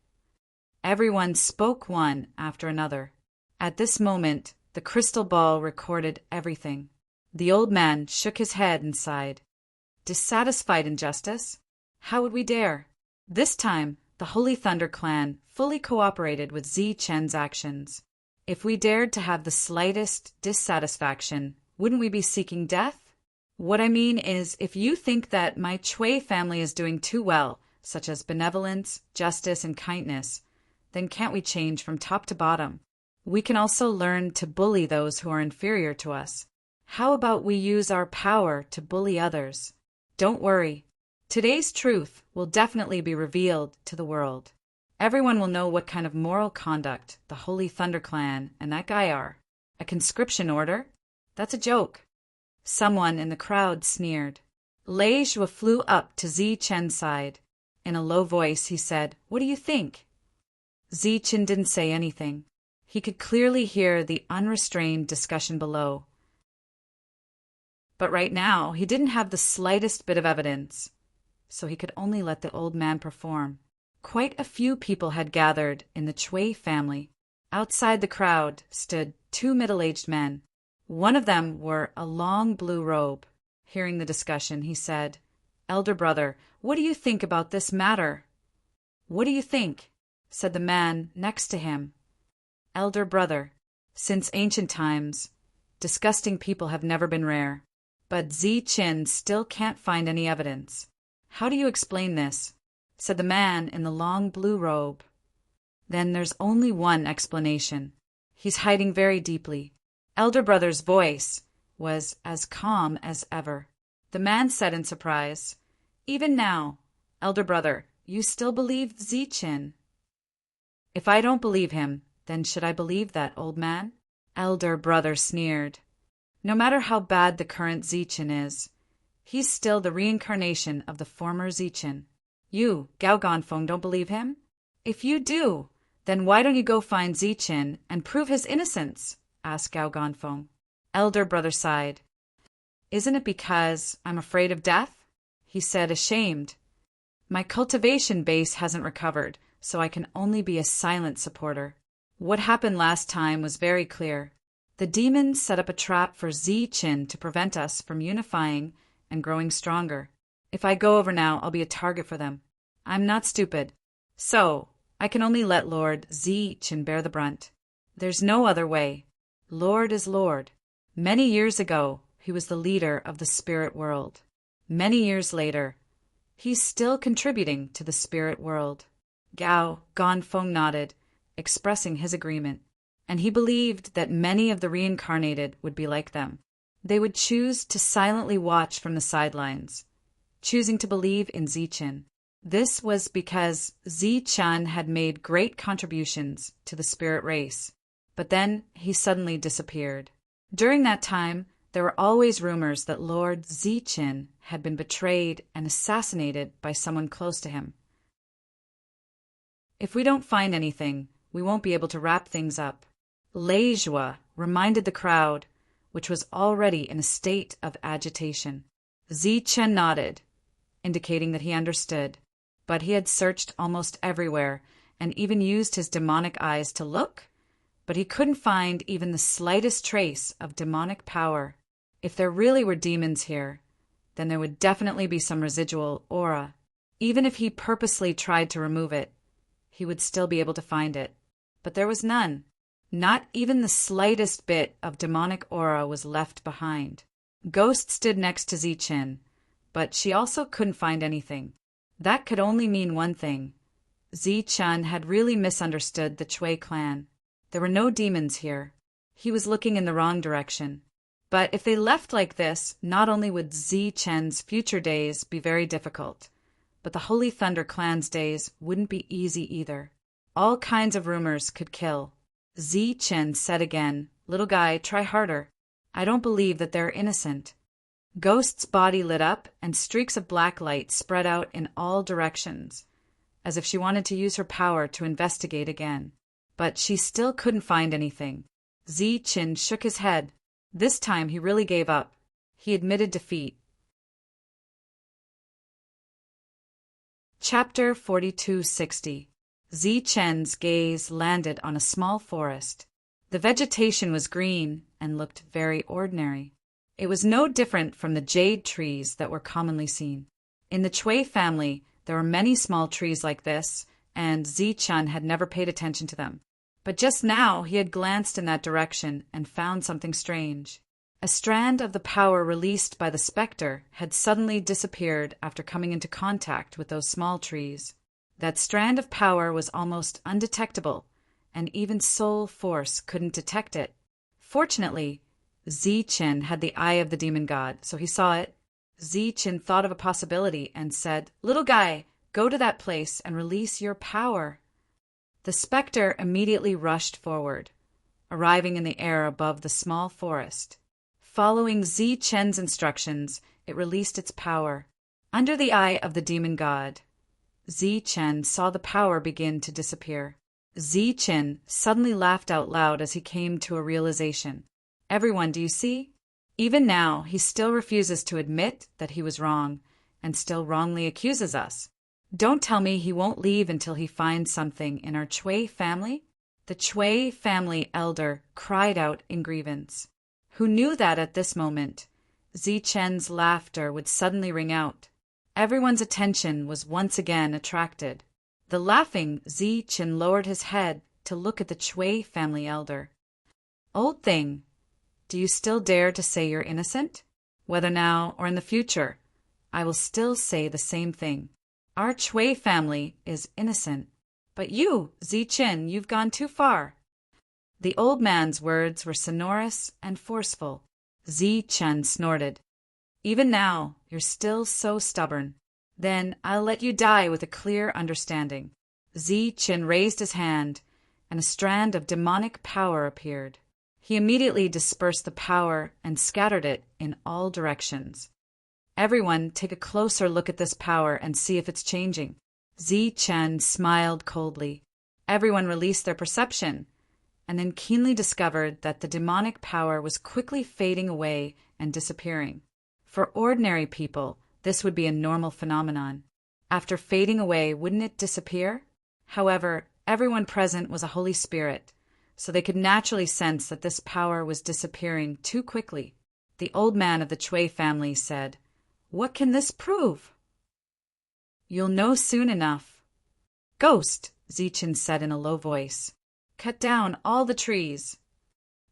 Everyone spoke one after another. At this moment, the crystal ball recorded everything. The old man shook his head and sighed. "Dissatisfied in justice? How would we dare?" This time, the Holy Thunder Clan fully cooperated with Zichen's actions. If we dared to have the slightest dissatisfaction, wouldn't we be seeking death? What I mean is, if you think that my Chui family is doing too well, such as benevolence, justice, and kindness, then can't we change from top to bottom? We can also learn to bully those who are inferior to us. How about we use our power to bully others? Don't worry. Today's truth will definitely be revealed to the world. Everyone will know what kind of moral conduct the Holy Thunder Clan and that guy are. A conscription order? That's a joke. Someone in the crowd sneered. Lei Zhua flew up to Zichen's side. In a low voice, he said, "What do you think?" Zichen didn't say anything. He could clearly hear the unrestrained discussion below. But right now, he didn't have the slightest bit of evidence, so he could only let the old man perform. Quite a few people had gathered in the Chui family. Outside the crowd stood two middle-aged men. One of them wore a long blue robe. Hearing the discussion, he said, "Elder brother, what do you think about this matter?" "What do you think?" said the man next to him. "Elder brother, since ancient times, disgusting people have never been rare. But Zichin still can't find any evidence. How do you explain this?" said the man in the long blue robe. "Then there's only one explanation. He's hiding very deeply." Elder brother's voice was as calm as ever. The man said in surprise, "Even now, elder brother, you still believe Zichin?" "If I don't believe him, then should I believe that old man?" Elder brother sneered. No matter how bad the current Zichin is, he's still the reincarnation of the former Zichin. You, Gao Ganfeng, don't believe him? If you do, then why don't you go find Zichin and prove his innocence? Asked Gao Ganfeng. Elder brother sighed. Isn't it because I'm afraid of death? He said, ashamed. My cultivation base hasn't recovered, so I can only be a silent supporter. What happened last time was very clear. The demons set up a trap for Zichin to prevent us from unifying and growing stronger. If I go over now, I'll be a target for them. I'm not stupid. So, I can only let Lord Zichin bear the brunt. There's no other way. Lord is Lord. Many years ago, he was the leader of the spirit world. Many years later, he's still contributing to the spirit world. Gao Ganfeng nodded, expressing his agreement. And he believed that many of the reincarnated would be like them. They would choose to silently watch from the sidelines, choosing to believe in Zichin. This was because Zichin had made great contributions to the spirit race, but then he suddenly disappeared. During that time, there were always rumors that Lord Zichin had been betrayed and assassinated by someone close to him. If we don't find anything, we won't be able to wrap things up. Leijua reminded the crowd, which was already in a state of agitation. Zichin nodded, indicating that he understood, but he had searched almost everywhere and even used his demonic eyes to look, but he couldn't find even the slightest trace of demonic power. If there really were demons here, then there would definitely be some residual aura. Even if he purposely tried to remove it, he would still be able to find it. But there was none. Not even the slightest bit of demonic aura was left behind. Ghost stood next to Zichin, but she also couldn't find anything. That could only mean one thing. Zichin had really misunderstood the Chui clan. There were no demons here. He was looking in the wrong direction. But if they left like this, not only would Zichin's future days be very difficult, but the Holy Thunder clan's days wouldn't be easy either. All kinds of rumors could kill. Zichin said again, "Little guy, try harder. I don't believe that they're innocent." Ghost's body lit up and streaks of black light spread out in all directions, as if she wanted to use her power to investigate again. But she still couldn't find anything. Zichin shook his head. This time he really gave up. He admitted defeat. Chapter 4260. Zichin's gaze landed on a small forest. The vegetation was green and looked very ordinary. It was no different from the jade trees that were commonly seen. In the Chui family, there were many small trees like this, and Zichin had never paid attention to them. But just now he had glanced in that direction and found something strange. A strand of the power released by the specter had suddenly disappeared after coming into contact with those small trees. That strand of power was almost undetectable, and even soul force couldn't detect it. Fortunately, Zichin had the eye of the demon god, so he saw it. Zichin thought of a possibility and said, "Little guy, go to that place and release your power." The specter immediately rushed forward, arriving in the air above the small forest. Following Zichin's instructions, it released its power. Under the eye of the demon god, Zichin saw the power begin to disappear. Zichin suddenly laughed out loud as he came to a realization. "Everyone, do you see? Even now, he still refuses to admit that he was wrong, and still wrongly accuses us. Don't tell me he won't leave until he finds something in our Chui family?" The Chui family elder cried out in grievance. Who knew that at this moment, Zichin's laughter would suddenly ring out. Everyone's attention was once again attracted. The laughing Zichin lowered his head to look at the Chui family elder. "Old thing, do you still dare to say you're innocent? Whether now or in the future, I will still say the same thing. Our Chui family is innocent. But you, Zichin, you've gone too far." The old man's words were sonorous and forceful. Zichin snorted. "Even now, you're still so stubborn. Then I'll let you die with a clear understanding." Zichin raised his hand, and a strand of demonic power appeared. He immediately dispersed the power and scattered it in all directions. Everyone, take a closer look at this power and see if it's changing. Zichen smiled coldly. Everyone released their perception, and then keenly discovered that the demonic power was quickly fading away and disappearing. For ordinary people, this would be a normal phenomenon. After fading away, wouldn't it disappear? However, everyone present was a Holy Spirit, so they could naturally sense that this power was disappearing too quickly. The old man of the Chui family said, "What can this prove?" "You'll know soon enough." "Ghost," Zichen said in a low voice. "Cut down all the trees."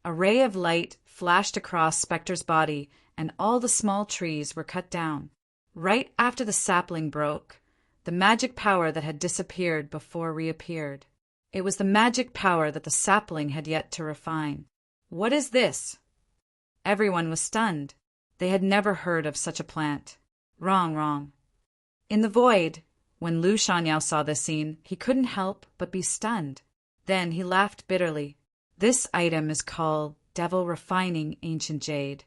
A ray of light flashed across Spectre's body, and all the small trees were cut down. Right after the sapling broke, the magic power that had disappeared before reappeared. It was the magic power that the sapling had yet to refine. "What is this?" Everyone was stunned. They had never heard of such a plant. Wrong. In the void, when Lu Shangyao saw this scene, he couldn't help but be stunned. Then he laughed bitterly. "This item is called Devil Refining Ancient Jade.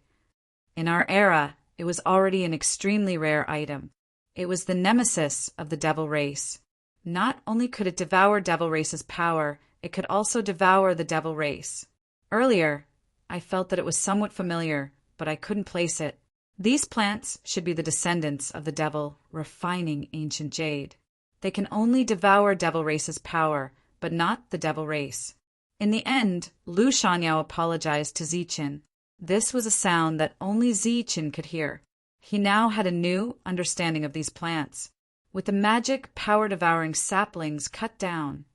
In our era, it was already an extremely rare item. It was the nemesis of the Devil race. Not only could it devour Devil race's power, it could also devour the Devil race. Earlier, I felt that it was somewhat familiar, but I couldn't place it. These plants should be the descendants of the Devil Refining Ancient Jade. They can only devour Devil race's power, but not the Devil race." In the end, Lu Shangyao apologized to Zichen. This was a sound that only Zichen could hear. He now had a new understanding of these plants. With the magic power-devouring saplings cut down,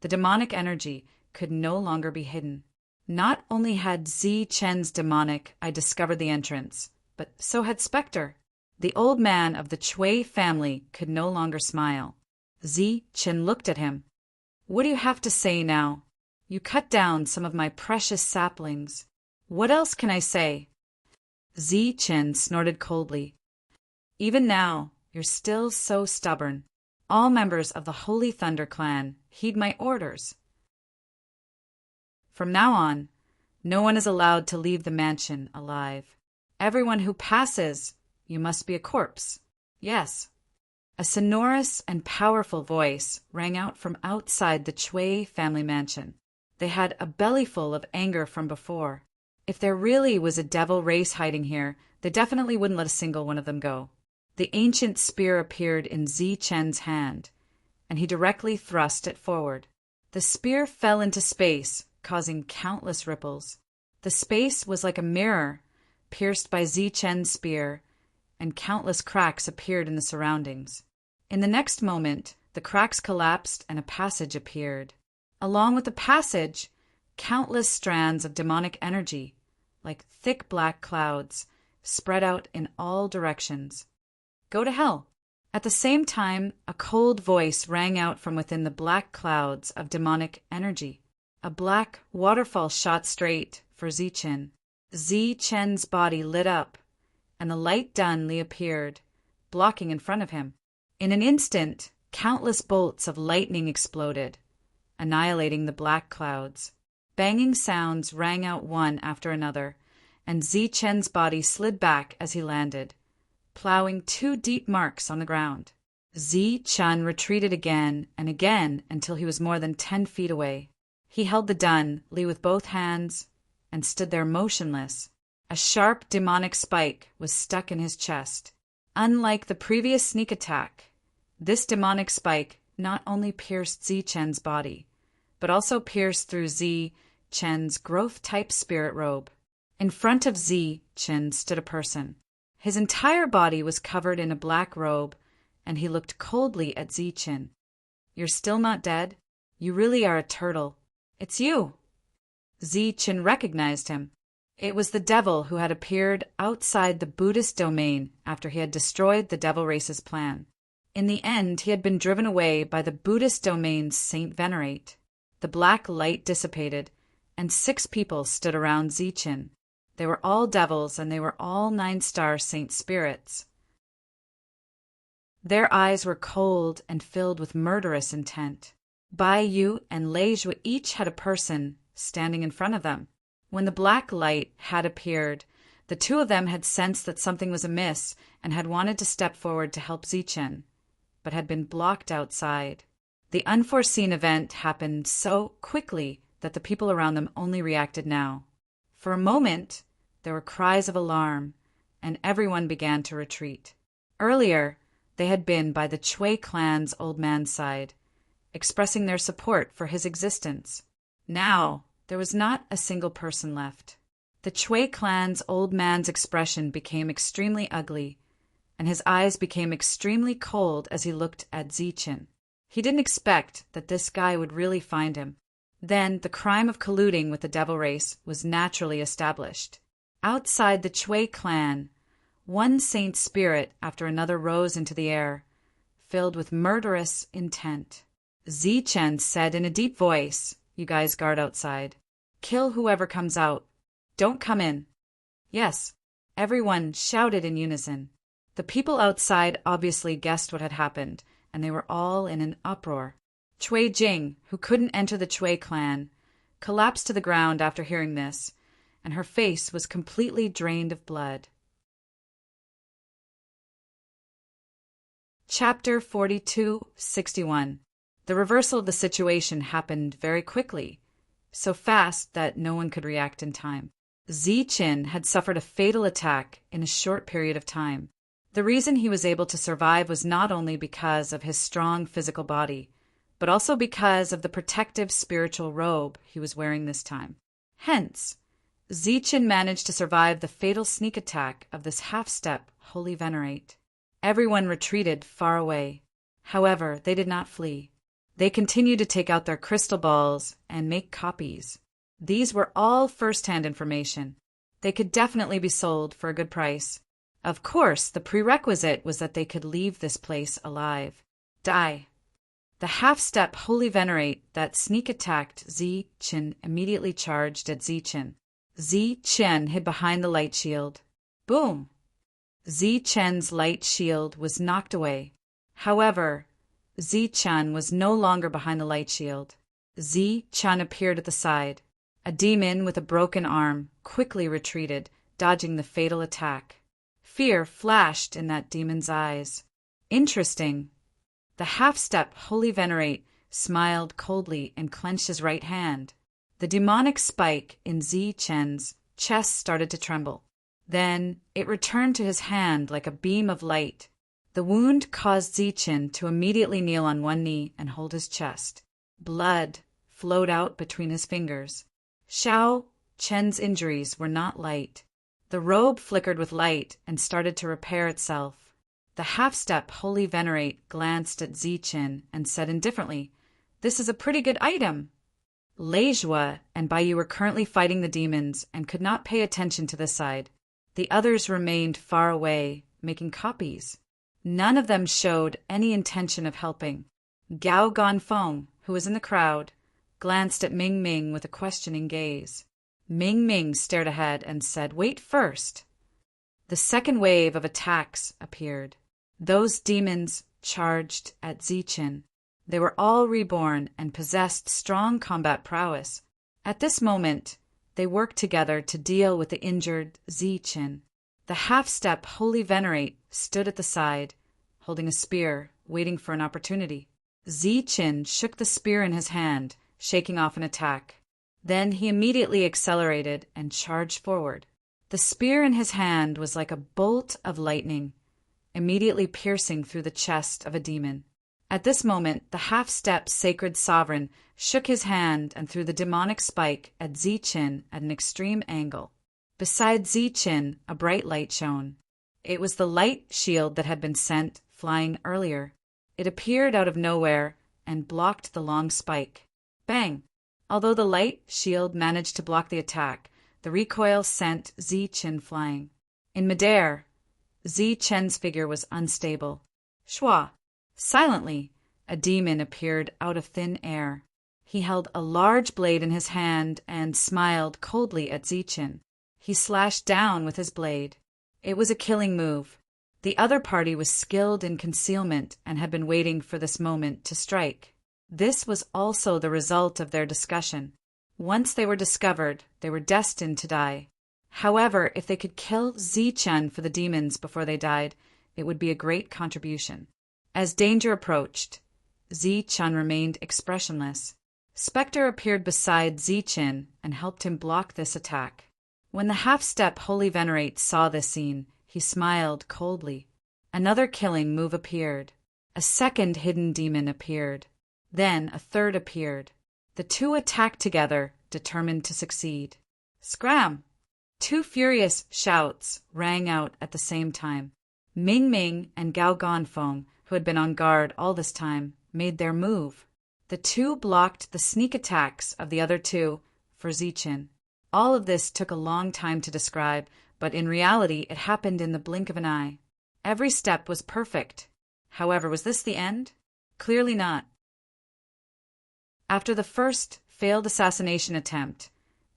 the demonic energy could no longer be hidden. Not only had Zichen's demonic I discovered the entrance, but so had Spectre. The old man of the Chui family could no longer smile. Zichen looked at him. "What do you have to say now? You cut down some of my precious saplings. What else can I say?" Zichen snorted coldly. "Even now, you're still so stubborn. All members of the Holy Thunder Clan heed my orders. From now on, no one is allowed to leave the mansion alive. Everyone who passes, you must be a corpse. Yes." A sonorous and powerful voice rang out from outside the Chui family mansion. They had a bellyful of anger from before. If there really was a devil race hiding here, they definitely wouldn't let a single one of them go. The ancient spear appeared in Zichen's hand, and he directly thrust it forward. The spear fell into space, causing countless ripples. The space was like a mirror, pierced by Zichen's spear, and countless cracks appeared in the surroundings. In the next moment, the cracks collapsed and a passage appeared. Along with the passage, countless strands of demonic energy, like thick black clouds, spread out in all directions. "Go to hell." At the same time, a cold voice rang out from within the black clouds of demonic energy. A black waterfall shot straight for Zichen. Zichen's body lit up, and the light dunly appeared, blocking in front of him. In an instant, countless bolts of lightning exploded, annihilating the black clouds. Banging sounds rang out one after another, and Zichen's body slid back as he landed, plowing 2 deep marks on the ground. Zichen retreated again and again until he was more than 10 feet away. He held the dunley with both hands and stood there motionless. A sharp demonic spike was stuck in his chest. Unlike the previous sneak attack, this demonic spike not only pierced Zichen's body, but also pierced through Zichen's growth-type spirit robe. In front of Zichen stood a person. His entire body was covered in a black robe, and he looked coldly at Zichen. "You're still not dead? You really are a turtle. It's you." Zichen recognized him. It was the devil who had appeared outside the Buddhist domain after he had destroyed the devil race's plan. In the end, he had been driven away by the Buddhist domain's Saint Venerate. The black light dissipated, and 6 people stood around Zichen. They were all devils, and they were all 9-star saint spirits. Their eyes were cold and filled with murderous intent. Bai Yu and Lei Zhui each had a person standing in front of them. When the black light had appeared, the two of them had sensed that something was amiss and had wanted to step forward to help Zichen, but had been blocked outside. The unforeseen event happened so quickly that the people around them only reacted now. For a moment, there were cries of alarm, and everyone began to retreat. Earlier, they had been by the Chui clan's old man's side, expressing their support for his existence. Now, there was not a single person left. The Chui clan's old man's expression became extremely ugly, and his eyes became extremely cold as he looked at Zichen. He didn't expect that this guy would really find him. Then the crime of colluding with the devil race was naturally established. Outside the Chui clan, one saint spirit after another rose into the air, filled with murderous intent. Zichen said in a deep voice, "You guys guard outside. Kill whoever comes out. Don't come in." Yes, everyone shouted in unison. The people outside obviously guessed what had happened, and they were all in an uproar. Chui Jing, who couldn't enter the Chui clan, collapsed to the ground after hearing this, and her face was completely drained of blood. Chapter 42:61. The reversal of the situation happened very quickly, so fast that no one could react in time. Zichen had suffered a fatal attack in a short period of time. The reason he was able to survive was not only because of his strong physical body, but also because of the protective spiritual robe he was wearing this time. Hence, Zichen managed to survive the fatal sneak attack of this half-step holy venerate. Everyone retreated far away. However, they did not flee. They continued to take out their crystal balls and make copies. These were all first-hand information. They could definitely be sold for a good price. Of course, the prerequisite was that they could leave this place alive. Die. The half-step holy venerate that sneak-attacked Zichen immediately charged at Zichen. Zichen hid behind the light shield. Boom! Zichen's light shield was knocked away. However, Zichen was no longer behind the light shield. Zichen appeared at the side. A demon with a broken arm quickly retreated, dodging the fatal attack. Fear flashed in that demon's eyes. Interesting. The half-step holy venerate smiled coldly and clenched his right hand. The demonic spike in Zichen's chest started to tremble. Then it returned to his hand like a beam of light. The wound caused Zichen to immediately kneel on one knee and hold his chest. Blood flowed out between his fingers. Xiao Chen's injuries were not light. The robe flickered with light and started to repair itself. The half-step holy venerate glanced at Zichen and said indifferently, "This is a pretty good item." Leijua and Baiyu were currently fighting the demons and could not pay attention to this side. The others remained far away, making copies. None of them showed any intention of helping. Gao Ganfeng, who was in the crowd, glanced at Ming Ming with a questioning gaze. Ming Ming stared ahead and said, "Wait first." The second wave of attacks appeared. Those demons charged at Zichen. They were all reborn and possessed strong combat prowess. At this moment, they worked together to deal with the injured Zichen. The half-step holy venerate stood at the side, holding a spear, waiting for an opportunity. Zichen shook the spear in his hand, shaking off an attack. Then he immediately accelerated and charged forward. The spear in his hand was like a bolt of lightning, immediately piercing through the chest of a demon. At this moment, the half-step sacred sovereign shook his hand and threw the demonic spike at Zichen at an extreme angle. Beside Zichen, a bright light shone. It was the light shield that had been sent flying earlier. It appeared out of nowhere and blocked the long spike. Bang! Although the light shield managed to block the attack, the recoil sent Zichen flying. In midair, Zichen's figure was unstable. Shua! Silently, a demon appeared out of thin air. He held a large blade in his hand and smiled coldly at Zichen. He slashed down with his blade. It was a killing move. The other party was skilled in concealment and had been waiting for this moment to strike. This was also the result of their discussion. Once they were discovered, they were destined to die. However, if they could kill Zichen for the demons before they died, it would be a great contribution. As danger approached, Zichen remained expressionless. Spectre appeared beside Zichen and helped him block this attack. When the half-step Holy Venerate saw this scene, he smiled coldly. Another killing move appeared. A second hidden demon appeared. Then a third appeared. The two attacked together, determined to succeed. Scram! Two furious shouts rang out at the same time. Ming Ming and Gao Ganfeng, who had been on guard all this time, made their move. The two blocked the sneak attacks of the other two for Zichen. All of this took a long time to describe, but in reality it happened in the blink of an eye. Every step was perfect. However, was this the end? Clearly not. After the first failed assassination attempt,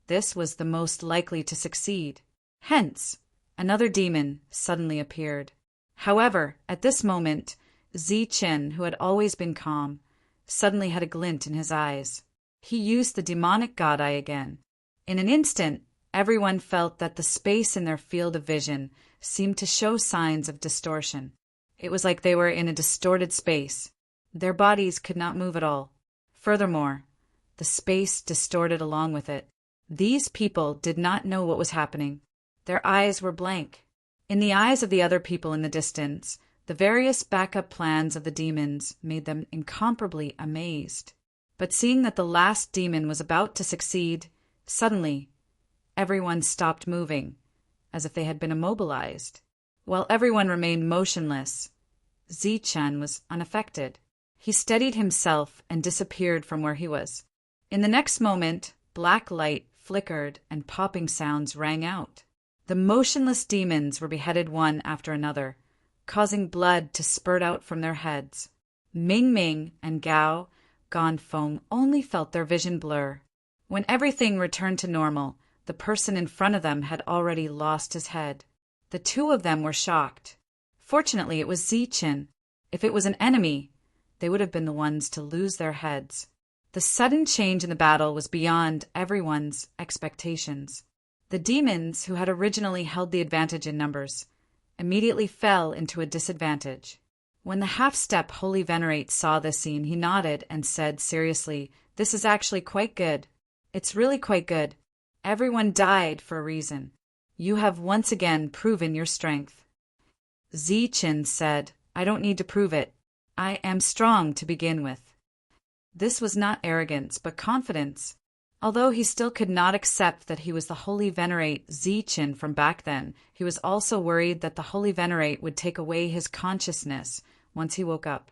this was the most likely to succeed. Hence, another demon suddenly appeared. However, at this moment, Zichen, who had always been calm, suddenly had a glint in his eyes. He used the demonic god eye again. In an instant, everyone felt that the space in their field of vision seemed to show signs of distortion. It was like they were in a distorted space. Their bodies could not move at all. Furthermore, the space distorted along with it. These people did not know what was happening. Their eyes were blank. In the eyes of the other people in the distance, the various backup plans of the demons made them incomparably amazed. But seeing that the last demon was about to succeed, suddenly, everyone stopped moving, as if they had been immobilized. While everyone remained motionless, Zichen was unaffected. He steadied himself and disappeared from where he was. In the next moment, black light flickered and popping sounds rang out. The motionless demons were beheaded one after another, causing blood to spurt out from their heads. Ming Ming and Gao Ganfeng only felt their vision blur. When everything returned to normal, the person in front of them had already lost his head. The two of them were shocked. Fortunately, it was Zichen. If it was an enemy, they would have been the ones to lose their heads. The sudden change in the battle was beyond everyone's expectations. The demons, who had originally held the advantage in numbers, immediately fell into a disadvantage. When the half-step Holy Venerate saw this scene, he nodded and said seriously, "This is actually quite good. It's really quite good. Everyone died for a reason. You have once again proven your strength." Zichen said, "I don't need to prove it. I am strong to begin with." This was not arrogance, but confidence. Although he still could not accept that he was the Holy Venerate Zichen from back then, he was also worried that the Holy Venerate would take away his consciousness once he woke up.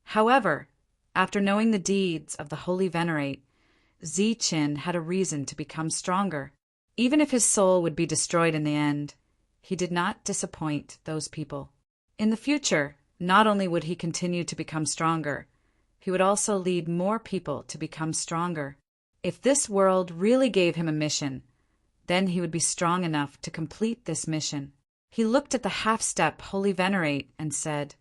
However, after knowing the deeds of the Holy Venerate, Zichen had a reason to become stronger. Even if his soul would be destroyed in the end, he did not disappoint those people. In the future, not only would he continue to become stronger, he would also lead more people to become stronger. If this world really gave him a mission, then he would be strong enough to complete this mission. He looked at the half-step Holy Venerate and said,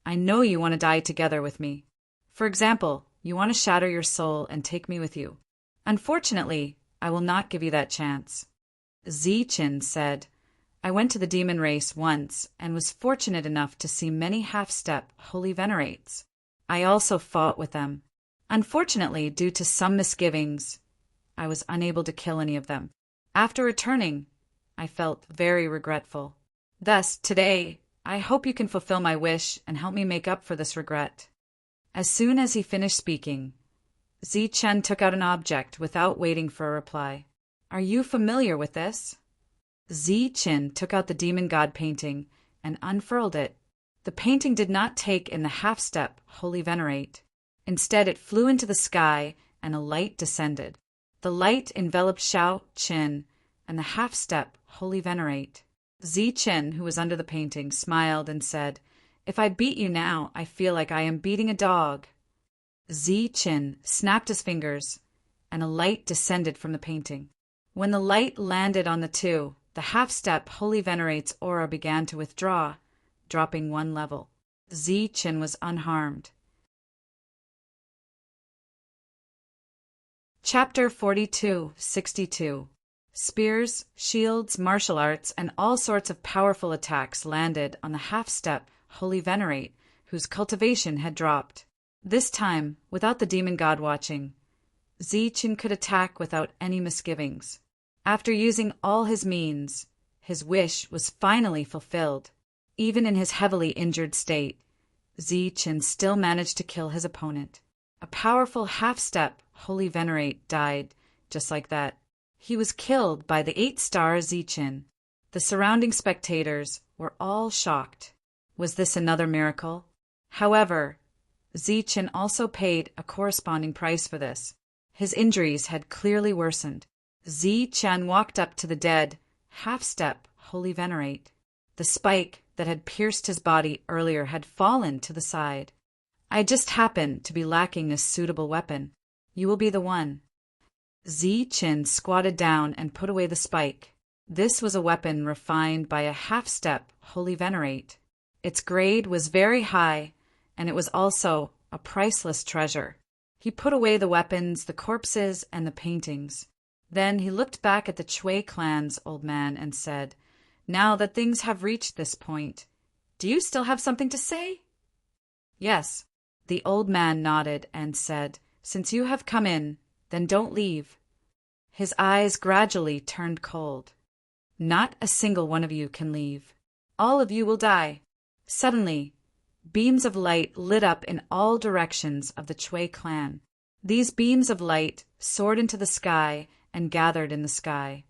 "I know you want to die together with me. For example, you want to shatter your soul and take me with you. Unfortunately, I will not give you that chance." Zichen said, "I went to the demon race once and was fortunate enough to see many half-step Holy Venerates. I also fought with them. Unfortunately, due to some misgivings, I was unable to kill any of them. After returning, I felt very regretful. Thus, today, I hope you can fulfill my wish and help me make up for this regret." As soon as he finished speaking, Zichen took out an object without waiting for a reply. "Are you familiar with this?" Zichen took out the demon god painting and unfurled it. The painting did not take in the half-step Holy Venerate. Instead, it flew into the sky and a light descended. The light enveloped Xiao Qin and the half-step Holy Venerate. Zichen, who was under the painting, smiled and said, "If I beat you now, I feel like I am beating a dog." Zichen snapped his fingers, and a light descended from the painting. When the light landed on the two, the half-step Holy Venerate's aura began to withdraw, dropping one level. Zichen was unharmed. Chapter 42-62. Spears, shields, martial arts, and all sorts of powerful attacks landed on the half-step Holy Venerate, whose cultivation had dropped. This time, without the demon god watching, Zichen could attack without any misgivings. After using all his means, his wish was finally fulfilled. Even in his heavily injured state, Zichen still managed to kill his opponent. A powerful half-step Holy Venerate died just like that. He was killed by the 8-star Zichen. The surrounding spectators were all shocked. Was this another miracle? However, Zichen also paid a corresponding price for this. His injuries had clearly worsened. Zichen walked up to the dead, half-step Holy Venerate. The spike that had pierced his body earlier had fallen to the side. I just happen to be lacking a suitable weapon. You will be the one. Zichen squatted down and put away the spike. This was a weapon refined by a half-step Holy Venerate. Its grade was very high, and it was also a priceless treasure. He put away the weapons, the corpses, and the paintings. Then he looked back at the Chui clan's old man and said, "Now that things have reached this point, do you still have something to say?" "Yes." The old man nodded and said, "Since you have come in, then don't leave." His eyes gradually turned cold. "Not a single one of you can leave. All of you will die." Suddenly, beams of light lit up in all directions of the Chui clan. These beams of light soared into the sky and gathered in the sky,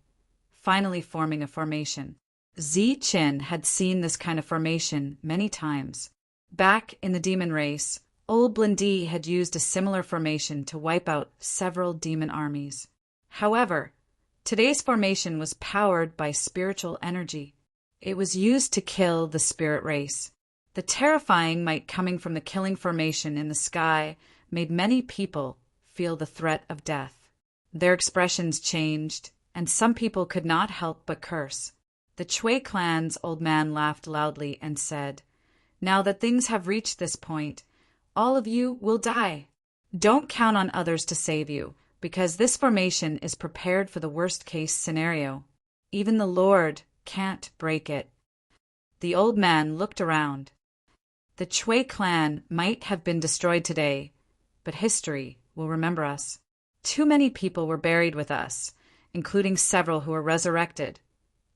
finally forming a formation. Zichen had seen this kind of formation many times. Back in the demon race, Old Blindi had used a similar formation to wipe out several demon armies. However, today's formation was powered by spiritual energy. It was used to kill the spirit race. The terrifying might coming from the killing formation in the sky made many people feel the threat of death. Their expressions changed, and some people could not help but curse. The Chui clan's old man laughed loudly and said, "Now that things have reached this point, all of you will die. Don't count on others to save you, because this formation is prepared for the worst-case scenario. Even the Lord can't break it." The old man looked around. The Chui clan might have been destroyed today, but history will remember us. Too many people were buried with us, including several who were resurrected,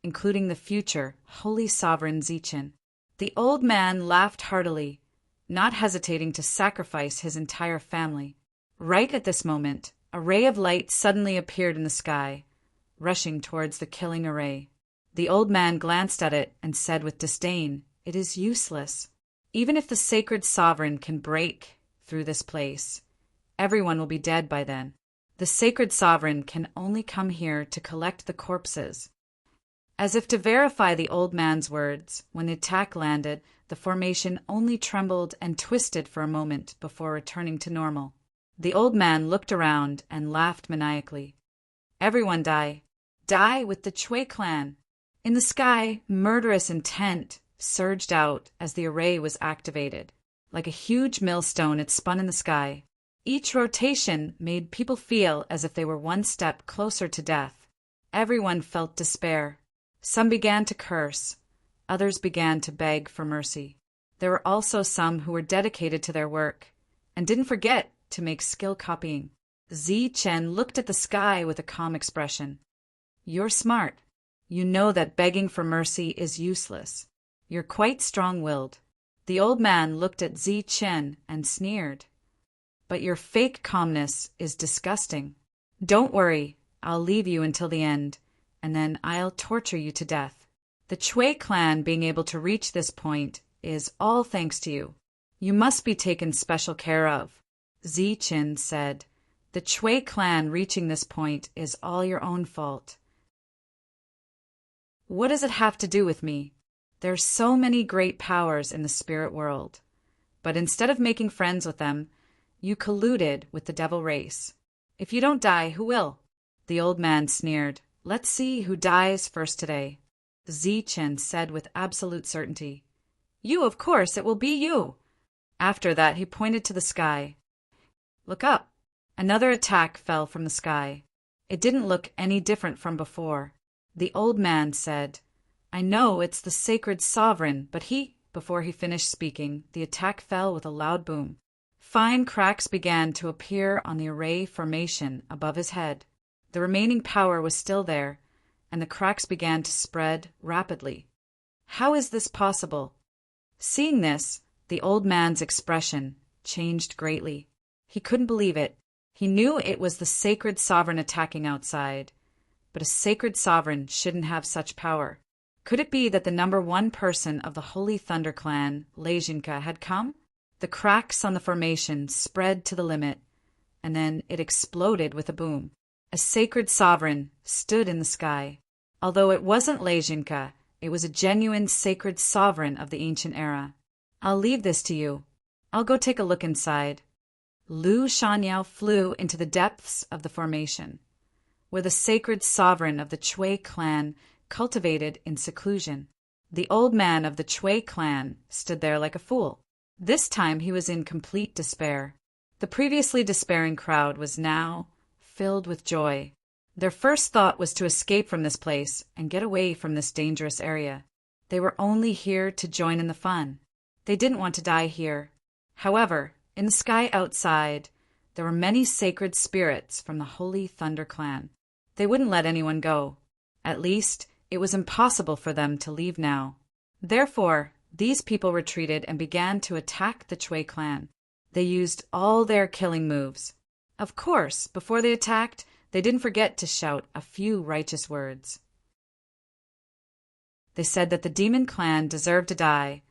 including the future Holy Sovereign Zichen. The old man laughed heartily, not hesitating to sacrifice his entire family. Right at this moment, a ray of light suddenly appeared in the sky, rushing towards the killing array. The old man glanced at it and said with disdain, "It is useless. Even if the sacred sovereign can break through this place, everyone will be dead by then. The sacred sovereign can only come here to collect the corpses." As if to verify the old man's words, when the attack landed, the formation only trembled and twisted for a moment before returning to normal. The old man looked around and laughed maniacally. "Everyone die. Die with the Chui clan." In the sky, murderous intent surged out as the array was activated. Like a huge millstone, it spun in the sky. Each rotation made people feel as if they were one step closer to death. Everyone felt despair. Some began to curse. Others began to beg for mercy. There were also some who were dedicated to their work and didn't forget to make skill copying. Zichen looked at the sky with a calm expression. "You're smart. You know that begging for mercy is useless. You're quite strong-willed." The old man looked at Zichen and sneered. "But your fake calmness is disgusting. Don't worry, I'll leave you until the end, and then I'll torture you to death. The Chui clan being able to reach this point is all thanks to you. You must be taken special care of." Zichen said, "The Chui clan reaching this point is all your own fault." "What does it have to do with me? There's so many great powers in the spirit world. But instead of making friends with them, you colluded with the devil race. If you don't die, who will?" The old man sneered. "Let's see who dies first today." Zichen said with absolute certainty, "You, of course, it will be you." After that, he pointed to the sky. "Look up." Another attack fell from the sky. It didn't look any different from before. The old man said, "I know it's the sacred sovereign, but Before he finished speaking, the attack fell with a loud boom. Fine cracks began to appear on the array formation above his head. The remaining power was still there, and the cracks began to spread rapidly. How is this possible? Seeing this, the old man's expression changed greatly. He couldn't believe it. He knew it was the sacred sovereign attacking outside, but a sacred sovereign shouldn't have such power. Could it be that the number one person of the Holy Thunder Clan, Lejinka, had come? The cracks on the formation spread to the limit, and then it exploded with a boom. A sacred sovereign stood in the sky. Although it wasn't Lejinka, it was a genuine sacred sovereign of the ancient era. I'll leave this to you. I'll go take a look inside. Lu Shanyao flew into the depths of the formation, where the sacred sovereign of the Chui clan cultivated in seclusion. The old man of the Chui clan stood there like a fool. This time he was in complete despair. The previously despairing crowd was now filled with joy. Their first thought was to escape from this place and get away from this dangerous area. They were only here to join in the fun. They didn't want to die here. However, in the sky outside, there were many sacred spirits from the Holy Thunder Clan. They wouldn't let anyone go. At least, it was impossible for them to leave now. Therefore, these people retreated and began to attack the Chui clan. They used all their killing moves. Of course, before they attacked, they didn't forget to shout a few righteous words. They said that the demon clan deserved to die,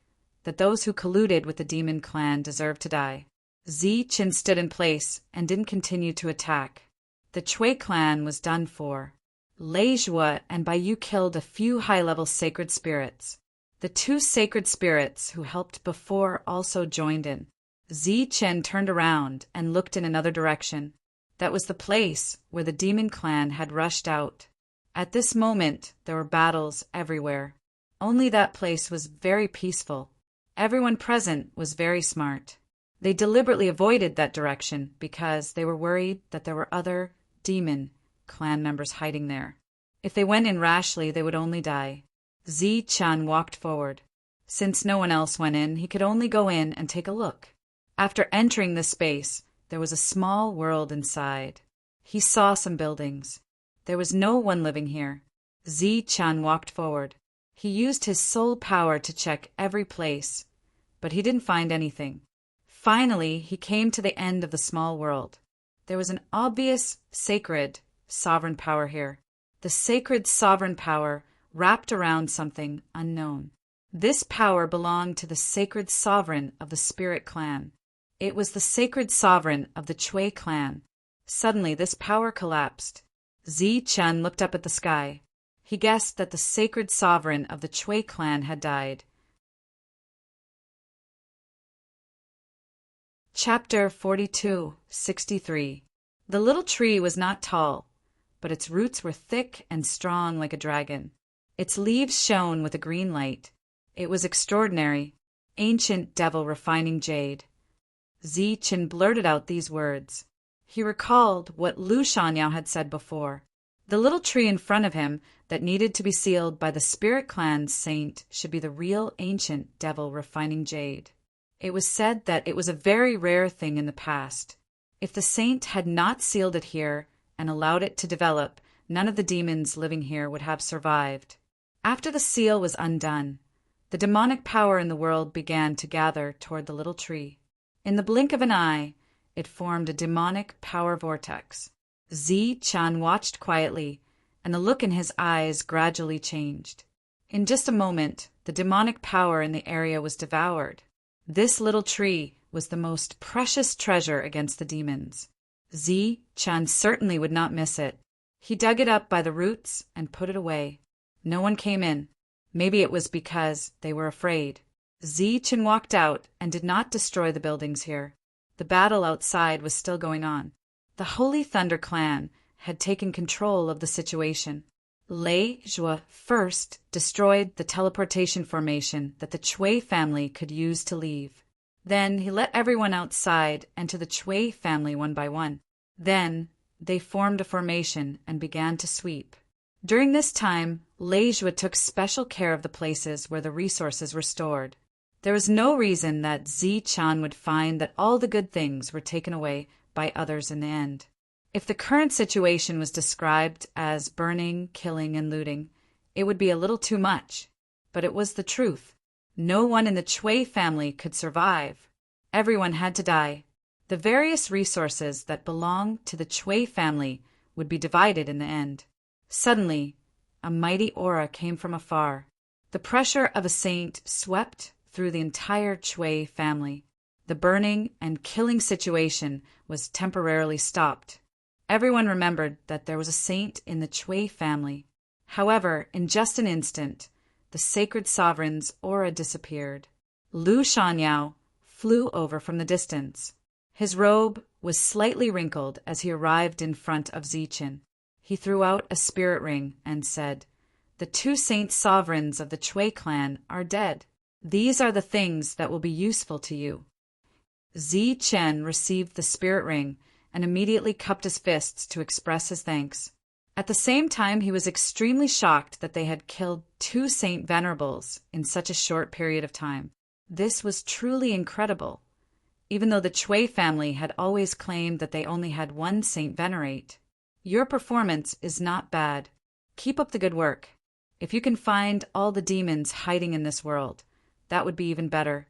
that those who colluded with the demon clan deserved to die. Qin stood in place and didn't continue to attack. The Chui clan was done for. Lei Zhuo and Baiyu killed a few high-level sacred spirits. The two sacred spirits who helped before also joined in. Qin turned around and looked in another direction. That was the place where the demon clan had rushed out. At this moment, there were battles everywhere. Only that place was very peaceful. Everyone present was very smart. They deliberately avoided that direction because they were worried that there were other demon clan members hiding there. If they went in rashly, they would only die. Qin walked forward. Since no one else went in, he could only go in and take a look. After entering this space, there was a small world inside. He saw some buildings. There was no one living here. Qin walked forward. He used his soul power to check every place, but he didn't find anything. Finally, he came to the end of the small world. There was an obvious sacred sovereign power here. The sacred sovereign power wrapped around something unknown. This power belonged to the sacred sovereign of the Spirit Clan. It was the sacred sovereign of the Chui clan. Suddenly, this power collapsed. Qin looked up at the sky. He guessed that the sacred sovereign of the Chui clan had died. Chapter 42:63. The little tree was not tall, but its roots were thick and strong like a dragon. Its leaves shone with a green light. It was extraordinary. Ancient devil refining jade. Qin blurted out these words. He recalled what Lu Shanyao had said before. The little tree in front of him that needed to be sealed by the Spirit Clan's saint should be the real ancient devil refining jade. It was said that it was a very rare thing in the past. If the saint had not sealed it here and allowed it to develop, none of the demons living here would have survived. After the seal was undone, the demonic power in the world began to gather toward the little tree. In the blink of an eye, it formed a demonic power vortex. Qin watched quietly, and the look in his eyes gradually changed. In just a moment, the demonic power in the area was devoured. This little tree was the most precious treasure against the demons. Qin certainly would not miss it. He dug it up by the roots and put it away. No one came in. Maybe it was because they were afraid. Qin walked out and did not destroy the buildings here. The battle outside was still going on. The Holy Thunder Clan had taken control of the situation. Lei Zhuo first destroyed the teleportation formation that the Chui family could use to leave. Then he let everyone outside enter the Chui family one by one. Then, they formed a formation and began to sweep. During this time, Leijua took special care of the places where the resources were stored. There was no reason that Zi-chan would find that all the good things were taken away by others in the end. If the current situation was described as burning, killing, and looting, it would be a little too much. But it was the truth. No one in the Chui family could survive. Everyone had to die. The various resources that belonged to the Chui family would be divided in the end. Suddenly, a mighty aura came from afar. The pressure of a saint swept through the entire Chui family. The burning and killing situation was temporarily stopped. Everyone remembered that there was a saint in the Chui family. However, in just an instant, the sacred sovereign's aura disappeared. Lu Shanyao flew over from the distance. His robe was slightly wrinkled as he arrived in front of Zichen. He threw out a spirit ring and said, "The two saint sovereigns of the Chui clan are dead. These are the things that will be useful to you." Zichen received the spirit ring and immediately cupped his fists to express his thanks. At the same time, he was extremely shocked that they had killed two Saint Venerables in such a short period of time. This was truly incredible, even though the Chui family had always claimed that they only had one Saint Venerate. Your performance is not bad. Keep up the good work. If you can find all the demons hiding in this world, that would be even better.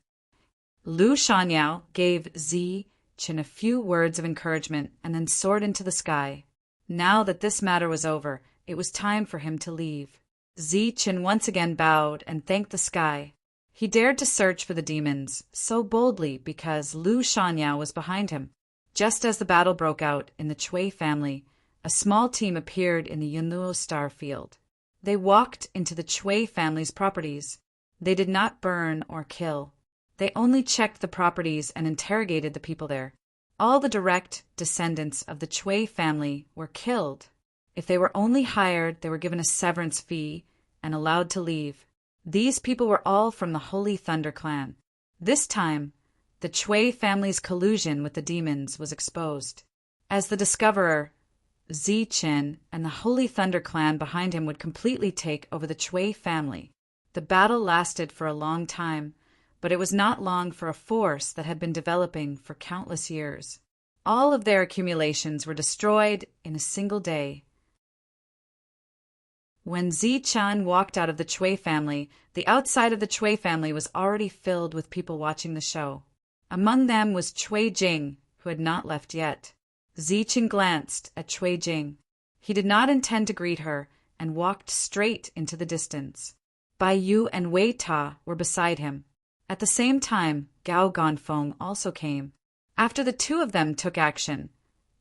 Lu Shanyao gave Zi-chin a few words of encouragement and then soared into the sky. Now that this matter was over, it was time for him to leave. Zi-chin once again bowed and thanked the sky. He dared to search for the demons so boldly because Lu Shanyao was behind him. Just as the battle broke out in the Chui family, a small team appeared in the Yunluo star field. They walked into the Chui family's properties. They did not burn or kill. They only checked the properties and interrogated the people there. All the direct descendants of the Chui family were killed. If they were only hired, they were given a severance fee and allowed to leave. These people were all from the Holy Thunder clan. This time, the Chui family's collusion with the demons was exposed. As the discoverer, Zi-chin and the Holy Thunder clan behind him would completely take over the Chui family. The battle lasted for a long time, but it was not long for a force that had been developing for countless years. All of their accumulations were destroyed in a single day. When Zi-chan walked out of the Chui family, the outside of the Chui family was already filled with people watching the show. Among them was Cui Jing, who had not left yet. Zi-chin glanced at Cui Jing. He did not intend to greet her and walked straight into the distance. Bai Yu and Wei Ta were beside him. At the same time, Gao Ganfeng also came. After the two of them took action,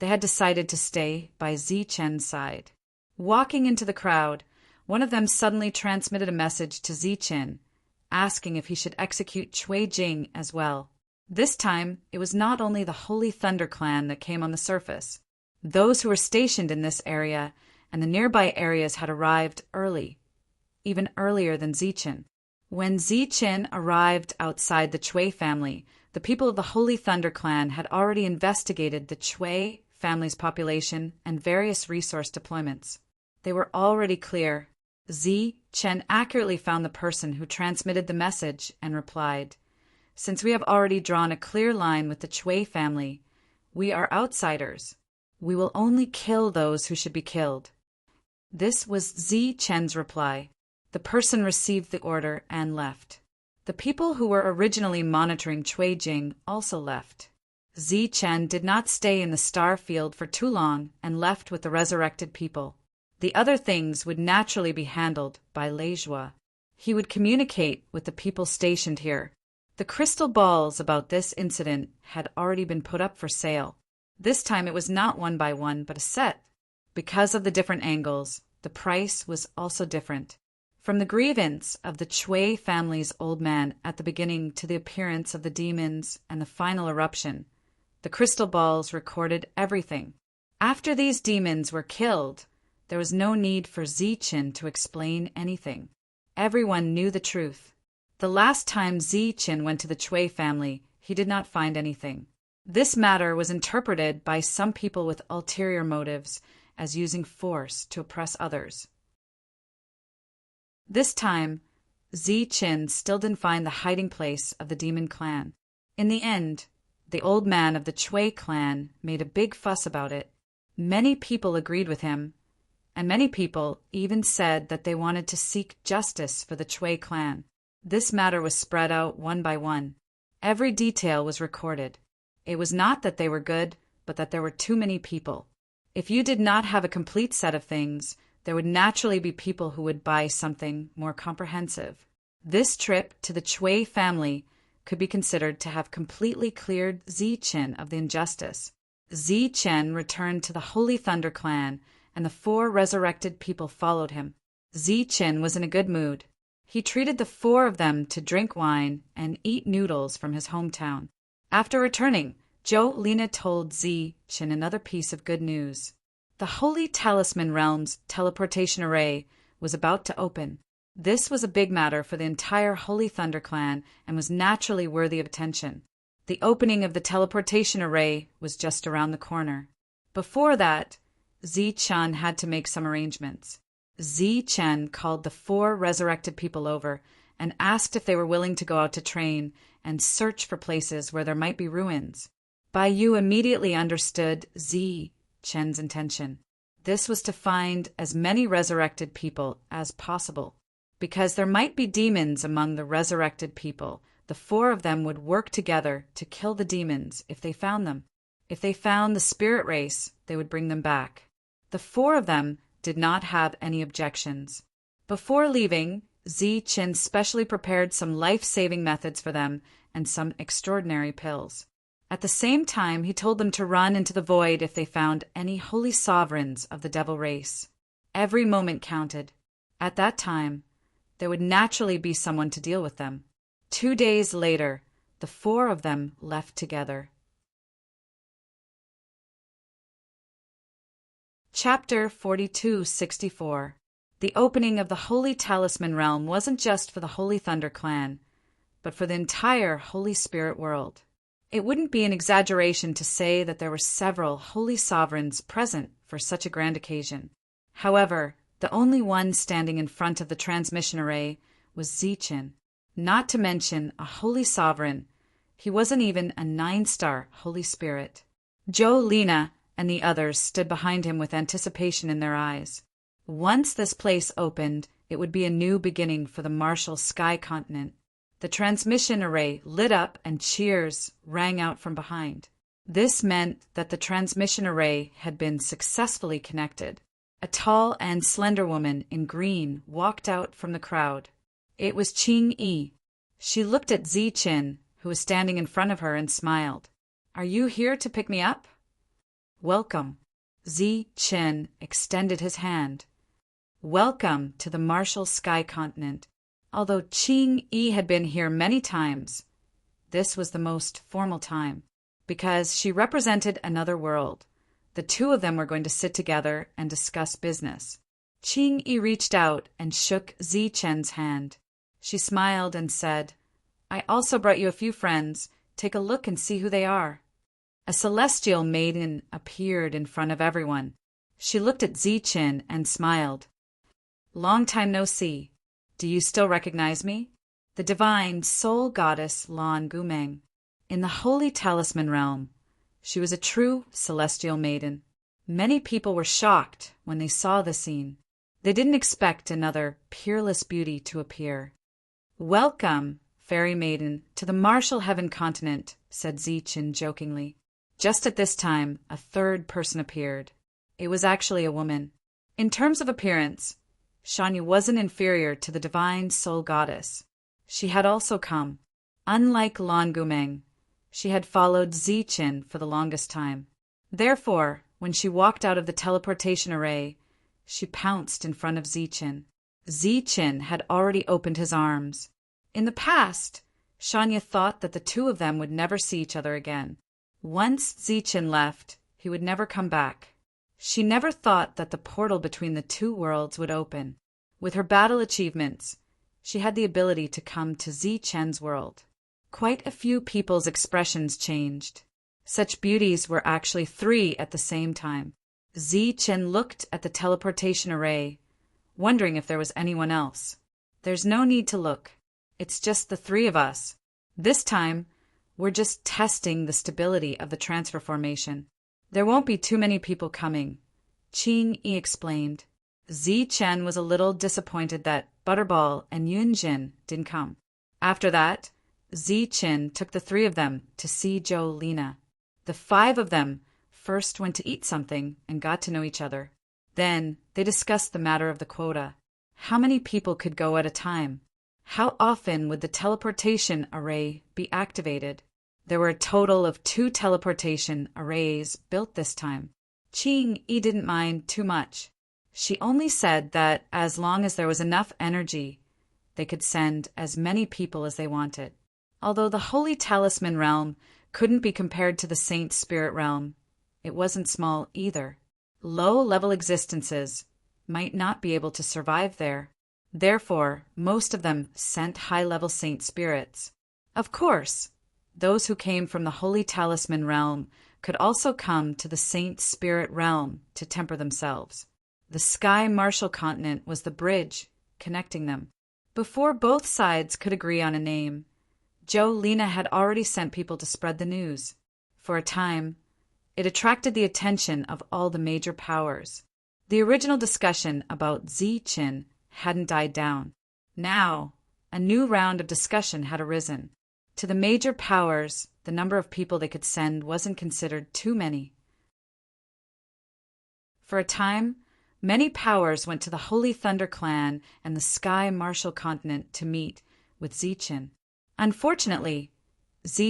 they had decided to stay by Zi-chen's side. Walking into the crowd, one of them suddenly transmitted a message to Zi-chen, asking if he should execute Cui Jing as well. This time, it was not only the Holy Thunder clan that came on the surface. Those who were stationed in this area and the nearby areas had arrived early, even earlier than Zi-chen. When Zi-chen arrived outside the Chui family, the people of the Holy Thunder clan had already investigated the Chui family's population and various resource deployments. They were already clear. Zi-chen accurately found the person who transmitted the message and replied, "Since we have already drawn a clear line with the Chui family, we are outsiders. We will only kill those who should be killed." This was Zi-chen's reply. The person received the order and left. The people who were originally monitoring Cui Jing also left. Zi-chen did not stay in the star field for too long and left with the resurrected people. The other things would naturally be handled by Leijua. He would communicate with the people stationed here. The crystal balls about this incident had already been put up for sale. This time it was not one by one, but a set. Because of the different angles, the price was also different. From the grievance of the Chui family's old man at the beginning to the appearance of the demons and the final eruption, the crystal balls recorded everything. After these demons were killed, there was no need for Zi-chin to explain anything. Everyone knew the truth. The last time Zi-chin went to the Chui family, he did not find anything. This matter was interpreted by some people with ulterior motives as using force to oppress others. This time, Zi-Chin still didn't find the hiding place of the demon clan. In the end, the old man of the Chui clan made a big fuss about it. Many people agreed with him, and many people even said that they wanted to seek justice for the Chui clan. This matter was spread out one by one. Every detail was recorded. It was not that they were good, but that there were too many people. If you did not have a complete set of things, there would naturally be people who would buy something more comprehensive. This trip to the Chui family could be considered to have completely cleared Zi-Chin of the injustice. Zi-Chen returned to the Holy Thunder clan, and the 4 resurrected people followed him. Zi-Chin was in a good mood. He treated the 4 of them to drink wine and eat noodles from his hometown. After returning, Zhou Lina told Zi-Chin another piece of good news. The Holy Talisman Realm's teleportation array was about to open. This was a big matter for the entire Holy Thunder clan and was naturally worthy of attention. The opening of the teleportation array was just around the corner. Before that, Zi-Chan had to make some arrangements. Zi-Chen called the 4 resurrected people over and asked if they were willing to go out to train and search for places where there might be ruins. Bai Yu immediately understood Zi-Chen's intention. This was to find as many resurrected people as possible. Because there might be demons among the resurrected people, the 4 of them would work together to kill the demons if they found them. If they found the spirit race, they would bring them back. The 4 of them did not have any objections. Before leaving, Zi-Chin specially prepared some life-saving methods for them and some extraordinary pills. At the same time, he told them to run into the void if they found any holy sovereigns of the devil race. Every moment counted. At that time, there would naturally be someone to deal with them. 2 days later, the 4 of them left together. Chapter 4264. The opening of the Holy Talisman Realm wasn't just for the Holy Thunder clan, but for the entire Holy Spirit world. It wouldn't be an exaggeration to say that there were several holy sovereigns present for such a grand occasion. However, the only one standing in front of the transmission array was Zi-Chin. Not to mention a holy sovereign, he wasn't even a 9-star Holy Spirit. Zhou Lina and the others stood behind him with anticipation in their eyes. Once this place opened, it would be a new beginning for the martial sky continent. The transmission array lit up and cheers rang out from behind. This meant that the transmission array had been successfully connected. A tall and slender woman in green walked out from the crowd. It was Qing Yi. She looked at Zi-Chin, who was standing in front of her, and smiled. "Are you here to pick me up?" "Welcome." Zi-Chin extended his hand. "Welcome to the martial sky continent." Although Qing Yi had been here many times, this was the most formal time, because she represented another world. The 2 of them were going to sit together and discuss business. Qing Yi reached out and shook Zi-Chen's hand. She smiled and said, "I also brought you a few friends. Take a look and see who they are." A celestial maiden appeared in front of everyone. She looked at Zi-Chin and smiled. "Long time no see. Do you still recognize me?" The divine soul goddess Lan Gumeng. In the Holy Talisman Realm, she was a true celestial maiden. Many people were shocked when they saw the scene. They didn't expect another peerless beauty to appear. "Welcome, fairy maiden, to the martial heaven continent," said Zi-Chin jokingly. Just at this time, a 3rd person appeared. It was actually a woman. In terms of appearance, Shanya wasn't inferior to the divine soul goddess. She had also come. Unlike Lan Gumeng, she had followed Zi-Chin for the longest time. Therefore, when she walked out of the teleportation array, she pounced in front of Zi-Chin. Zi-Chin had already opened his arms. In the past, Shanya thought that the 2 of them would never see each other again. Once Zi-Chin left, he would never come back. She never thought that the portal between the 2 worlds would open. With her battle achievements, she had the ability to come to Zi-Chen's world. Quite a few people's expressions changed. Such beauties were actually 3 at the same time. Chen looked at the teleportation array, wondering if there was anyone else. There's no need to look. It's just the 3 of us. This time, we're just testing the stability of the transfer formation. There won't be too many people coming, Qing-Yi explained. Chen was a little disappointed that Butterball and Yunjin didn't come. After that, Chen took the 3 of them to see Lina. The 5 of them first went to eat something and got to know each other. Then they discussed the matter of the quota. How many people could go at a time? How often would the teleportation array be activated? There were a total of 2 teleportation arrays built this time. Qing-Yi didn't mind too much. She only said that as long as there was enough energy, they could send as many people as they wanted. Although the Holy Talisman realm couldn't be compared to the Saint Spirit realm, it wasn't small either. Low-level existences might not be able to survive there. Therefore, most of them sent high-level saint spirits. Of course, those who came from the Holy Talisman realm could also come to the Saint Spirit realm to temper themselves. The Sky Martial Continent was the bridge connecting them. Before both sides could agree on a name, Lina had already sent people to spread the news. For a time, it attracted the attention of all the major powers. The original discussion about Chen hadn't died down. Now, a new round of discussion had arisen. To the major powers, the number of people they could send wasn't considered too many. For a time, many powers went to the Holy Thunder Clan and the Sky Martial Continent to meet with Chen. Unfortunately,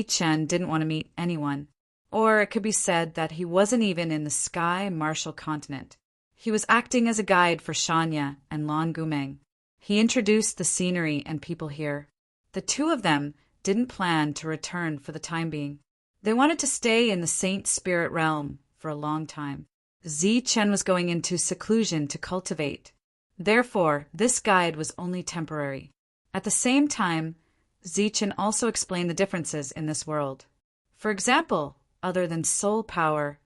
Chen didn't want to meet anyone, or it could be said that he wasn't even in the Sky Martial Continent. He was acting as a guide for Shanya and Lan Gumeng. He introduced the scenery and people here. The 2 of them didn't plan to return for the time being. They wanted to stay in the Saint Spirit realm for a long time. Chen was going into seclusion to cultivate. Therefore, this guide was only temporary. At the same time, Chen also explained the differences in this world. For example, other than soul power,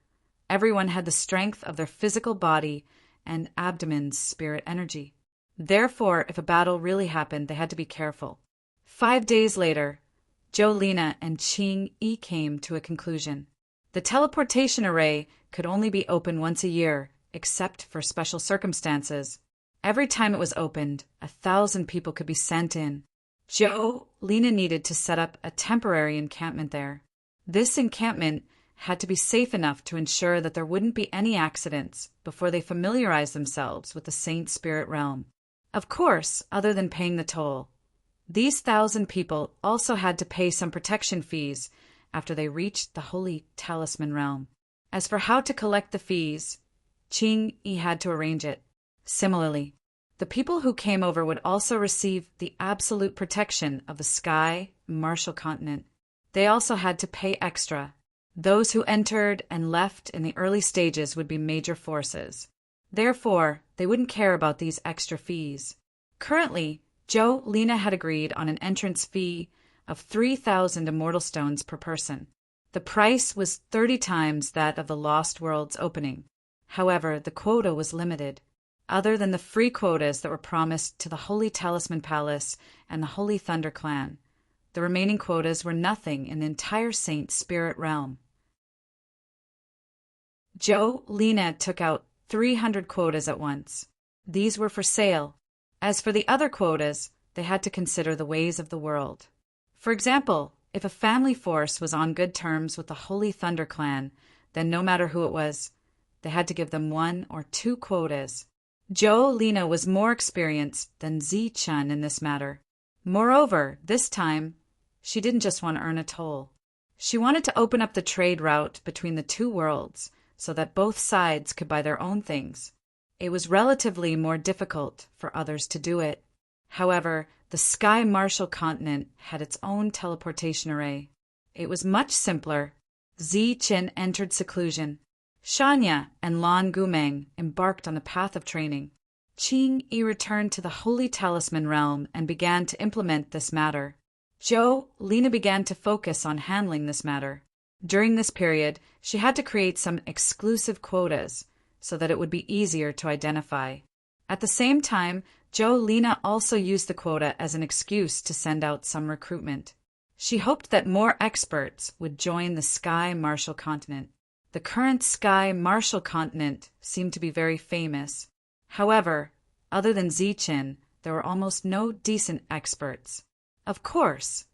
everyone had the strength of their physical body and abdomen's spirit energy. Therefore, if a battle really happened, they had to be careful. 5 days later, Lina and Qing-Yi came to a conclusion. The teleportation array could only be open once a year, except for special circumstances. Every time it was opened, 1,000 people could be sent in. Lina needed to set up a temporary encampment there. This encampment had to be safe enough to ensure that there wouldn't be any accidents before they familiarized themselves with the Saint Spirit realm. Of course, other than paying the toll, these 1,000 people also had to pay some protection fees after they reached the Holy Talisman realm. As for how to collect the fees, Qing-Yi had to arrange it. Similarly, the people who came over would also receive the absolute protection of the Sky Martial Continent. They also had to pay extra. Those who entered and left in the early stages would be major forces. Therefore, they wouldn't care about these extra fees. Currently, Lina had agreed on an entrance fee of 3,000 immortal stones per person. The price was 30 times that of the Lost World's opening. However, the quota was limited. Other than the free quotas that were promised to the Holy Talisman Palace and the Holy Thunder Clan, the remaining quotas were nothing in the entire Saint Spirit realm. Lina took out 300 quotas at once. These were for sale. As for the other quotas, they had to consider the ways of the world. For example, if a family force was on good terms with the Holy Thunder Clan, then no matter who it was, they had to give them 1 or 2 quotas. Lina was more experienced than Chen in this matter. Moreover, this time, she didn't just want to earn a toll. She wanted to open up the trade route between the 2 worlds so that both sides could buy their own things. It was relatively more difficult for others to do it. However, the Sky Martial Continent had its own teleportation array. It was much simpler. Chen entered seclusion. Shanya and Lan Gumeng embarked on the path of training. Qing-Yi returned to the Holy Talisman realm and began to implement this matter. Lina began to focus on handling this matter. During this period, she had to create some exclusive quotas so that it would be easier to identify. At the same time, Jolene also used the quota as an excuse to send out some recruitment. She hoped that more experts would join the Sky Marshal Continent. The current Sky Marshal Continent seemed to be very famous. However, other than Zichin, there were almost no decent experts. Of course,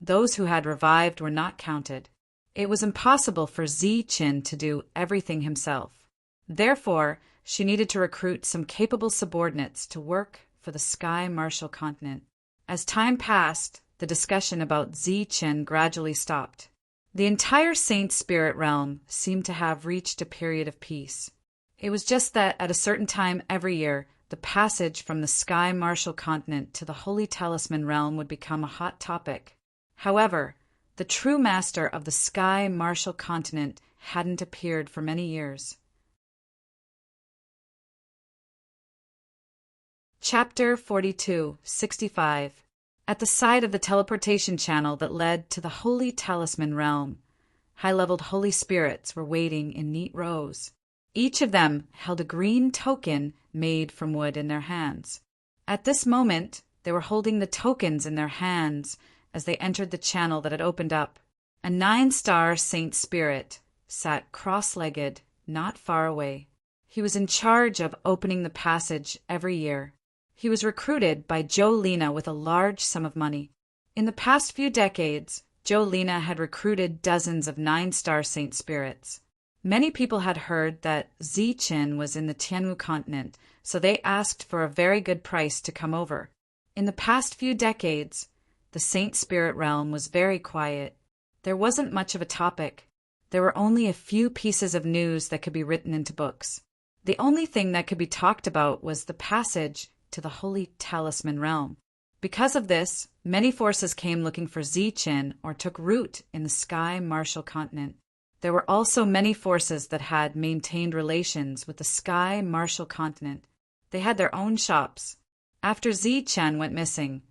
those who had revived were not counted. It was impossible for Zichin to do everything himself. Therefore, she needed to recruit some capable subordinates to work for the Sky Marshal Continent. As time passed, the discussion about Zichin gradually stopped. The entire Saint Spirit realm seemed to have reached a period of peace. It was just that at a certain time every year, the passage from the Sky Marshal Continent to the Holy Talisman realm would become a hot topic. However, the true master of the Sky Marshal Continent hadn't appeared for many years. Chapter 42, 65. At the side of the teleportation channel that led to the Holy Talisman realm, high-leveled Holy Spirits were waiting in neat rows. Each of them held a green token made from wood in their hands. At this moment, they were holding the tokens in their hands as they entered the channel that had opened up. A 9-star Saint Spirit sat cross-legged not far away. He was in charge of opening the passage every year. He was recruited by Jolene with a large sum of money. In the past few decades, Jolene had recruited dozens of 9-star Saint Spirits. Many people had heard that Zichin was in the Tianwu continent, so they asked for a very good price to come over. In the past few decades, the Saint Spirit realm was very quiet. There wasn't much of a topic. There were only a few pieces of news that could be written into books. The only thing that could be talked about was the passage to the Holy Talisman realm. Because of this, many forces came looking for Zichin or took root in the Sky Marshal Continent. There were also many forces that had maintained relations with the Sky Marshal Continent. They had their own shops. After Zichin went missing,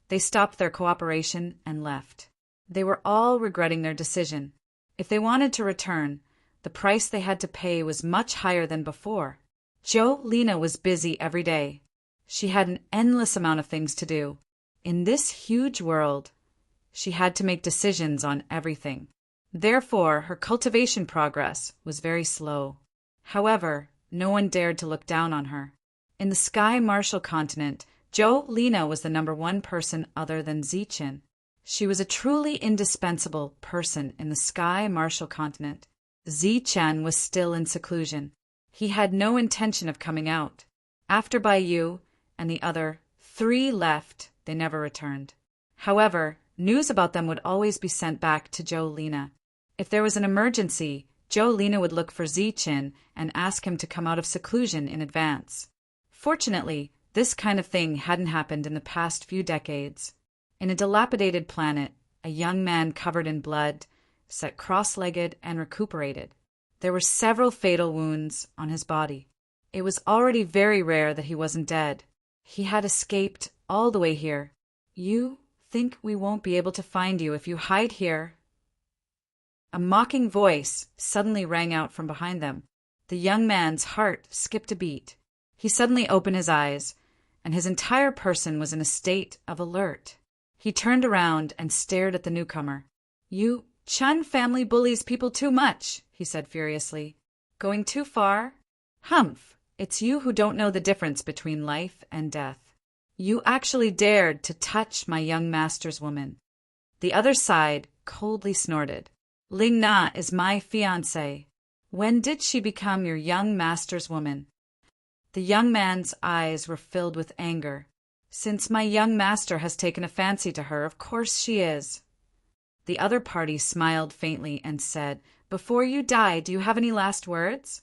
they stopped their cooperation and left. They were all regretting their decision. If they wanted to return, the price they had to pay was much higher than before. Jolene was busy every day. She had an endless amount of things to do. In this huge world, she had to make decisions on everything. Therefore, her cultivation progress was very slow. However, no one dared to look down on her. In the Sky Marshal Continent, Jolene was the #1 person other than Zichin. She was a truly indispensable person in the Sky Marshal Continent. Zichin was still in seclusion. He had no intention of coming out. After Baiyu and the other 3 left, they never returned. However, news about them would always be sent back to Jolene. If there was an emergency, Jolene would look for Zichin and ask him to come out of seclusion in advance. Fortunately, this kind of thing hadn't happened in the past few decades. In a dilapidated planet, a young man covered in blood sat cross-legged and recuperated. There were several fatal wounds on his body. It was already very rare that he wasn't dead. He had escaped all the way here. You think we won't be able to find you if you hide here? A mocking voice suddenly rang out from behind them. The young man's heart skipped a beat. He suddenly opened his eyes, and his entire person was in a state of alert. He turned around and stared at the newcomer. You Chun family bullies people too much, he said furiously. Going too far? Humph, it's you who don't know the difference between life and death. You actually dared to touch my young master's woman. The other side coldly snorted. Ling Na is my fiancée. When did she become your young master's woman? The young man's eyes were filled with anger. Since my young master has taken a fancy to her, of course she is. The other party smiled faintly and said, Before you die, do you have any last words?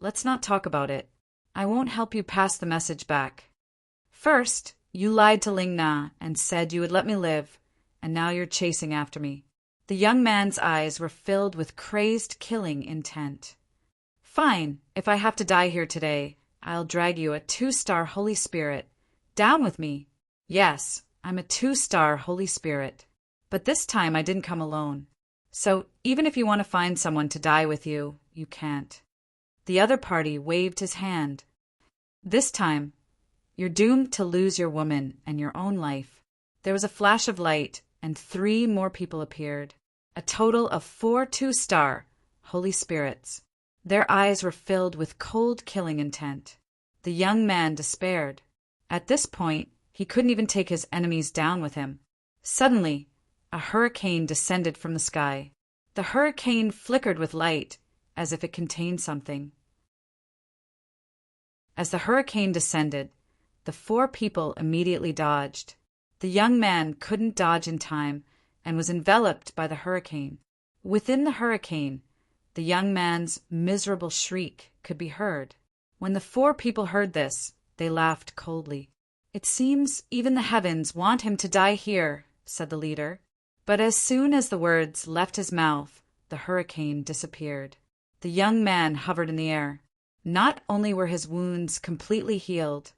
Let's not talk about it. I won't help you pass the message back. First, you lied to Ling Na and said you would let me live, and now you're chasing after me. The young man's eyes were filled with crazed killing intent. Fine, if I have to die here today, I'll drag you a 2-star Holy Spirit. Down with me. Yes, I'm a 2-star Holy Spirit. But this time I didn't come alone. So even if you want to find someone to die with you, you can't. The other party waved his hand. This time, you're doomed to lose your woman and your own life. There was a flash of light, and 3 more people appeared. A total of 4 2-star Holy Spirits. Their eyes were filled with cold killing intent. The young man despaired. At this point, he couldn't even take his enemies down with him. Suddenly, a hurricane descended from the sky. The hurricane flickered with light, as if it contained something. As the hurricane descended, the 4 people immediately dodged. The young man couldn't dodge in time and was enveloped by the hurricane. Within the hurricane, the young man's miserable shriek could be heard. When the 4 people heard this, they laughed coldly. "It seems even the heavens want him to die here," said the leader. But as soon as the words left his mouth, the hurricane disappeared. The young man hovered in the air. Not only were his wounds completely healed,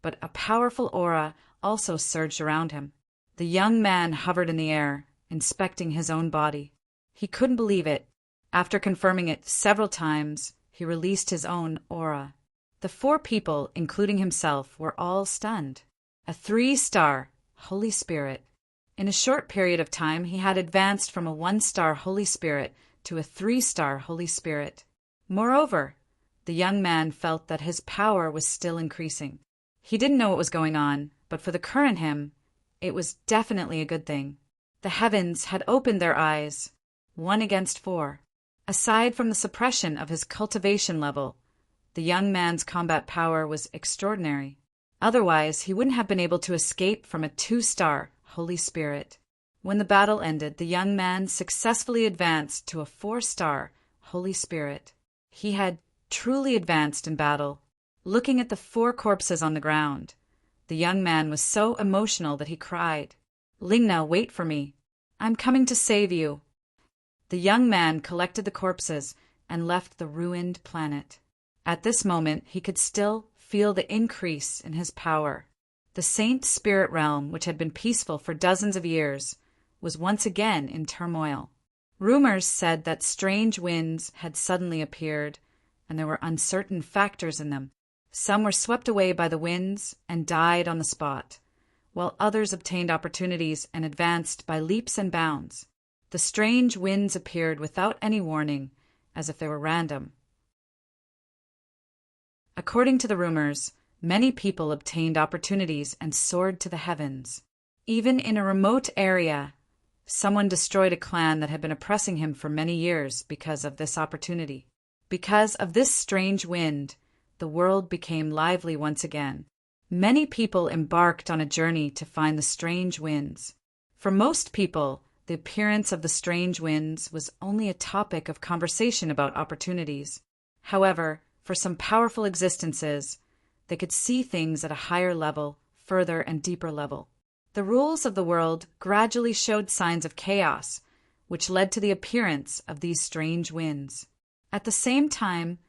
but a powerful aura also surged around him. The young man hovered in the air, inspecting his own body. He couldn't believe it. After confirming it several times, he released his own aura. The 4 people, including himself, were all stunned. A 3-star Holy Spirit. In a short period of time, he had advanced from a 1-star Holy Spirit to a 3-star Holy Spirit. Moreover, the young man felt that his power was still increasing. He didn't know what was going on, but for the current him, it was definitely a good thing. The heavens had opened their eyes, 1 against 4. Aside from the suppression of his cultivation level, the young man's combat power was extraordinary. Otherwise, he wouldn't have been able to escape from a 2-star Holy Spirit. When the battle ended, the young man successfully advanced to a 4-star Holy Spirit. He had truly advanced in battle. Looking at the 4 corpses on the ground, the young man was so emotional that he cried, "Lingna, wait for me. I'm coming to save you." The young man collected the corpses and left the ruined planet. At this moment, he could still feel the increase in his power. The Saint Spirit realm, which had been peaceful for dozens of years, was once again in turmoil. Rumors said that strange winds had suddenly appeared, and there were uncertain factors in them. Some were swept away by the winds and died on the spot, while others obtained opportunities and advanced by leaps and bounds. The strange winds appeared without any warning, as if they were random. According to the rumors, many people obtained opportunities and soared to the heavens. Even in a remote area, someone destroyed a clan that had been oppressing him for many years because of this opportunity. Because of this strange wind, the world became lively once again. Many people embarked on a journey to find the strange winds. For most people, the appearance of the strange winds was only a topic of conversation about opportunities. However, for some powerful existences, they could see things at a higher level, further and deeper level. The rules of the world gradually showed signs of chaos, which led to the appearance of these strange winds. At the same time,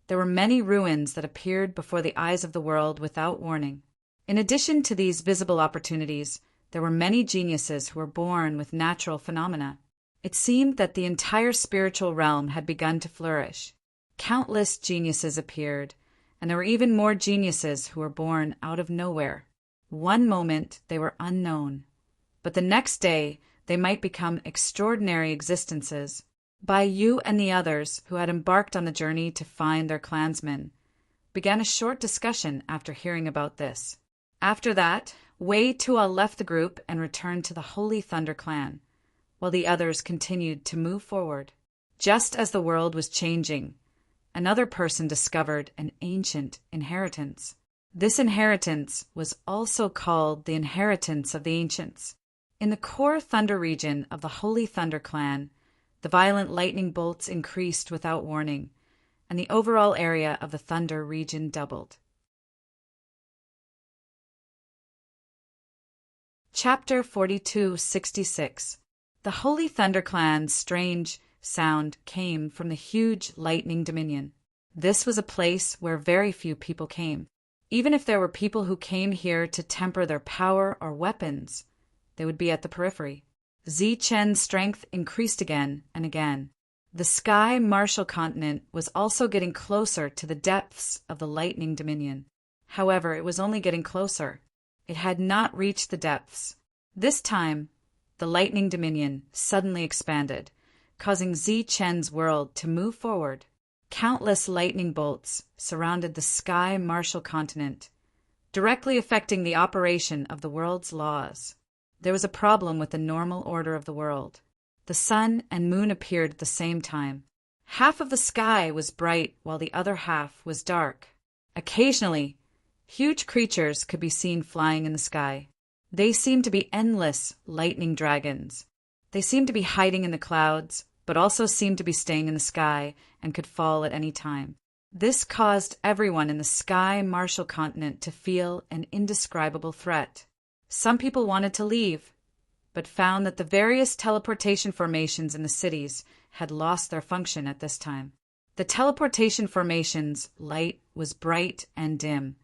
there were many ruins that appeared before the eyes of the world without warning. In addition to these visible opportunities, there were many geniuses who were born with natural phenomena. It seemed that the entire spiritual realm had begun to flourish. Countless geniuses appeared, and there were even more geniuses who were born out of nowhere. One moment they were unknown, but the next day they might become extraordinary existences. Bai Yu and the others who had embarked on the journey to find their clansmen began a short discussion after hearing about this. After that, Wei Tuo left the group and returned to the Holy Thunder clan, while the others continued to move forward. Just as the world was changing, another person discovered an ancient inheritance. This inheritance was also called the Inheritance of the Ancients. In the core Thunder region of the Holy Thunder clan, the violent lightning bolts increased without warning, and the overall area of the Thunder region doubled. Chapter 4266. The Holy Thunder clan's strange sound came from the huge lightning dominion. This was a place where very few people came. Even if there were people who came here to temper their power or weapons, they would be at the periphery. Chen's strength increased again and again. The Sky Martial Continent was also getting closer to the depths of the Lightning Dominion. However, it was only getting closer. It had not reached the depths. This time, the Lightning Dominion suddenly expanded, causing Chen's world to move forward. Countless lightning bolts surrounded the Sky Martial Continent, directly affecting the operation of the world's laws. There was a problem with the normal order of the world. The sun and moon appeared at the same time. Half of the sky was bright while the other half was dark. Occasionally, huge creatures could be seen flying in the sky. They seemed to be endless lightning dragons. They seemed to be hiding in the clouds, but also seemed to be staying in the sky and could fall at any time. This caused everyone in the Sky Martial Continent to feel an indescribable threat. Some people wanted to leave, but found that the various teleportation formations in the cities had lost their function at this time. The teleportation formations' light was bright and dim,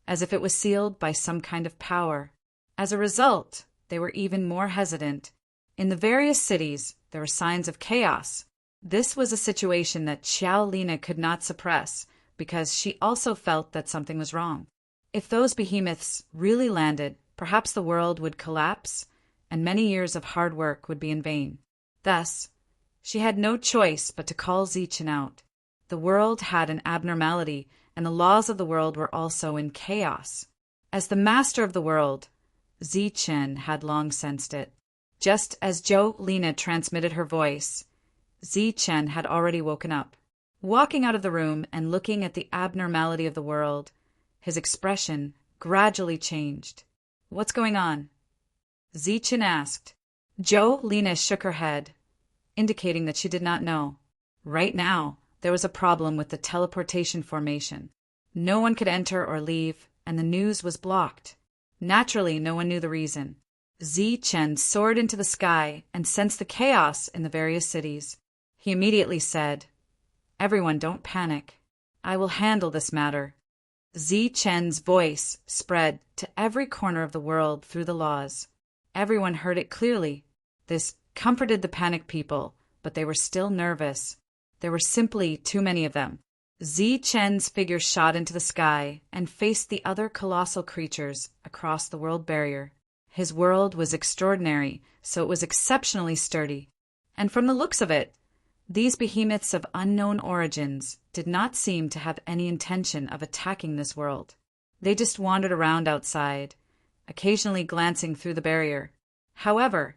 as if it was sealed by some kind of power. As a result, they were even more hesitant. In the various cities, there were signs of chaos. This was a situation that Xiao Lina could not suppress, because she also felt that something was wrong. If those behemoths really landed, perhaps the world would collapse, and many years of hard work would be in vain. Thus, she had no choice but to call Chen out. The world had an abnormality, and the laws of the world were also in chaos. As the master of the world, Chen had long sensed it. Just as Zhou Lina transmitted her voice, Chen had already woken up. Walking out of the room and looking at the abnormality of the world, his expression gradually changed. "What's going on?" Chen asked. Zhou Lina shook her head, indicating that she did not know. Right now, there was a problem with the teleportation formation. No one could enter or leave, and the news was blocked. Naturally, no one knew the reason. Chen soared into the sky and sensed the chaos in the various cities. He immediately said, "Everyone, don't panic. I will handle this matter." Chen's voice spread to every corner of the world through the laws. Everyone heard it clearly. This comforted the panicked people, but they were still nervous. There were simply too many of them. Chen's figure shot into the sky and faced the other colossal creatures across the world barrier. His world was extraordinary, so it was exceptionally sturdy. And from the looks of it, these behemoths of unknown origins did not seem to have any intention of attacking this world. They just wandered around outside, occasionally glancing through the barrier. However,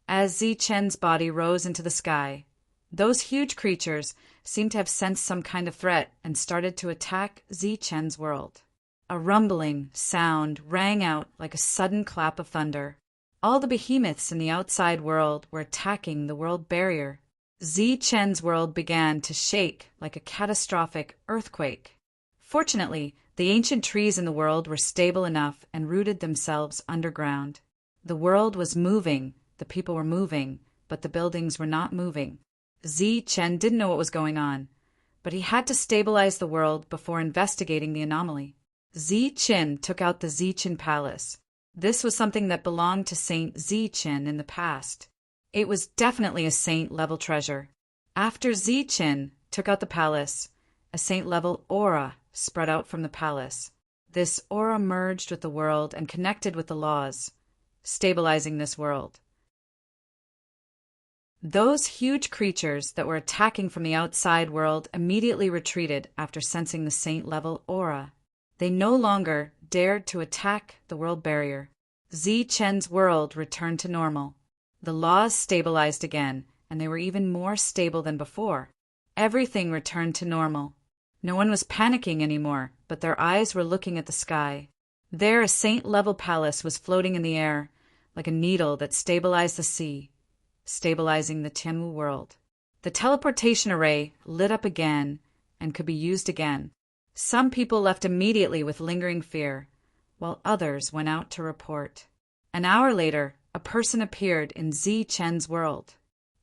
as Chen's body rose into the sky, those huge creatures seemed to have sensed some kind of threat and started to attack Chen's world. A rumbling sound rang out like a sudden clap of thunder. All the behemoths in the outside world were attacking the world barrier. Chen's world began to shake like a catastrophic earthquake. Fortunately, the ancient trees in the world were stable enough and rooted themselves underground. The world was moving, the people were moving, but the buildings were not moving. Chen didn't know what was going on, but he had to stabilize the world before investigating the anomaly. Chen took out the Chen Palace. This was something that belonged to Saint Chen in the past. It was definitely a saint-level treasure. After Chen took out the palace, a saint-level aura spread out from the palace. This aura merged with the world and connected with the laws, stabilizing this world. Those huge creatures that were attacking from the outside world immediately retreated after sensing the saint-level aura. They no longer dared to attack the world barrier. Chen's world returned to normal. The laws stabilized again, and they were even more stable than before. Everything returned to normal. No one was panicking anymore, but their eyes were looking at the sky. There, a saint-level palace was floating in the air, like a needle that stabilized the sea, stabilizing the Tianwu world. The teleportation array lit up again and could be used again. Some people left immediately with lingering fear, while others went out to report. An hour later, a person appeared in Chen's world.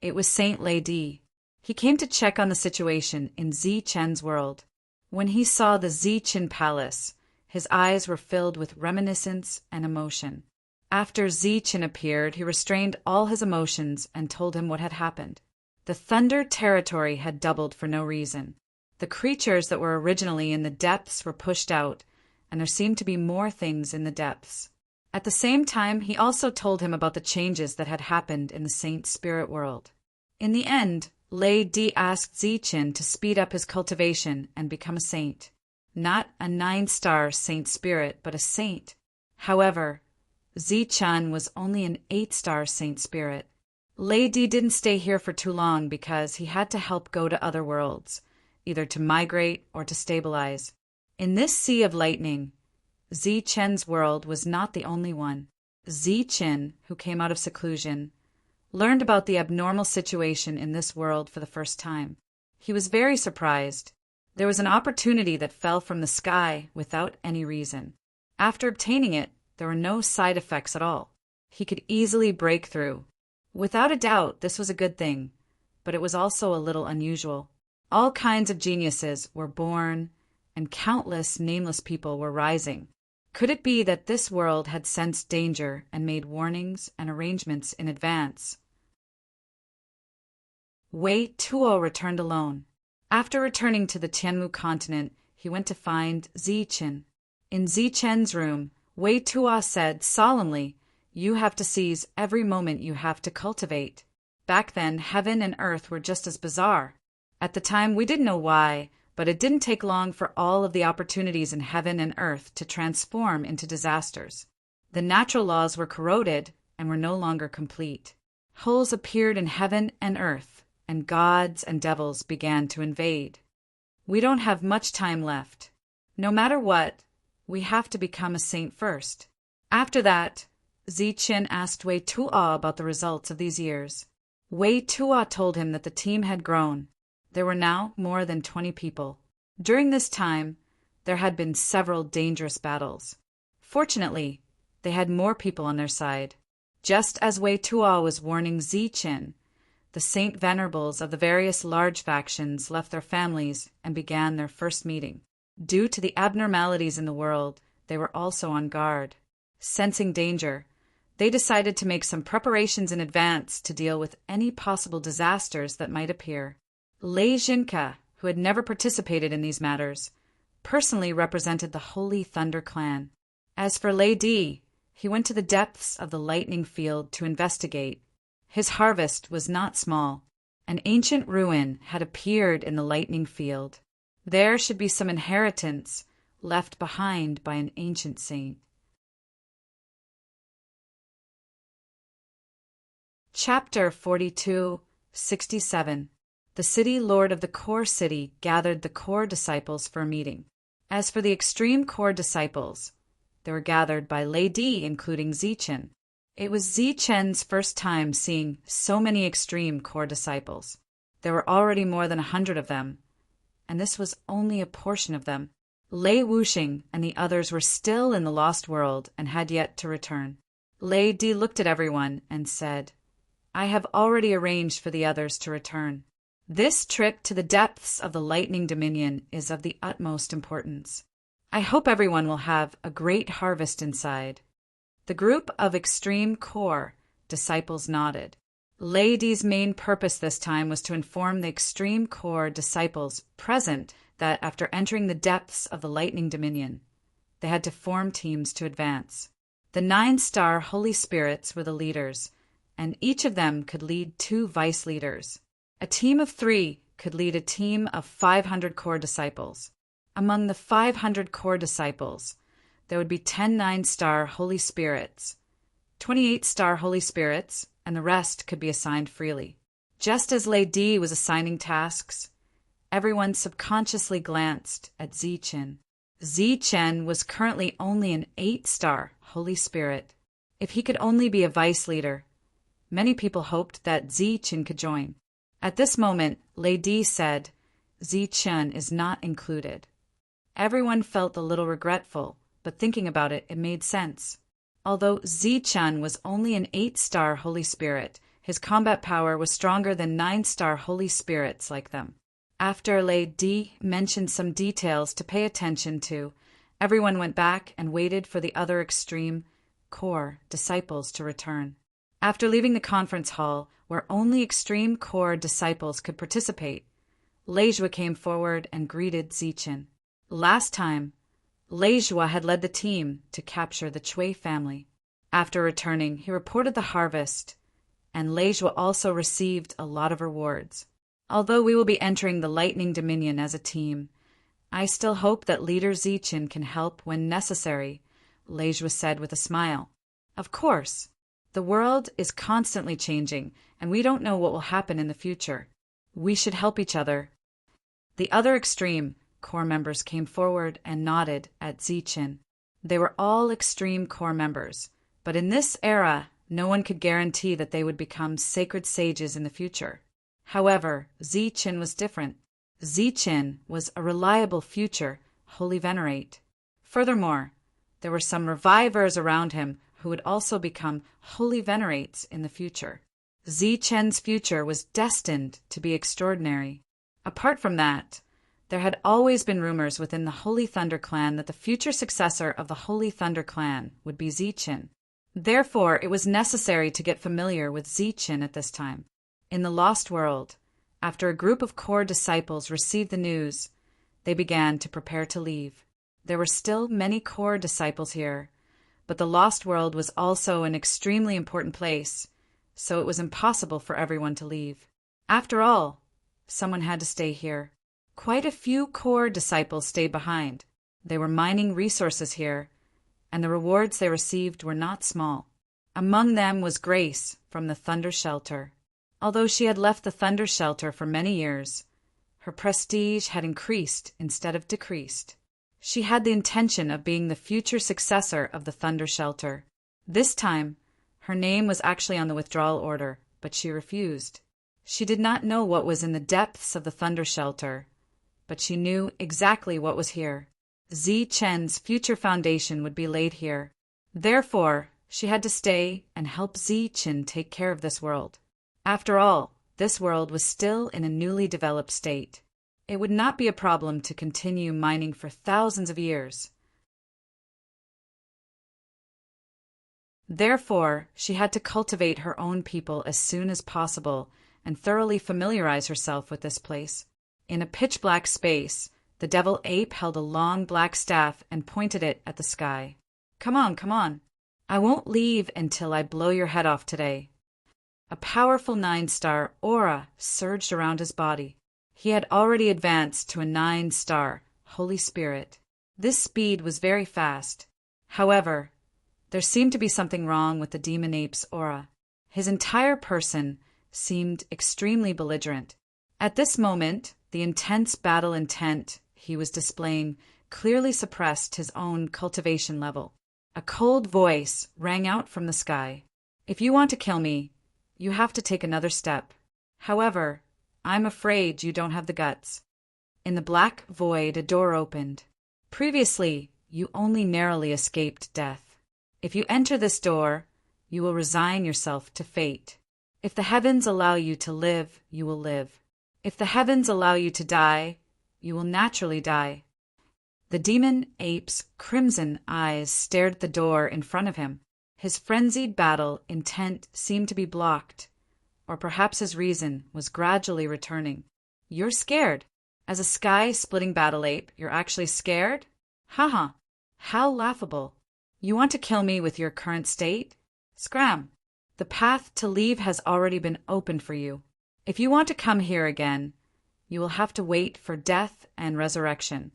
It was Saint Lady. He came to check on the situation in Chen's world. When he saw the Chen Palace, his eyes were filled with reminiscence and emotion. After Zichen appeared, he restrained all his emotions and told him what had happened. The Thunder territory had doubled for no reason. The creatures that were originally in the depths were pushed out, and there seemed to be more things in the depths. At the same time, he also told him about the changes that had happened in the Saint Spirit world. In the end, Lei Di asked Zichen to speed up his cultivation and become a saint. Not a 9-star Saint Spirit, but a saint. However, Zichen was only an 8-star Saint Spirit. Lei Di didn't stay here for too long because he had to help go to other worlds, either to migrate or to stabilize. In this sea of lightning, Zichen's world was not the only one. Zichen, who came out of seclusion, learned about the abnormal situation in this world for the first time. He was very surprised. There was an opportunity that fell from the sky without any reason. After obtaining it, there were no side effects at all. He could easily break through. Without a doubt, this was a good thing, but it was also a little unusual. All kinds of geniuses were born, and countless nameless people were rising. Could it be that this world had sensed danger and made warnings and arrangements in advance? Wei Tuo returned alone. After returning to the Tianmu continent, he went to find Zichen. In Zichen's room, Wei Tuo said solemnly, "You have to seize every moment you have to cultivate." Back then, heaven and earth were just as bizarre. At the time, we didn't know why, but it didn't take long for all of the opportunities in heaven and earth to transform into disasters. The natural laws were corroded and were no longer complete. Holes appeared in heaven and earth, and gods and devils began to invade. We don't have much time left. No matter what, we have to become a saint first. After that, Zichen asked Wei Tuo about the results of these years. Wei Tuo told him that the team had grown. There were now more than 20 people. During this time, there had been several dangerous battles. Fortunately, they had more people on their side. Just as Wei Tuo was warning Zichen, the Saint Venerables of the various large factions left their families and began their first meeting. Due to the abnormalities in the world, they were also on guard. Sensing danger, they decided to make some preparations in advance to deal with any possible disasters that might appear. Lei Jinka, who had never participated in these matters, personally represented the Holy Thunder clan. As for Lei Di, he went to the depths of the lightning field to investigate. His harvest was not small. An ancient ruin had appeared in the lightning field. There should be some inheritance left behind by an ancient saint. Chapter 42:67. The city lord of the core city gathered the core disciples for a meeting. As for the extreme core disciples, they were gathered by Lei Di, including Zichen. It was Zichen's first time seeing so many extreme core disciples. There were already more than 100 of them, and this was only a portion of them. Lei Wuxing and the others were still in the lost world and had yet to return. Lei Di looked at everyone and said, "I have already arranged for the others to return. This trip to the depths of the Lightning Dominion is of the utmost importance. I hope everyone will have a great harvest inside." The group of extreme core disciples nodded. Lei Di's main purpose this time was to inform the extreme core disciples present that after entering the depths of the Lightning Dominion, they had to form teams to advance. The 9-star Holy Spirits were the leaders, and each of them could lead 2 vice leaders. A team of 3 could lead a team of 500 core disciples. Among the 500 core disciples, there would be 10 9-star Holy Spirits, 28-star Holy Spirits, and the rest could be assigned freely. Just as Lei Di was assigning tasks, everyone subconsciously glanced at Zichen. Zichen was currently only an 8-star Holy Spirit. If he could only be a vice leader, many people hoped that Zichen could join. At this moment, Lei Di said, "Zichen is not included." Everyone felt a little regretful, but thinking about it, it made sense. Although Zichen was only an 8-star Holy Spirit, his combat power was stronger than 9-star Holy Spirits like them. After Lei Di mentioned some details to pay attention to, everyone went back and waited for the other extreme core disciples to return. After leaving the conference hall, where only extreme core disciples could participate, Lejua came forward and greeted Zichen. Last time, Lejua had led the team to capture the Chui family. After returning, he reported the harvest, and Lejua also received a lot of rewards. Although we will be entering the Lightning Dominion as a team, I still hope that Leader Zichen can help when necessary, Lejua said with a smile. Of course, the world is constantly changing, and we don't know what will happen in the future. We should help each other. The other extreme core members came forward and nodded at Zichen. They were all extreme core members, but in this era, no one could guarantee that they would become sacred sages in the future. However, Zichen was different. Zichen was a reliable future holy venerate. Furthermore, there were some revivers around him who would also become holy venerates in the future. Zichen's future was destined to be extraordinary. Apart from that, there had always been rumors within the Holy Thunder clan that the future successor of the Holy Thunder clan would be Zichen. Therefore, it was necessary to get familiar with Zichen at this time. In the Lost World, after a group of core disciples received the news, they began to prepare to leave. There were still many core disciples here, but the Lost World was also an extremely important place, so it was impossible for everyone to leave. After all, someone had to stay here. Quite a few core disciples stayed behind. They were mining resources here, and the rewards they received were not small. Among them was Grace from the Thunder Shelter. Although she had left the Thunder Shelter for many years, her prestige had increased instead of decreased. She had the intention of being the future successor of the Thunder Shelter. This time, her name was actually on the withdrawal order, but she refused. She did not know what was in the depths of the Thunder Shelter, but she knew exactly what was here. Zichen's future foundation would be laid here. Therefore, she had to stay and help Zichen take care of this world. After all, this world was still in a newly developed state. It would not be a problem to continue mining for thousands of years. Therefore, she had to cultivate her own people as soon as possible and thoroughly familiarize herself with this place. In a pitch-black space, the devil ape held a long black staff and pointed it at the sky. Come on, come on. I won't leave until I blow your head off today. A powerful 9-star aura surged around his body. He had already advanced to a 9-star Holy Spirit. This speed was very fast. However, there seemed to be something wrong with the demon ape's aura. His entire person seemed extremely belligerent. At this moment, the intense battle intent he was displaying clearly suppressed his own cultivation level. A cold voice rang out from the sky. If you want to kill me, you have to take another step. However, I'm afraid you don't have the guts. In the black void, a door opened. Previously, you only narrowly escaped death. If you enter this door, you will resign yourself to fate. If the heavens allow you to live, you will live. If the heavens allow you to die, you will naturally die. The demon ape's crimson eyes stared at the door in front of him. His frenzied battle intent seemed to be blocked, or perhaps his reason was gradually returning. You're scared. As a sky-splitting battle ape, you're actually scared? Haha, how laughable. You want to kill me with your current state? Scram. The path to leave has already been opened for you. If you want to come here again, you will have to wait for death and resurrection.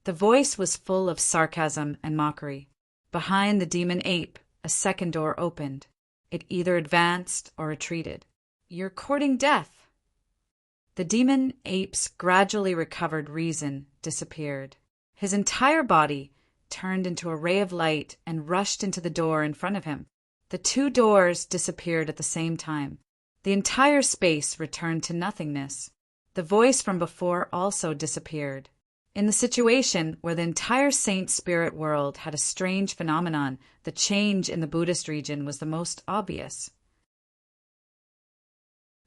The voice was full of sarcasm and mockery. Behind the demon ape, a second door opened. It either advanced or retreated. You're courting death. The demon ape's gradually recovered reason disappeared. His entire body turned into a ray of light and rushed into the door in front of him. The two doors disappeared at the same time. The entire space returned to nothingness. The voice from before also disappeared. In the situation where the entire saint spirit world had a strange phenomenon, the change in the Buddhist region was the most obvious.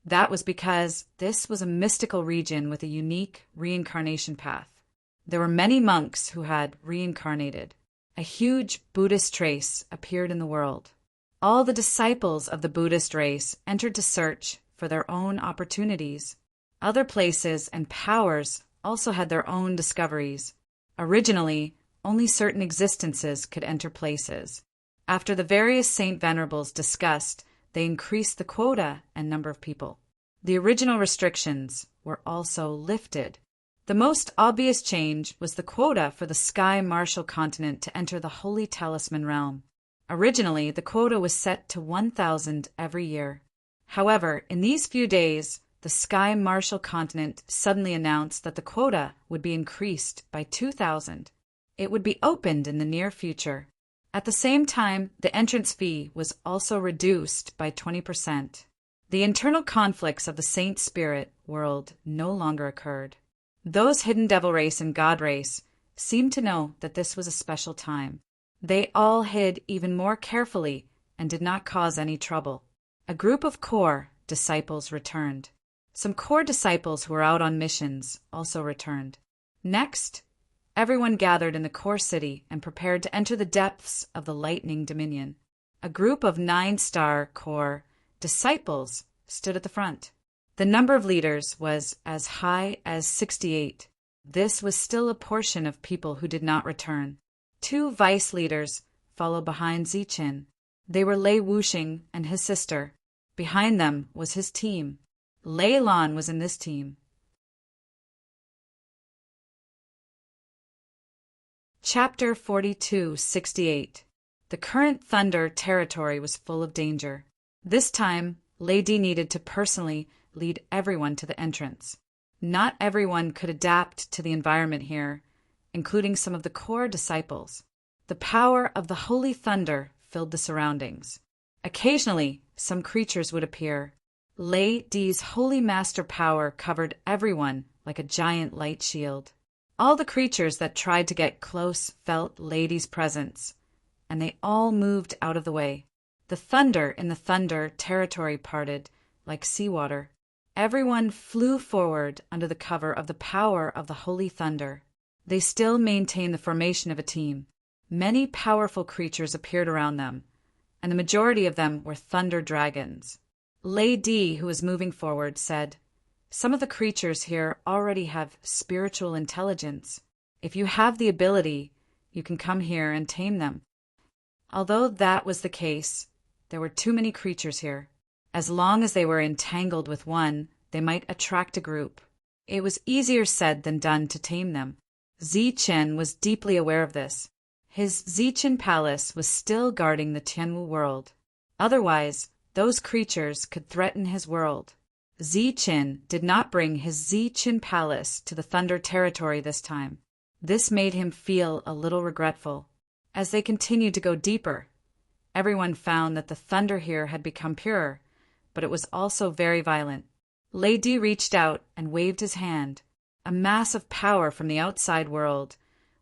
That was because this was a mystical region with a unique reincarnation path. There were many monks who had reincarnated. a huge Buddhist trace appeared in the world. All the disciples of the Buddhist race entered to search for their own opportunities. Other places and powers also had their own discoveries. Originally, only certain existences could enter places. After the various Saint Venerables discussed, they increased the quota and number of people. The original restrictions were also lifted. The most obvious change was the quota for the Sky Martial continent to enter the Holy Talisman realm. Originally, the quota was set to 1,000 every year. However, in these few days, the Sky Martial continent suddenly announced that the quota would be increased by 2,000. It would be opened in the near future. At the same time, the entrance fee was also reduced by 20%. The internal conflicts of the Saint Spirit world no longer occurred. Those hidden devil race and God race seemed to know that this was a special time. They all hid even more carefully and did not cause any trouble. A group of core disciples returned. Some core disciples who were out on missions also returned. Next, everyone gathered in the core city and prepared to enter the depths of the lightning dominion. A group of 9-star core disciples stood at the front. The number of leaders was as high as 68. This was still a portion of people who did not return. 2 vice leaders followed behind Zichen. They were Lei Wuxing and his sister. Behind them was his team. Lei Lan was in this team. Chapter 42:68. The current Thunder territory was full of danger. This time, Lady needed to personally lead everyone to the entrance. Not everyone could adapt to the environment here, including some of the core disciples. The power of the Holy Thunder filled the surroundings. Occasionally, some creatures would appear. Lady's Holy Master power covered everyone like a giant light shield. All the creatures that tried to get close felt Lady's presence, and they all moved out of the way. The thunder in the Thunder territory parted like seawater. Everyone flew forward under the cover of the power of the Holy Thunder. They still maintained the formation of a team. Many powerful creatures appeared around them, and the majority of them were thunder dragons. Lady, who was moving forward, said, "Some of the creatures here already have spiritual intelligence. If you have the ability, you can come here and tame them." Although that was the case, there were too many creatures here. As long as they were entangled with one, they might attract a group. It was easier said than done to tame them. Zichen was deeply aware of this. His Zichen palace was still guarding the Tianwu world. Otherwise, those creatures could threaten his world. Zichen did not bring his Zichen palace to the Thunder territory this time. This made him feel a little regretful. As they continued to go deeper, everyone found that the thunder here had become purer, but it was also very violent. Lady reached out and waved his hand. A mass of power from the outside world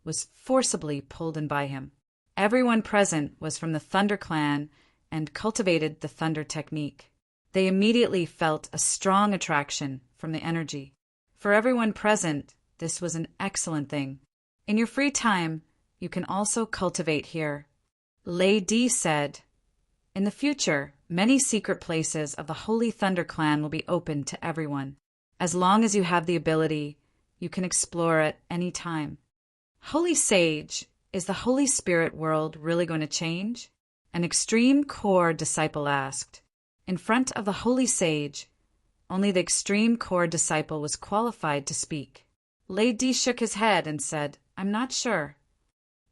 was forcibly pulled in by him. Everyone present was from the Thunder clan and cultivated the Thunder technique. They immediately felt a strong attraction from the energy. For everyone present, this was an excellent thing. In your free time, you can also cultivate here. Lady said, "In the future, many secret places of the Holy Thunder clan will be open to everyone. As long as you have the ability, you can explore at any time." Holy Sage, is the Holy Spirit world really going to change? An extreme core disciple asked. In front of the Holy Sage, only the extreme core disciple was qualified to speak. Lady shook his head and said, "I'm not sure."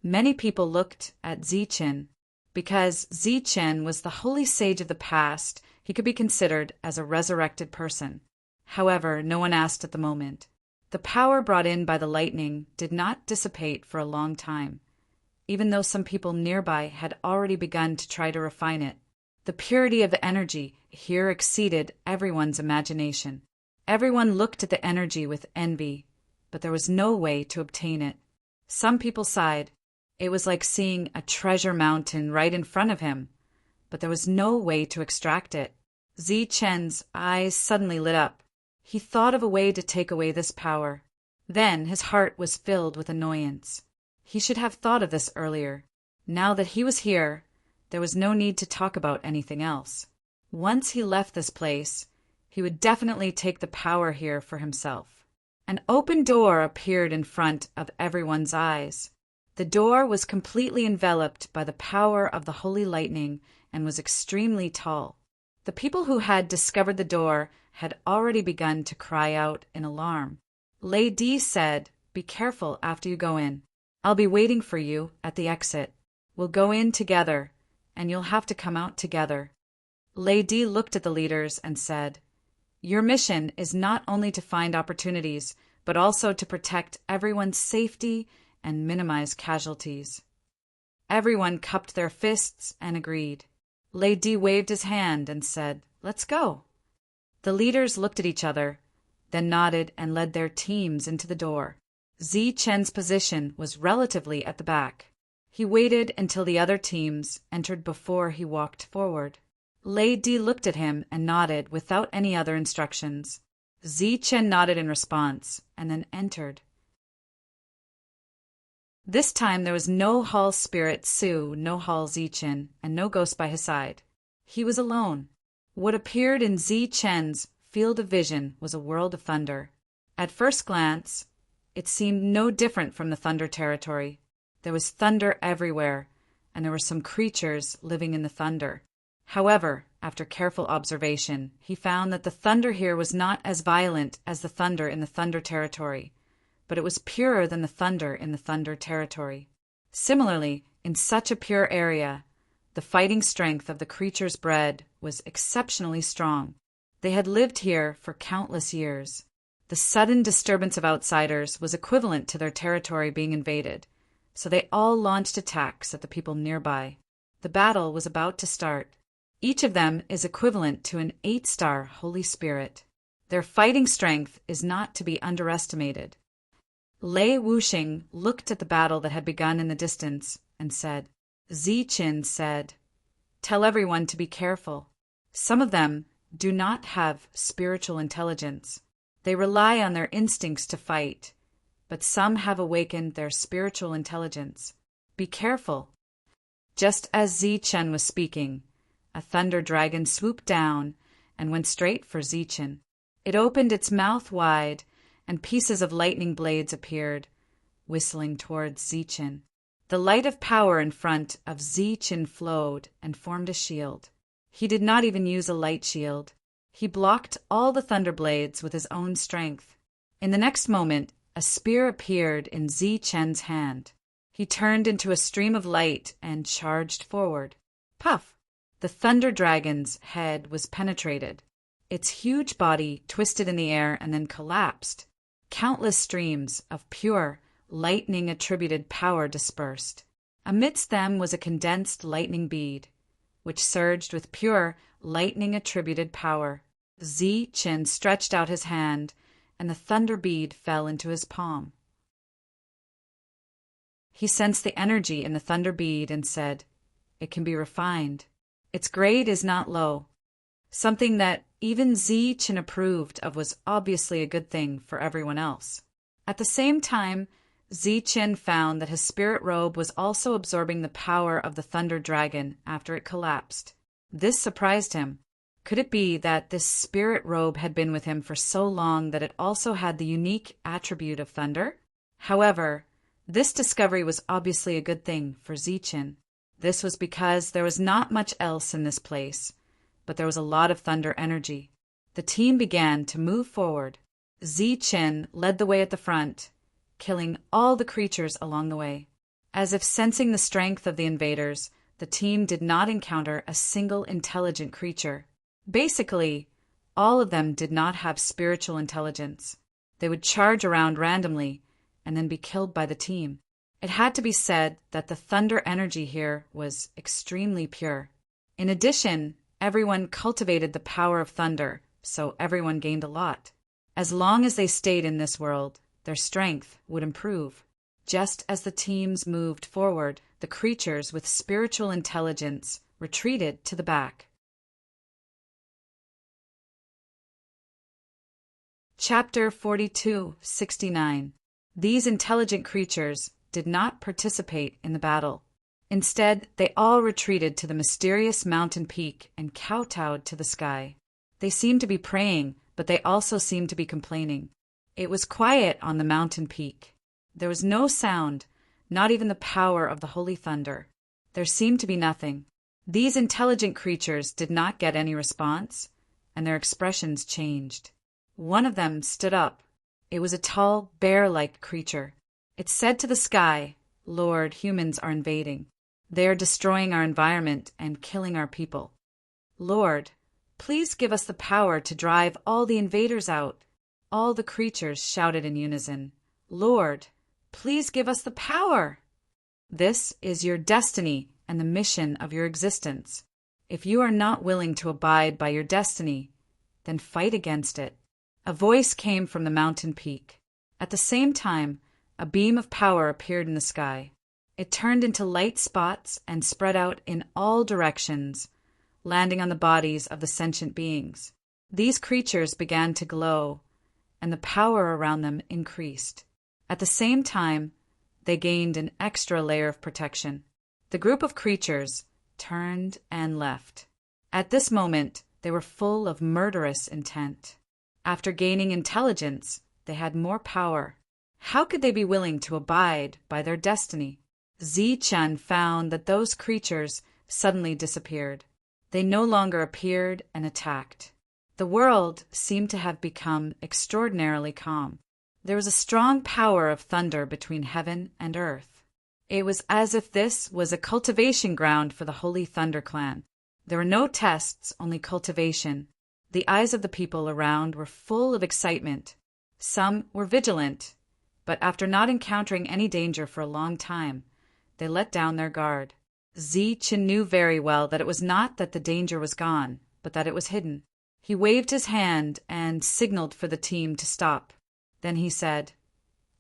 Many people looked at Zichen. Because Zichen was the Holy Sage of the past, he could be considered as a resurrected person. However, no one asked at the moment. The power brought in by the lightning did not dissipate for a long time, even though some people nearby had already begun to try to refine it. The purity of the energy here exceeded everyone's imagination. Everyone looked at the energy with envy, but there was no way to obtain it. Some people sighed. It was like seeing a treasure mountain right in front of him, but there was no way to extract it. Zichen's eyes suddenly lit up. He thought of a way to take away this power. Then his heart was filled with annoyance. He should have thought of this earlier. Now that he was here, there was no need to talk about anything else. Once he left this place, he would definitely take the power here for himself. An open door appeared in front of everyone's eyes. The door was completely enveloped by the power of the holy lightning and was extremely tall. The people who had discovered the door had already begun to cry out in alarm. Lady said, "Be careful after you go in. I'll be waiting for you at the exit. We'll go in together, and you'll have to come out together." Lady looked at the leaders and said, "Your mission is not only to find opportunities, but also to protect everyone's safety and minimize casualties." Everyone cupped their fists and agreed. Lady waved his hand and said, "Let's go." The leaders looked at each other, then nodded and led their teams into the door. Zi-Chen's position was relatively at the back. He waited until the other teams entered before he walked forward. Lady looked at him and nodded without any other instructions. Zi-Chen nodded in response and then entered. This time there was no hall spirit Su, no hall Zi-Chen, and no ghost by his side. He was alone. What appeared in Zi-Chen's field of vision was a world of thunder. At first glance, it seemed no different from the thunder territory. There was thunder everywhere, and there were some creatures living in the thunder. However, after careful observation, he found that the thunder here was not as violent as the thunder in the thunder territory, but it was purer than the thunder in the thunder territory. Similarly, in such a pure area, the fighting strength of the creatures bred was exceptionally strong. They had lived here for countless years. The sudden disturbance of outsiders was equivalent to their territory being invaded, so they all launched attacks at the people nearby. The battle was about to start. Each of them is equivalent to an 8-star Holy Spirit. Their fighting strength is not to be underestimated. Lei Wuxing looked at the battle that had begun in the distance and said, Zi-Chen said, "Tell everyone to be careful. Some of them do not have spiritual intelligence. They rely on their instincts to fight, but some have awakened their spiritual intelligence. Be careful." Just as Zi-Chen was speaking, a thunder dragon swooped down and went straight for Zi-Chen. It opened its mouth wide, and pieces of lightning blades appeared, whistling towards Zi-Chen. The light of power in front of Zi-Chen flowed and formed a shield. He did not even use a light shield. He blocked all the thunder blades with his own strength. In the next moment, a spear appeared in Zi-Chen's hand. He turned into a stream of light and charged forward. Puff! The thunder dragon's head was penetrated. Its huge body twisted in the air and then collapsed. Countless streams of pure, lightning-attributed power dispersed. Amidst them was a condensed lightning bead, which surged with pure, lightning-attributed power. Zi-Chen stretched out his hand, and the thunder bead fell into his palm. He sensed the energy in the thunder bead and said, "It can be refined. Its grade is not low." Something that even Zi-Chen approved of was obviously a good thing for everyone else. At the same time, Zi-Chen found that his spirit robe was also absorbing the power of the thunder dragon after it collapsed. This surprised him. Could it be that this spirit robe had been with him for so long that it also had the unique attribute of thunder? However, this discovery was obviously a good thing for Zi-Chen. This was because there was not much else in this place, but there was a lot of thunder energy. The team began to move forward. Zi-Chen led the way at the front, killing all the creatures along the way. As if sensing the strength of the invaders, the team did not encounter a single intelligent creature. Basically, all of them did not have spiritual intelligence. They would charge around randomly and then be killed by the team. It had to be said that the thunder energy here was extremely pure. In addition, everyone cultivated the power of thunder, so everyone gained a lot. As long as they stayed in this world, their strength would improve. Just as the teams moved forward, the creatures with spiritual intelligence retreated to the back. Chapter 42-69. These intelligent creatures did not participate in the battle. Instead, they all retreated to the mysterious mountain peak and kowtowed to the sky. They seemed to be praying, but they also seemed to be complaining. It was quiet on the mountain peak. There was no sound, not even the power of the holy thunder. There seemed to be nothing. These intelligent creatures did not get any response, and their expressions changed. One of them stood up. It was a tall, bear-like creature. It said to the sky, "Lord, humans are invading. They are destroying our environment and killing our people. Lord, please give us the power to drive all the invaders out." All the creatures shouted in unison, "Lord, please give us the power." This is your destiny and the mission of your existence. If you are not willing to abide by your destiny, then fight against it. A voice came from the mountain peak. At the same time, a beam of power appeared in the sky. It turned into light spots and spread out in all directions, landing on the bodies of the sentient beings. These creatures began to glow, and the power around them increased. At the same time, they gained an extra layer of protection. The group of creatures turned and left. At this moment, they were full of murderous intent. After gaining intelligence, they had more power. How could they be willing to abide by their destiny? Zichen found that those creatures suddenly disappeared. They no longer appeared and attacked. The world seemed to have become extraordinarily calm. There was a strong power of thunder between heaven and earth. It was as if this was a cultivation ground for the Holy Thunder Clan. There were no tests, only cultivation. The eyes of the people around were full of excitement. Some were vigilant, but after not encountering any danger for a long time, they let down their guard. Zichen knew very well that it was not that the danger was gone, but that it was hidden. He waved his hand and signaled for the team to stop. Then he said,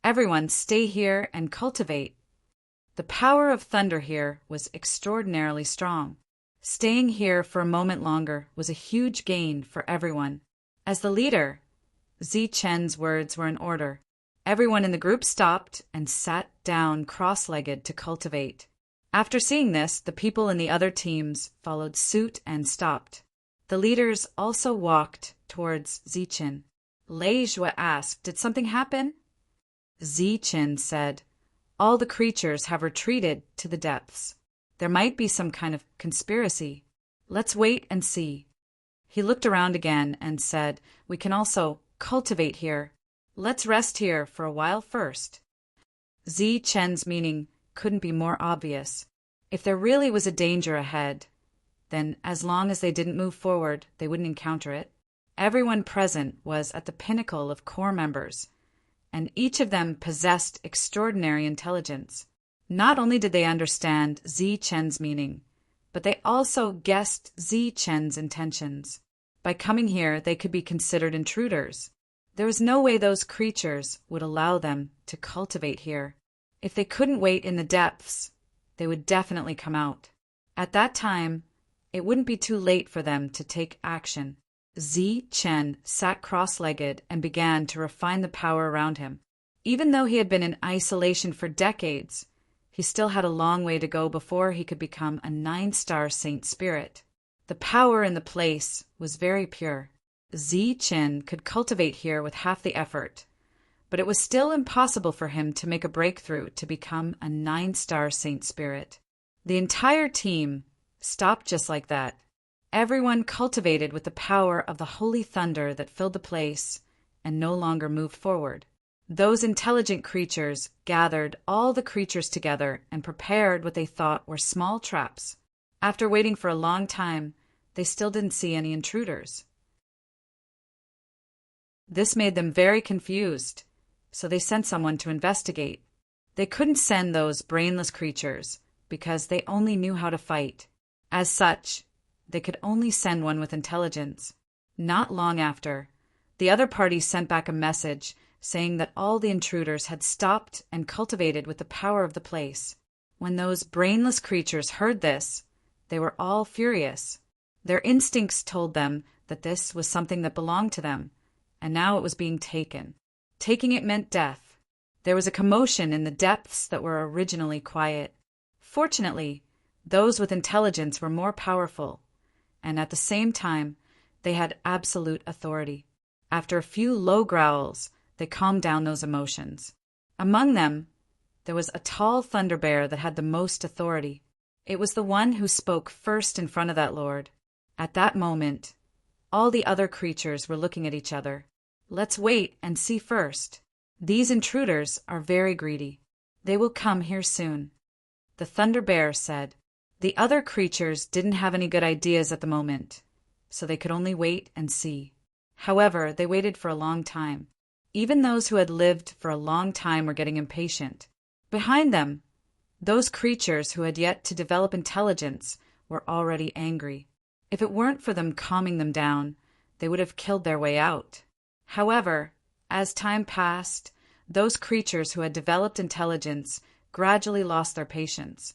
"Everyone stay here and cultivate." The power of thunder here was extraordinarily strong. Staying here for a moment longer was a huge gain for everyone. As the leader, Zichen's words were in order. Everyone in the group stopped and sat down cross-legged to cultivate. After seeing this, the people in the other teams followed suit and stopped. The leaders also walked towards Zichen. Lei Jue asked, "Did something happen?" Zichen said, "All the creatures have retreated to the depths. There might be some kind of conspiracy. Let's wait and see." He looked around again and said, "We can also cultivate here. Let's rest here for a while first." Zichen's meaning couldn't be more obvious. If there really was a danger ahead, then as long as they didn't move forward, they wouldn't encounter it. Everyone present was at the pinnacle of core members, and each of them possessed extraordinary intelligence. Not only did they understand Zichen's meaning, but they also guessed Zichen's intentions. By coming here, they could be considered intruders. There was no way those creatures would allow them to cultivate here. If they couldn't wait in the depths, they would definitely come out. At that time, it wouldn't be too late for them to take action. Zichen sat cross-legged and began to refine the power around him. Even though he had been in isolation for decades, he still had a long way to go before he could become a 9-star saint spirit. The power in the place was very pure. Zichen could cultivate here with half the effort, but it was still impossible for him to make a breakthrough to become a 9-star saint spirit. The entire team stopped just like that. Everyone cultivated with the power of the holy thunder that filled the place and no longer moved forward. Those intelligent creatures gathered all the creatures together and prepared what they thought were small traps. After waiting for a long time, they still didn't see any intruders. This made them very confused, so they sent someone to investigate. They couldn't send those brainless creatures because they only knew how to fight. As such, they could only send one with intelligence. Not long after, the other party sent back a message saying that all the intruders had stopped and cultivated with the power of the place. When those brainless creatures heard this, they were all furious. Their instincts told them that this was something that belonged to them, and now it was being taken. Taking it meant death. There was a commotion in the depths that were originally quiet. Fortunately, those with intelligence were more powerful, and at the same time, they had absolute authority. After a few low growls, they calmed down those emotions. Among them, there was a tall thunder bear that had the most authority. It was the one who spoke first in front of that lord. At that moment, all the other creatures were looking at each other. Let's wait and see first. These intruders are very greedy. They will come here soon. The thunder bear said. The other creatures didn't have any good ideas at the moment, so they could only wait and see. However, they waited for a long time. Even those who had lived for a long time were getting impatient. Behind them, those creatures who had yet to develop intelligence were already angry. If it weren't for them calming them down, they would have killed their way out. However, as time passed, those creatures who had developed intelligence gradually lost their patience,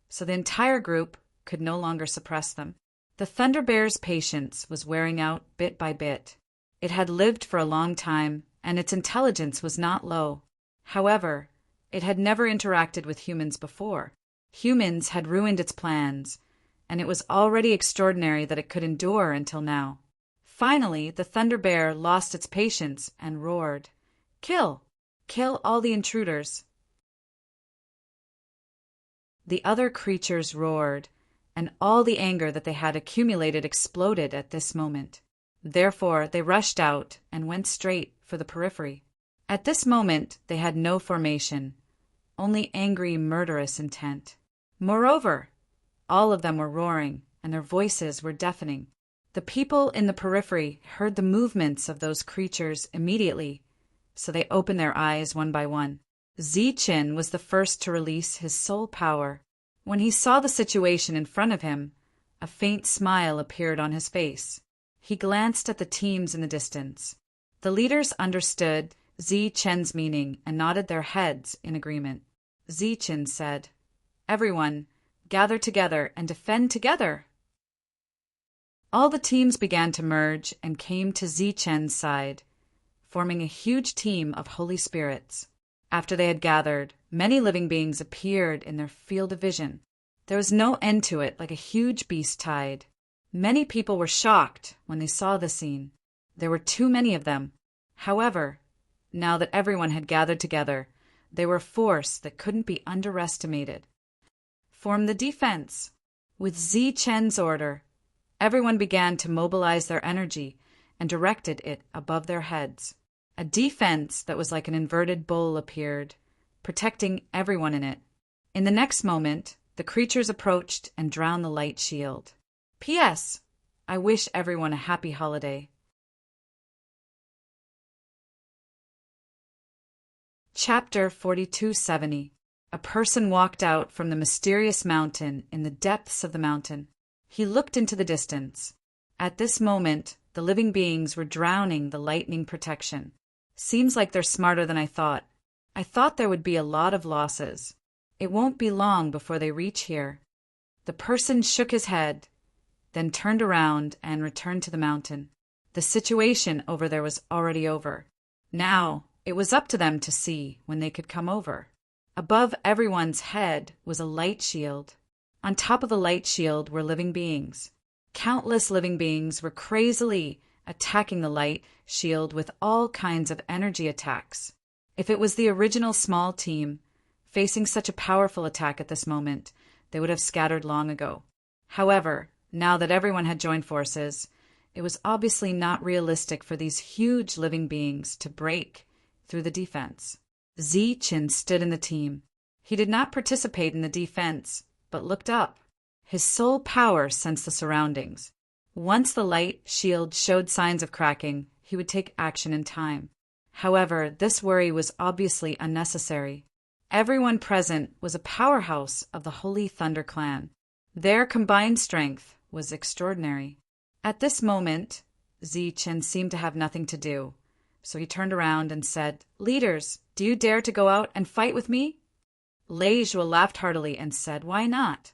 so the entire group could no longer suppress them. The thunder bear's patience was wearing out bit by bit. It had lived for a long time, and its intelligence was not low. However, it had never interacted with humans before. Humans had ruined its plans, and it was already extraordinary that it could endure until now. Finally, the thunder bear lost its patience and roared, "Kill! Kill all the intruders!" The other creatures roared, and all the anger that they had accumulated exploded at this moment. Therefore, they rushed out and went straight for the periphery. At this moment, they had no formation, only angry, murderous intent. Moreover, all of them were roaring, and their voices were deafening. The people in the periphery heard the movements of those creatures immediately, so they opened their eyes one by one. Zichin was the first to release his soul power. When he saw the situation in front of him, a faint smile appeared on his face. He glanced at the teams in the distance. The leaders understood Zichen's meaning and nodded their heads in agreement. Zichin said, "Everyone, gather together and defend together." All the teams began to merge and came to Zichen's side, forming a huge team of holy spirits. After they had gathered, many living beings appeared in their field of vision. There was no end to it, like a huge beast tide. Many people were shocked when they saw the scene. There were too many of them. However, now that everyone had gathered together, they were a force that couldn't be underestimated. Form the defense. With Zichen's order, everyone began to mobilize their energy and directed it above their heads. A defense that was like an inverted bowl appeared, protecting everyone in it. In the next moment, the creatures approached and drowned the light shield. P.S. I wish everyone a happy holiday. Chapter 4270. A person walked out from the mysterious mountain in the depths of the mountain. He looked into the distance. At this moment, the living beings were drowning the lightning protection. Seems like they're smarter than I thought. I thought there would be a lot of losses. It won't be long before they reach here. The person shook his head, then turned around and returned to the mountain. The situation over there was already over. Now, it was up to them to see when they could come over. Above everyone's head was a light shield. On top of the light shield were living beings. Countless living beings were crazily attacking the light shield with all kinds of energy attacks. If it was the original small team facing such a powerful attack at this moment, they would have scattered long ago. However, now that everyone had joined forces, it was obviously not realistic for these huge living beings to break through the defense. Zichin stood in the team. He did not participate in the defense, but looked up. His soul power sensed the surroundings. Once the light shield showed signs of cracking, he would take action in time. However, this worry was obviously unnecessary. Everyone present was a powerhouse of the Holy Thunder Clan. Their combined strength was extraordinary. At this moment, Zichin seemed to have nothing to do, so he turned around and said, "Leaders, do you dare to go out and fight with me?" Leijua laughed heartily and said, "Why not?"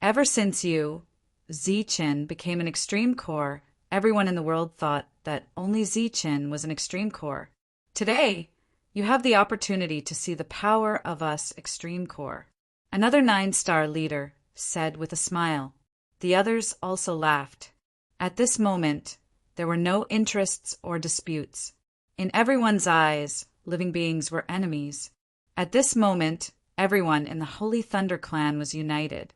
Ever since you, Zichin, became an extreme core, everyone in the world thought that only Zichin was an extreme core. Today, you have the opportunity to see the power of us extreme core. Another 9-star leader said with a smile. The others also laughed. At this moment, there were no interests or disputes. In everyone's eyes, living beings were enemies. At this moment, everyone in the Holy Thunder Clan was united.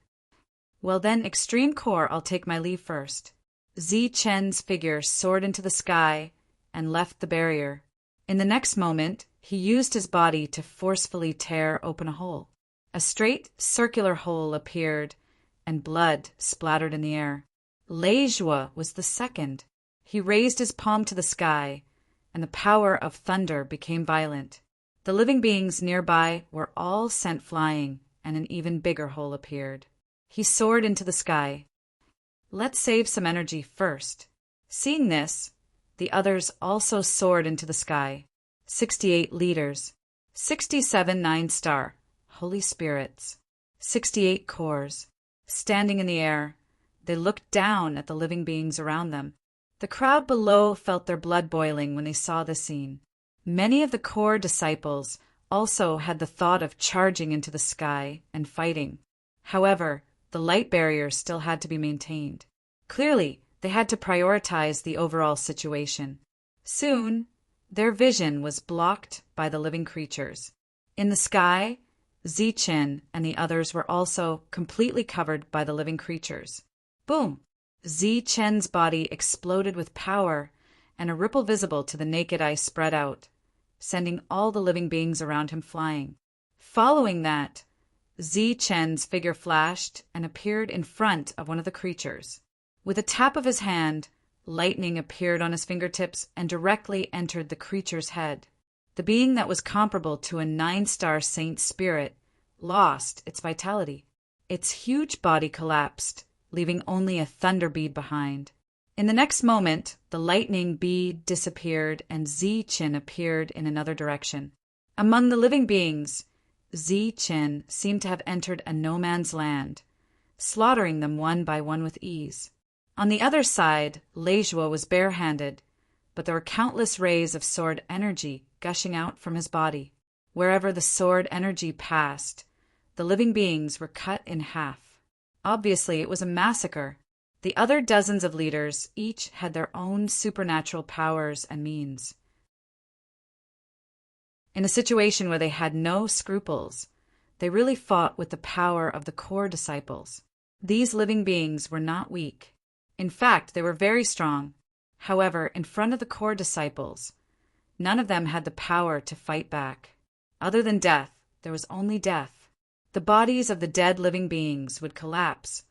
Well then, Extreme Core, I'll take my leave first. Zi Chen's figure soared into the sky and left the barrier. In the next moment, he used his body to forcefully tear open a hole. A straight, circular hole appeared, and blood splattered in the air. Lei Zhuo was the second. He raised his palm to the sky, and the power of thunder became violent. The living beings nearby were all sent flying, and an even bigger hole appeared. He soared into the sky. Let's save some energy first. Seeing this, the others also soared into the sky. 68 leaders, 67 9-star, Holy Spirits, 68 cores. Standing in the air, they looked down at the living beings around them. The crowd below felt their blood boiling when they saw the scene. Many of the core disciples also had the thought of charging into the sky and fighting. However, the light barrier still had to be maintained. Clearly, they had to prioritize the overall situation. Soon, their vision was blocked by the living creatures. In the sky, Zi Chen and the others were also completely covered by the living creatures. Boom! Zi Chen's body exploded with power, and a ripple visible to the naked eye spread out, sending all the living beings around him flying. Following that, Zi Chen's figure flashed and appeared in front of one of the creatures. With a tap of his hand, lightning appeared on his fingertips and directly entered the creature's head. The being that was comparable to a 9-star saint spirit lost its vitality. Its huge body collapsed, leaving only a thunder bead behind. In the next moment, the lightning bead disappeared and Zi Chen appeared in another direction. Among the living beings, Zi Chen seemed to have entered a no-man's land, slaughtering them one by one with ease. On the other side, Lei Zhuo was barehanded, but there were countless rays of sword energy gushing out from his body. Wherever the sword energy passed, the living beings were cut in half. Obviously, it was a massacre. The other dozens of leaders each had their own supernatural powers and means. In a situation where they had no scruples, they really fought with the power of the core disciples. These living beings were not weak. In fact, they were very strong. However, in front of the core disciples, none of them had the power to fight back. Other than death, there was only death. The bodies of the dead living beings would collapse,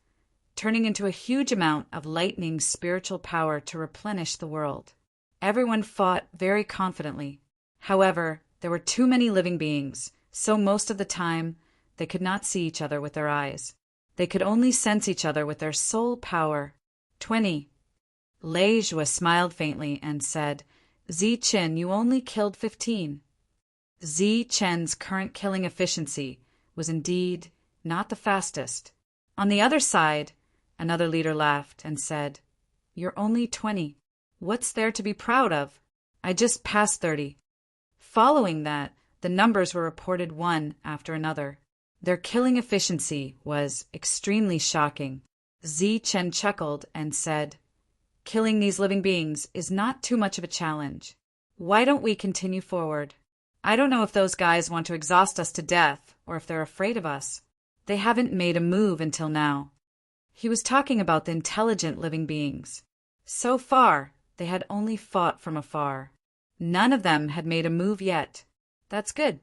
turning into a huge amount of lightning spiritual power to replenish the world. Everyone fought very confidently. However, there were too many living beings, so most of the time they could not see each other with their eyes. They could only sense each other with their soul power. 20. Lei Zhuo smiled faintly and said, Zi Chen, you only killed 15. Zi Chen's current killing efficiency was indeed not the fastest. On the other side, another leader laughed and said, You're only 20. What's there to be proud of? I just passed 30. Following that, the numbers were reported one after another. Their killing efficiency was extremely shocking. Zi Chen chuckled and said, Killing these living beings is not too much of a challenge. Why don't we continue forward? I don't know if those guys want to exhaust us to death or if they're afraid of us. They haven't made a move until now. He was talking about the intelligent living beings. So far, they had only fought from afar. None of them had made a move yet. That's good.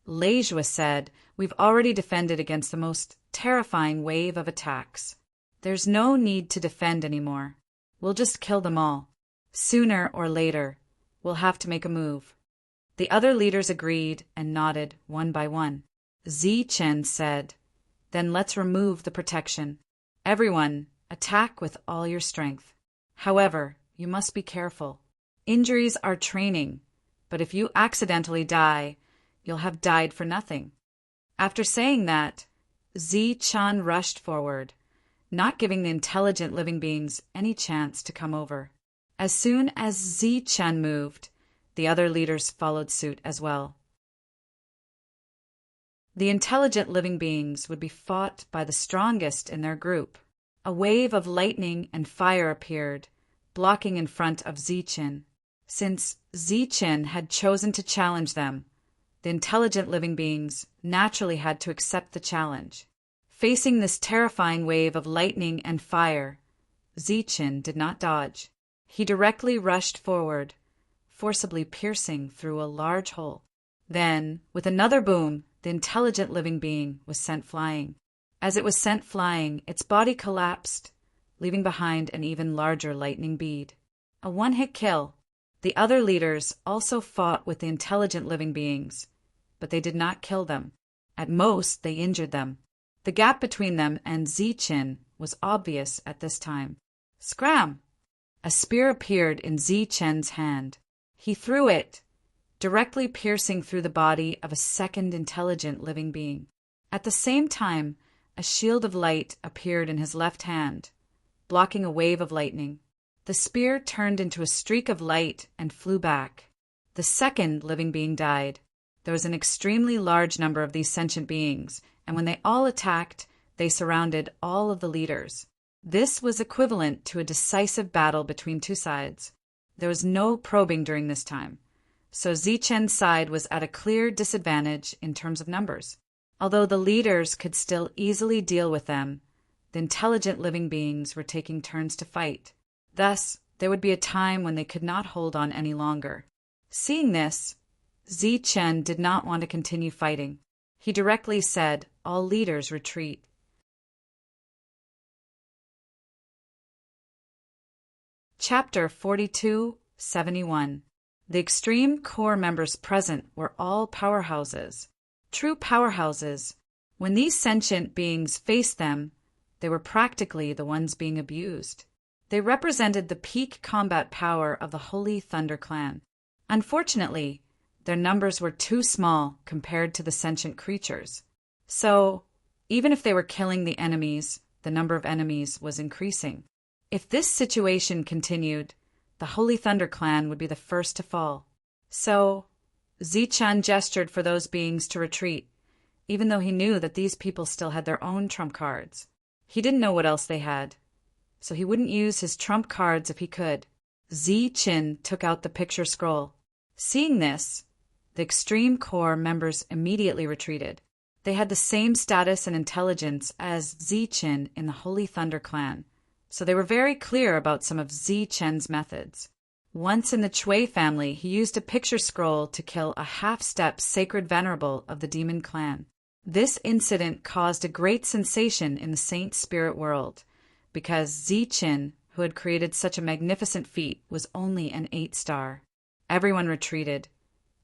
Lei Zhuo said, We've already defended against the most terrifying wave of attacks. There's no need to defend anymore. We'll just kill them all. Sooner or later, we'll have to make a move. The other leaders agreed and nodded one by one. Zi Chen said, Then let's remove the protection. Everyone, attack with all your strength. However, you must be careful. Injuries are training, but if you accidentally die, you'll have died for nothing. After saying that, Zi Chen rushed forward, not giving the intelligent living beings any chance to come over. As soon as Zi Chen moved, the other leaders followed suit as well. The intelligent living beings would be fought by the strongest in their group. A wave of lightning and fire appeared, blocking in front of Zichen. Since Zichen had chosen to challenge them, the intelligent living beings naturally had to accept the challenge. Facing this terrifying wave of lightning and fire, Zichen did not dodge. He directly rushed forward, forcibly piercing through a large hole. Then, with another boom, the intelligent living being was sent flying. As it was sent flying, its body collapsed, leaving behind an even larger lightning bead. A one-hit kill. The other leaders also fought with the intelligent living beings, but they did not kill them. At most, they injured them. The gap between them and Zichen was obvious at this time. Scram! A spear appeared in Zichen's hand. He threw it, directly piercing through the body of a second intelligent living being. At the same time, a shield of light appeared in his left hand, blocking a wave of lightning. The spear turned into a streak of light and flew back. The second living being died. There was an extremely large number of these sentient beings, and when they all attacked, they surrounded all of the leaders. This was equivalent to a decisive battle between two sides. There was no probing during this time, so Zichen's side was at a clear disadvantage in terms of numbers. Although the leaders could still easily deal with them, the intelligent living beings were taking turns to fight. Thus, there would be a time when they could not hold on any longer. Seeing this, Zichen did not want to continue fighting. He directly said, "All leaders retreat." Chapter 42-71. The extreme core members present were all powerhouses. True powerhouses. When these sentient beings faced them, they were practically the ones being abused. They represented the peak combat power of the Holy Thunder Clan. Unfortunately, their numbers were too small compared to the sentient creatures. So, even if they were killing the enemies, the number of enemies was increasing. If this situation continued, the Holy Thunder Clan would be the first to fall. So, Zichen gestured for those beings to retreat, even though he knew that these people still had their own trump cards. He didn't know what else they had, so he wouldn't use his trump cards if he could. Zichen took out the picture scroll. Seeing this, the extreme core members immediately retreated. They had the same status and intelligence as Zichen in the Holy Thunder Clan, so they were very clear about some of Zichen's methods. Once in the Chui family, he used a picture scroll to kill a half-step sacred venerable of the demon clan. This incident caused a great sensation in the saint spirit world, because Zichen, who had created such a magnificent feat, was only an 8-star. Everyone retreated,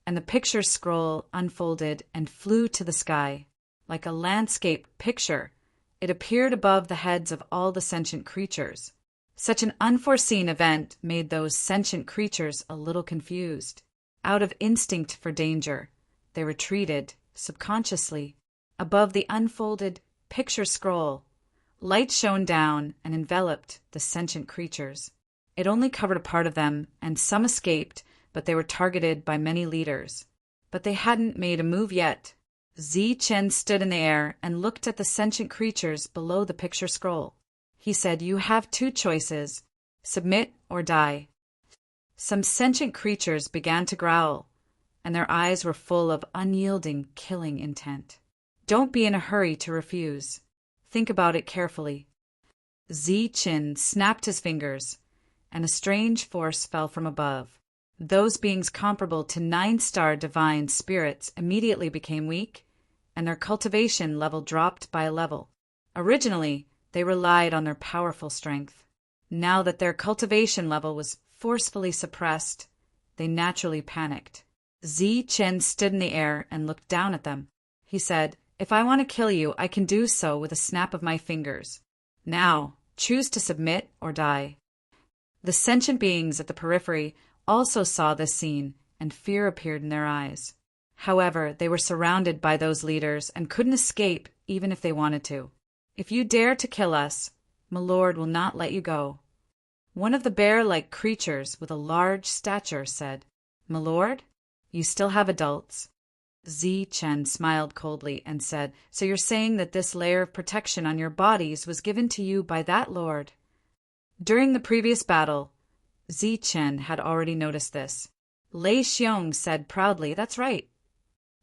and the picture scroll unfolded and flew to the sky. Like a landscape picture, it appeared above the heads of all the sentient creatures. Such an unforeseen event made those sentient creatures a little confused. Out of instinct for danger, they retreated, subconsciously. Above the unfolded picture scroll, light shone down and enveloped the sentient creatures. It only covered a part of them, and some escaped, but they were targeted by many leaders. But they hadn't made a move yet. Zichen stood in the air and looked at the sentient creatures below the picture scroll. He said, "You have two choices, submit or die." Some sentient creatures began to growl, and their eyes were full of unyielding, killing intent. Don't be in a hurry to refuse. Think about it carefully. Zichen snapped his fingers, and a strange force fell from above. Those beings comparable to 9-star divine spirits immediately became weak, and their cultivation level dropped by a level. Originally, they relied on their powerful strength. Now that their cultivation level was forcefully suppressed, they naturally panicked. Zichen stood in the air and looked down at them. He said, "If I want to kill you, I can do so with a snap of my fingers. Now, choose to submit or die." The sentient beings at the periphery also saw this scene, and fear appeared in their eyes. However, they were surrounded by those leaders and couldn't escape even if they wanted to. "If you dare to kill us, my lord will not let you go." One of the bear-like creatures with a large stature said, "My lord, you still have adults. Zi Chen smiled coldly and said, "So you're saying that this layer of protection on your bodies was given to you by that lord?" During the previous battle, Zi Chen had already noticed this. Lei Xiong said proudly, "That's right."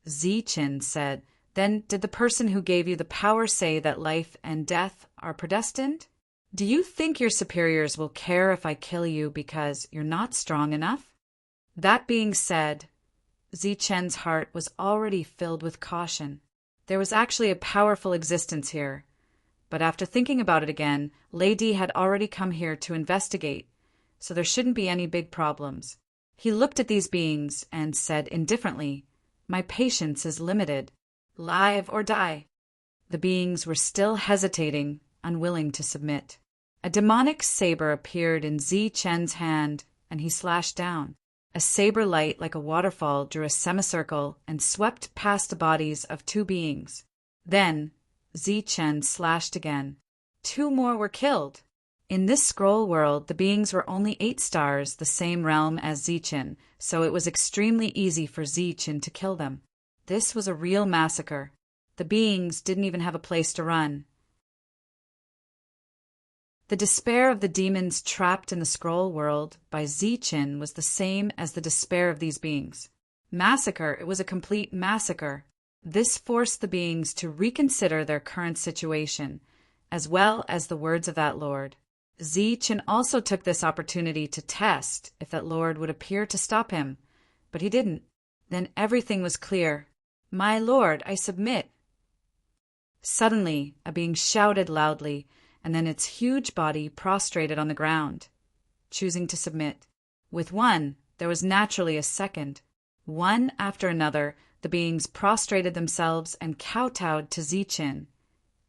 Zi Chen said, "Then did the person who gave you the power say that life and death are predestined? Do you think your superiors will care if I kill you because you're not strong enough?" That being said, Zi Chen's heart was already filled with caution. There was actually a powerful existence here. But after thinking about it again, Lady had already come here to investigate, so there shouldn't be any big problems. He looked at these beings and said indifferently, "My patience is limited. Live or die." The beings were still hesitating, unwilling to submit. A demonic saber appeared in Zi Chen's hand, and he slashed down. A saber light like a waterfall drew a semicircle and swept past the bodies of two beings. Then Zi Chen slashed again. 2 more were killed. In this scroll world, the beings were only 8 stars, the same realm as Zi Chen, so it was extremely easy for Zi Chen to kill them. This was a real massacre. The beings didn't even have a place to run. The despair of the demons trapped in the scroll world by Zi Chen was the same as the despair of these beings. Massacre, it was a complete massacre. This forced the beings to reconsider their current situation, as well as the words of that lord. Zi Chen also took this opportunity to test if that lord would appear to stop him, but he didn't. Then everything was clear. "My lord, I submit." Suddenly, a being shouted loudly, and then its huge body prostrated on the ground, choosing to submit. With one, there was naturally a second. One after another, the beings prostrated themselves and kowtowed to Zi Chen,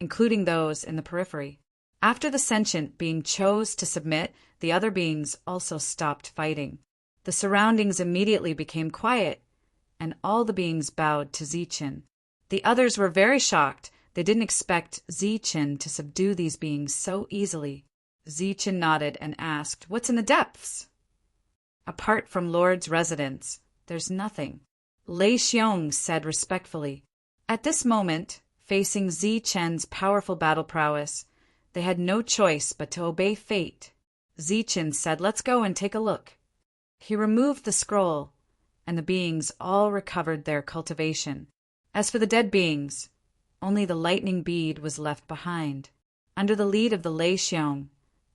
including those in the periphery. After the sentient being chose to submit, the other beings also stopped fighting. The surroundings immediately became quiet, and all the beings bowed to Zi Chen. The others were very shocked. They didn't expect Zi Chen to subdue these beings so easily. Zi Chen nodded and asked, "What's in the depths?" "Apart from Lord's residence, there's nothing," Lei Xiong said respectfully. At this moment, facing Zi Chen's powerful battle prowess, they had no choice but to obey fate. Zi Chen said, "Let's go and take a look." He removed the scroll, and the beings all recovered their cultivation. As for the dead beings, only the lightning bead was left behind. Under the lead of the Lei Xiong,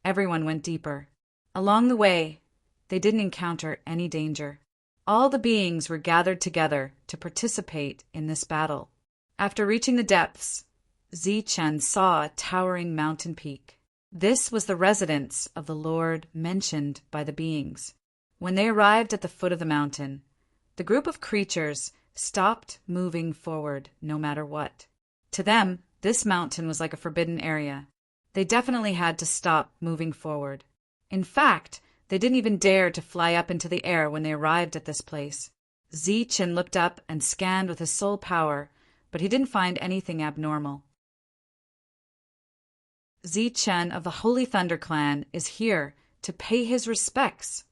everyone went deeper. Along the way, they didn't encounter any danger. All the beings were gathered together to participate in this battle. After reaching the depths, Zi Chen saw a towering mountain peak. This was the residence of the Lord mentioned by the beings. When they arrived at the foot of the mountain, the group of creatures stopped moving forward no matter what. To them, this mountain was like a forbidden area. They definitely had to stop moving forward. In fact, they didn't even dare to fly up into the air when they arrived at this place. Zi Chen looked up and scanned with his soul power, but he didn't find anything abnormal. Zi Chen of the Holy Thunder Clan is here to pay his respects.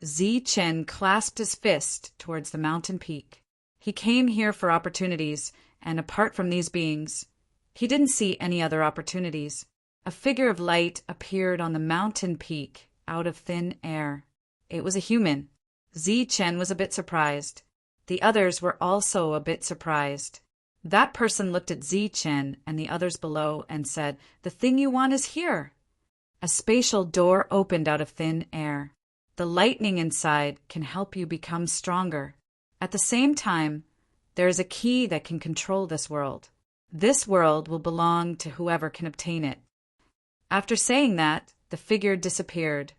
Zi Chen clasped his fist towards the mountain peak. He came here for opportunities, and apart from these beings, he didn't see any other opportunities. A figure of light appeared on the mountain peak out of thin air. It was a human. Zi Chen was a bit surprised. The others were also a bit surprised. That person looked at Zi Chen and the others below and said, "The thing you want is here." A spatial door opened out of thin air. The lightning inside can help you become stronger. At the same time, there is a key that can control this world. This world will belong to whoever can obtain it. After saying that, the figure disappeared,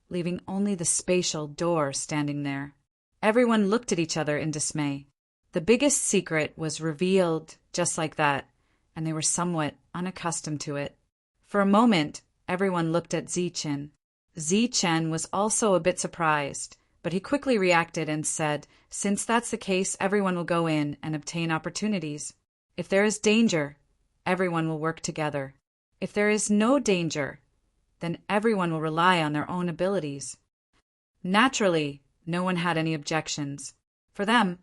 leaving only the spatial door standing there. Everyone looked at each other in dismay. The biggest secret was revealed just like that, and they were somewhat unaccustomed to it. For a moment, everyone looked at Zi Chen. Zi Chen was also a bit surprised, but he quickly reacted and said, "Since that's the case, everyone will go in and obtain opportunities. If there is danger, everyone will work together. If there is no danger, then everyone will rely on their own abilities." Naturally, no one had any objections. For them,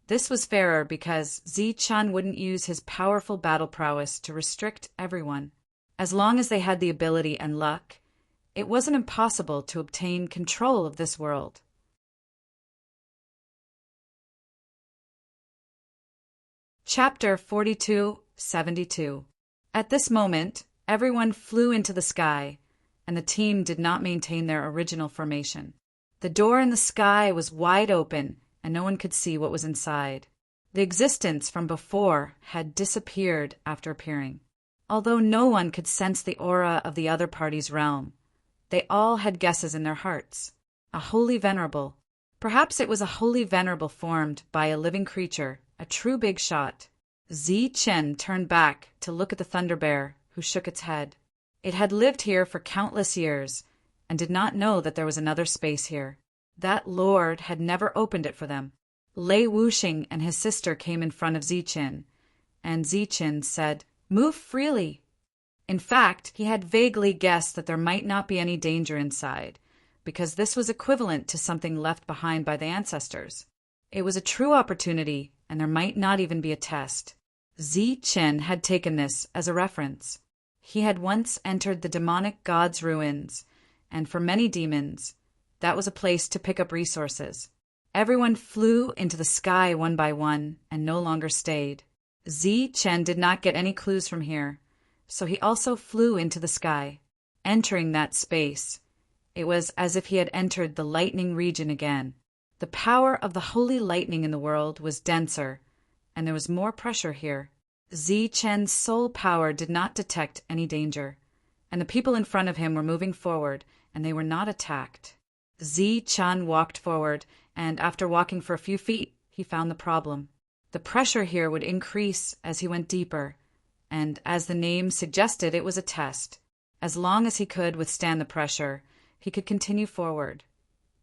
This was fairer because Zi-Chun wouldn't use his powerful battle prowess to restrict everyone. As long as they had the ability and luck, it wasn't impossible to obtain control of this world. Chapter 42-72. At this moment, everyone flew into the sky, and the team did not maintain their original formation. The door in the sky was wide open, and no one could see what was inside. The existence from before had disappeared after appearing. Although no one could sense the aura of the other party's realm, they all had guesses in their hearts. A holy venerable. Perhaps it was a holy venerable formed by a living creature, a true big shot. Zi-Chen turned back to look at the Thunder Bear, who shook its head. It had lived here for countless years, and did not know that there was another space here. That lord had never opened it for them. Lei Wuxing and his sister came in front of Zi-Chen, and Zi-Chen said, "Move freely." In fact, he had vaguely guessed that there might not be any danger inside, because this was equivalent to something left behind by the ancestors. It was a true opportunity, and there might not even be a test. Zi-Chen had taken this as a reference. He had once entered the demonic god's ruins, and for many demons, that was a place to pick up resources. Everyone flew into the sky one by one and no longer stayed. Zi-Chen did not get any clues from here, so he also flew into the sky. Entering that space, it was as if he had entered the lightning region again. The power of the holy lightning in the world was denser, and there was more pressure here. Zi-Chen's soul power did not detect any danger, and the people in front of him were moving forward, and they were not attacked. Zi-Chen walked forward, and after walking for a few feet, he found the problem. The pressure here would increase as he went deeper, and as the name suggested, it was a test. As long as he could withstand the pressure, he could continue forward.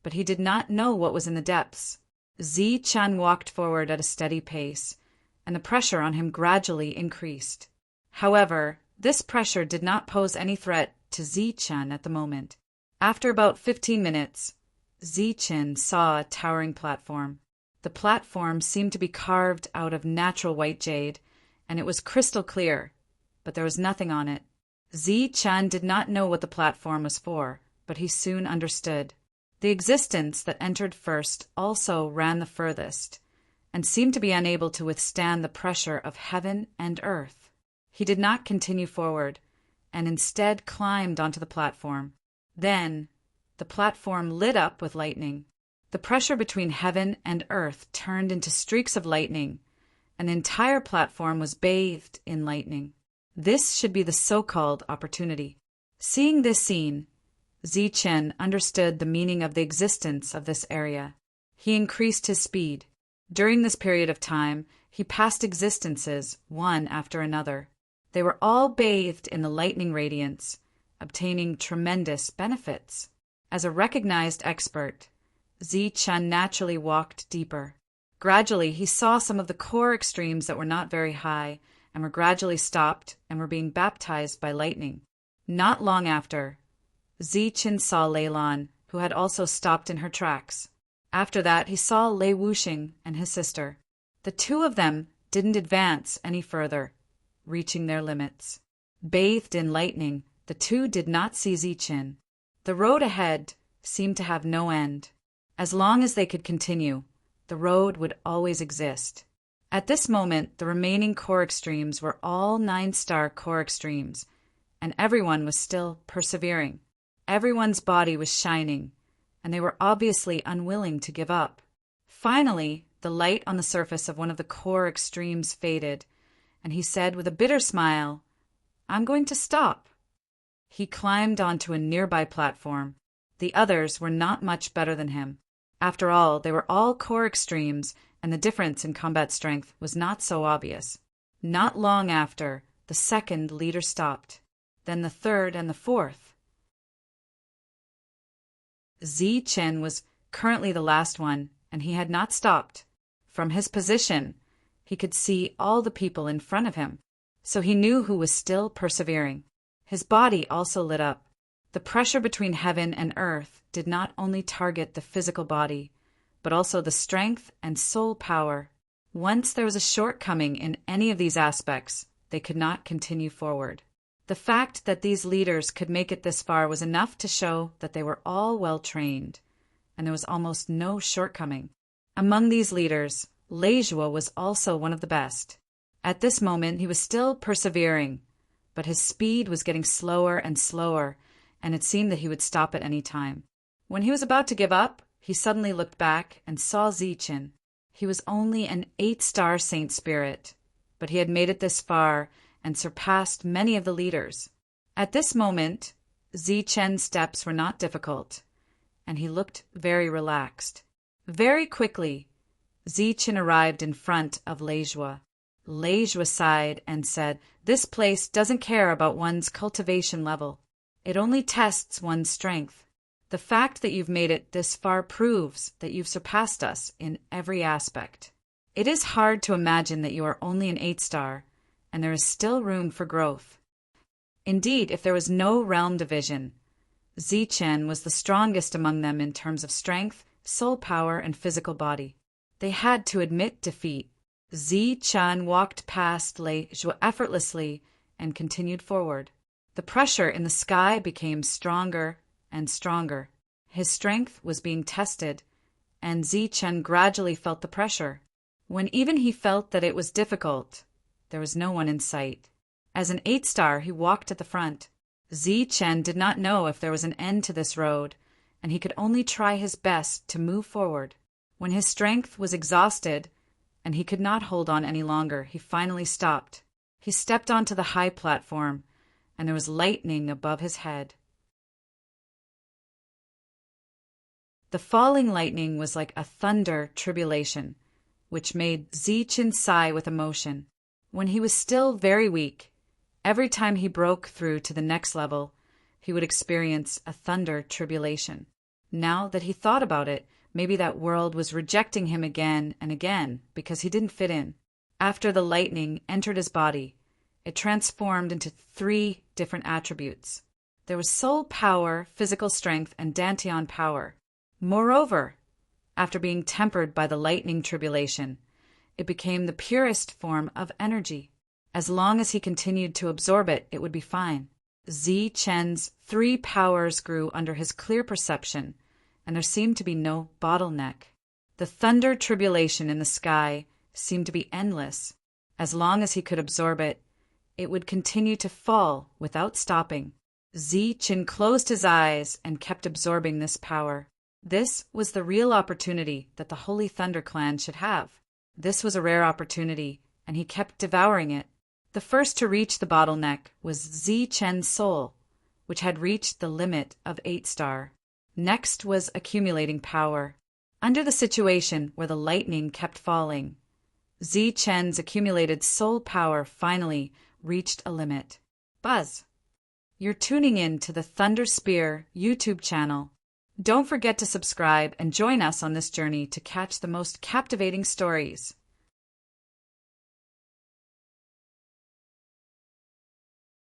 But he did not know what was in the depths. Zi-Chen walked forward at a steady pace, and the pressure on him gradually increased. However, this pressure did not pose any threat to Zi-Chen at the moment. After about 15 minutes, Zi-Chen saw a towering platform. The platform seemed to be carved out of natural white jade, and it was crystal clear, but there was nothing on it. Zi-Chen did not know what the platform was for, but he soon understood. The existence that entered first also ran the furthest, and seemed to be unable to withstand the pressure of heaven and earth. He did not continue forward, and instead climbed onto the platform. Then, the platform lit up with lightning. The pressure between heaven and earth turned into streaks of lightning, and the entire platform was bathed in lightning. This should be the so-called opportunity. Seeing this scene, Zi-Chen understood the meaning of the existence of this area. He increased his speed. During this period of time, he passed existences, one after another. They were all bathed in the lightning radiance, obtaining tremendous benefits. As a recognized expert, Zi-Chen naturally walked deeper. Gradually, he saw some of the core extremes that were not very high, and were gradually stopped and were being baptized by lightning. Not long after, Zi-Chen saw Lei Lan, who had also stopped in her tracks. After that, he saw Lei Wuxing and his sister. The two of them didn't advance any further, reaching their limits. Bathed in lightning, the two did not see Zi-Chen. The road ahead seemed to have no end. As long as they could continue, the road would always exist. At this moment, the remaining core extremes were all 9-star core extremes, and everyone was still persevering. Everyone's body was shining, and they were obviously unwilling to give up. Finally, the light on the surface of one of the core extremes faded, and he said with a bitter smile, "I'm going to stop." He climbed onto a nearby platform. The others were not much better than him. After all, they were all core extremes, and the difference in combat strength was not so obvious. Not long after, the second leader stopped, then the third and the fourth. Zi-Chen was currently the last one, and he had not stopped. From his position, he could see all the people in front of him, so he knew who was still persevering. His body also lit up. The pressure between heaven and earth did not only target the physical body, but also the strength and soul power. Once there was a shortcoming in any of these aspects, they could not continue forward. The fact that these leaders could make it this far was enough to show that they were all well trained, and there was almost no shortcoming. Among these leaders, Lejua was also one of the best. At this moment, he was still persevering, but his speed was getting slower and slower, and it seemed that he would stop at any time. When he was about to give up, he suddenly looked back and saw Zichen. He was only an 8-star saint spirit, but he had made it this far and surpassed many of the leaders. At this moment, Zichen's steps were not difficult, and he looked very relaxed. Very quickly, Zichen arrived in front of Lejua. Lejua sighed and said, "This place doesn't care about one's cultivation level. It only tests one's strength. The fact that you've made it this far proves that you've surpassed us in every aspect. It is hard to imagine that you are only an 8-star, and there is still room for growth." Indeed, if there was no realm division, Zichen was the strongest among them in terms of strength, soul power, and physical body. They had to admit defeat. Zichen walked past Lejua effortlessly and continued forward. The pressure in the sky became stronger and stronger. His strength was being tested, and Zichen gradually felt the pressure. When even he felt that it was difficult, there was no one in sight. As an 8-star, he walked at the front. Zichen did not know if there was an end to this road, and he could only try his best to move forward. When his strength was exhausted, and he could not hold on any longer, he finally stopped. He stepped onto the high platform, and there was lightning above his head. The falling lightning was like a thunder tribulation, which made Zichen sigh with emotion. When he was still very weak, every time he broke through to the next level, he would experience a thunder tribulation. Now that he thought about it, maybe that world was rejecting him again and again because he didn't fit in. After the lightning entered his body, it transformed into 3 different attributes. There was soul power, physical strength, and Dantian power. Moreover, after being tempered by the lightning tribulation, it became the purest form of energy. As long as he continued to absorb it, it would be fine. Zichen's 3 powers grew under his clear perception, and there seemed to be no bottleneck. The thunder tribulation in the sky seemed to be endless. As long as he could absorb it, it would continue to fall without stopping. Zichen closed his eyes and kept absorbing this power. This was the real opportunity that the Holy Thunder Clan should have. This was a rare opportunity, and he kept devouring it. The first to reach the bottleneck was Zichen's soul, which had reached the limit of 8-star. Next was accumulating power. Under the situation where the lightning kept falling, Zichen's accumulated soul power finally reached a limit. Buzz, you're tuning in to the Thunder Spear YouTube channel. Don't forget to subscribe and join us on this journey to catch the most captivating stories.